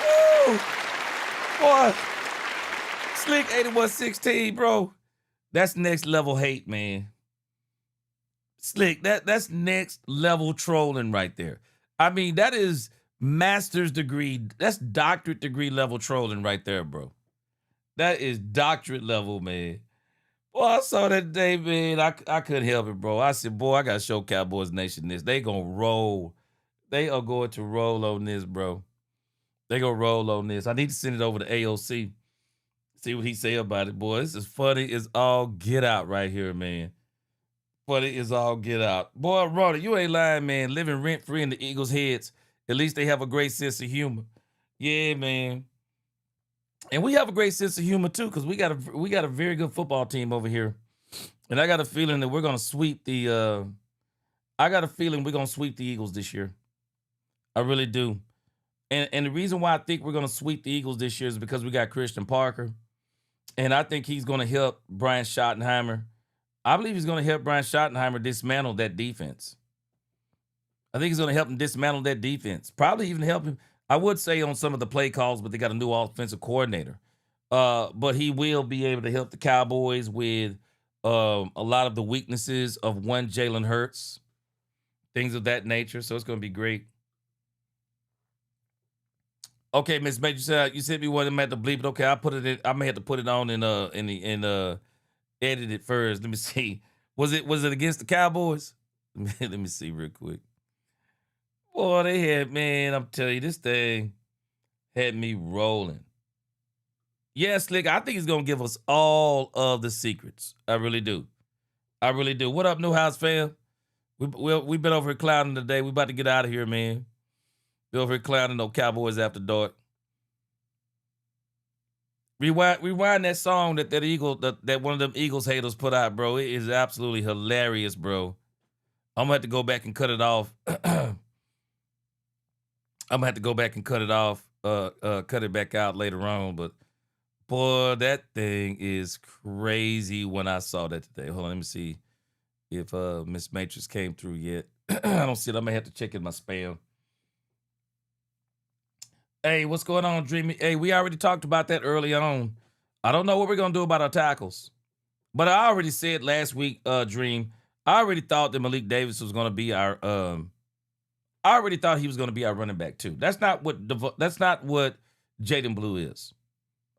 Woo! Boy, Slick 8116, bro. That's next level hate, man. Slick, that's next level trolling right there. I mean, that is master's degree. That's doctorate degree level trolling right there, bro. That is doctorate level, man. Boy, I saw that today, man. I couldn't help it, bro. I said, boy, I got to show Cowboys Nation this. They going to roll. They are going to roll on this, bro. They going to roll on this. I need to send it over to AOC. See what he say about it, boy. This is funny. It's all get out right here, man. Funny is all get out. Boy, Roddy, you ain't lying, man. Living rent-free in the Eagles' heads. At least they have a great sense of humor. Yeah, man. And we have a great sense of humor too, because we got a very good football team over here. And I got a feeling that we're gonna sweep the Eagles this year. I really do. And the reason why I think we're gonna sweep the Eagles this year is because we got Christian Parker. And I think he's gonna help Brian Schottenheimer. I believe he's gonna help Brian Schottenheimer dismantle that defense. I think he's gonna help him dismantle that defense. Probably even help him. I would say on some of the play calls, but they got a new offensive coordinator. But he will be able to help the Cowboys with a lot of the weaknesses of one Jalen Hurts, things of that nature. So it's going to be great. Okay, Miss Major, you said me one of them had to bleep it. Okay, I'll put it in. I may have to put it on in edit it first. Let me see. Was it against the Cowboys? Let me see real quick. Boy, they had, man, I'm telling you, this thing had me rolling. Yeah, Slick, I think he's going to give us all of the secrets. I really do. I really do. What up, Newhouse fam? We've been over here clowning today. We about to get out of here, man. Be over here clowning no Cowboys After Dark. Rewind that song that one of them Eagles haters put out, bro. It is absolutely hilarious, bro. I'm gonna have to go back and cut it off. I'm gonna have to go back and cut it off, cut it back out later on. But boy, that thing is crazy when I saw that today. Hold on, let me see if Miss Matrix came through yet. I don't see it. I may have to check in my spam. Hey, what's going on, Dreamy? Hey, we already talked about that early on. I don't know what we're gonna do about our tackles, but I already said last week, Dream. I already thought that Malik Davis was gonna be our. I already thought he was gonna be our running back too. That's not what Jaden Blue is.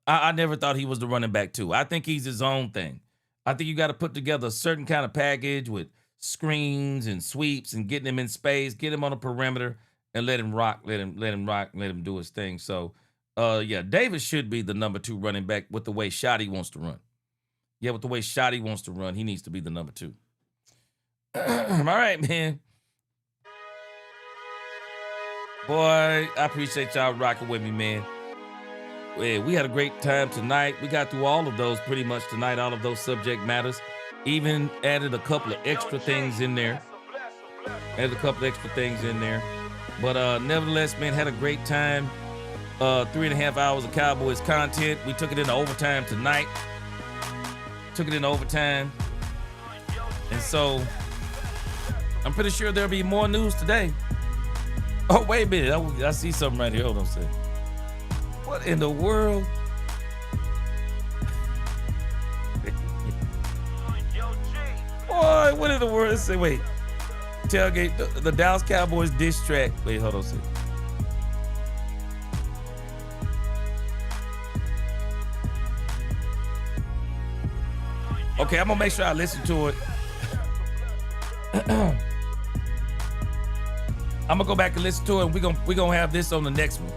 I never thought he was the running back too. I think he's his own thing. I think you got to put together a certain kind of package with screens and sweeps and getting him in space, get him on the perimeter. And let him rock, let him rock, let him do his thing. So, yeah, Davis should be the number 2 running back with the way Schotty wants to run. Yeah, with the way Schotty wants to run, he needs to be the number 2. All right, man. Boy, I appreciate y'all rocking with me, man. Yeah, we had a great time tonight. We got through all of those pretty much tonight, all of those subject matters. Even added a couple of extra things in there. But nevertheless, man, had a great time. 3.5 hours of Cowboys content. We took it into overtime tonight. And so I'm pretty sure there'll be more news today. Oh, wait a minute. I see something right here. Hold on a second. What in the world? Boy, what in the world? Let's say, wait. Tailgate, the Dallas Cowboys diss track. Wait, hold on a second. Okay, I'm gonna make sure I listen to it. I'm gonna go back and listen to it, and we're gonna have this on the next one.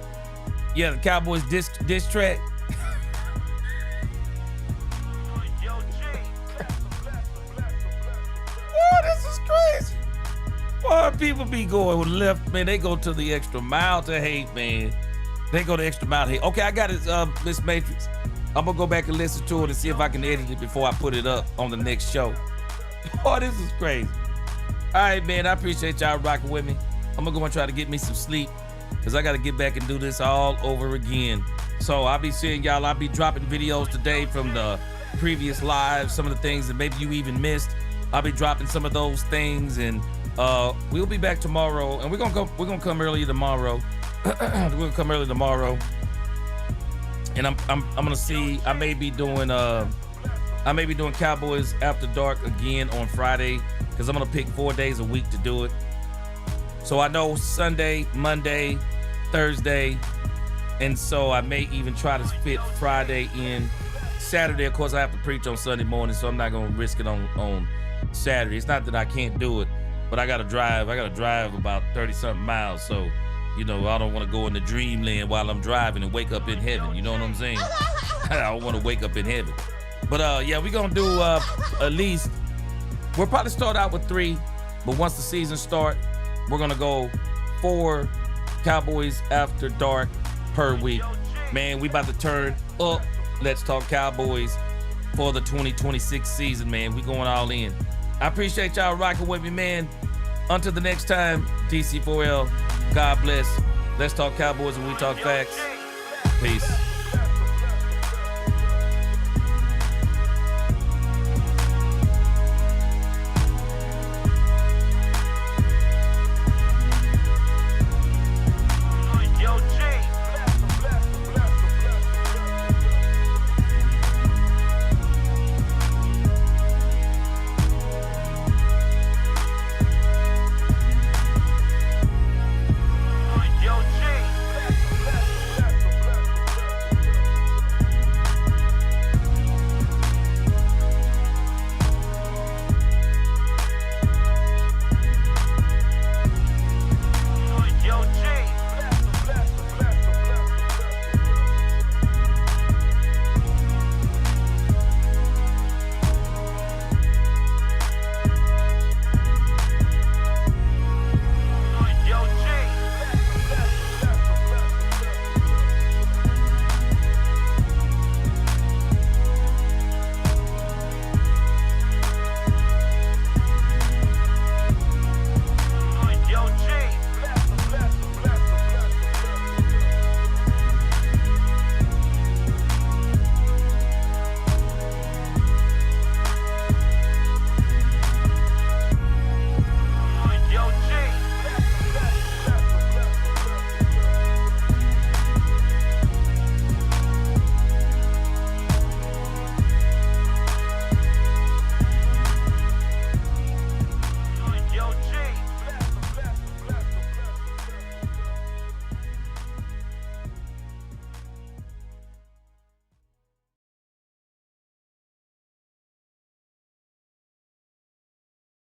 Yeah, the Cowboys diss track. Oh, this is crazy. Boy, people be going left, man. They go to the extra mile to hate, man. They go the extra mile to hate. Okay, I got it, Miss Matrix. I'm gonna go back and listen to it and see if I can edit it before I put it up on the next show. Oh, this is crazy. All right, man, I appreciate y'all rocking with me. I'm gonna go and try to get me some sleep because I gotta get back and do this all over again. So I'll be seeing y'all. I'll be dropping videos today from the previous lives, some of the things that maybe you even missed. I'll be dropping some of those things, and we'll be back tomorrow. And we're gonna come early tomorrow. We'll come early tomorrow. And I'm gonna see. I may be doing Cowboys After Dark again on Friday because I'm gonna pick 4 days a week to do it. So I know Sunday, Monday, Thursday, and so I may even try to fit Friday in. Saturday, of course, I have to preach on Sunday morning, so I'm not gonna risk it on Saturday. It's not that I can't do it, but I gotta drive. I gotta drive about 30-something miles, so. You know, I don't want to go into dreamland while I'm driving and wake up in heaven. You know what I'm saying? I don't want to wake up in heaven. But, yeah, we're going to do at least, we'll probably start out with 3. But once the season starts, we're going to go 4 Cowboys After Dark per week. Man, we about to turn up. Let's Talk Cowboys for the 2026 season, man. We going all in. I appreciate y'all rocking with me, man. Until the next time, DC4L. God bless. Let's Talk Cowboys and we talk facts. Peace.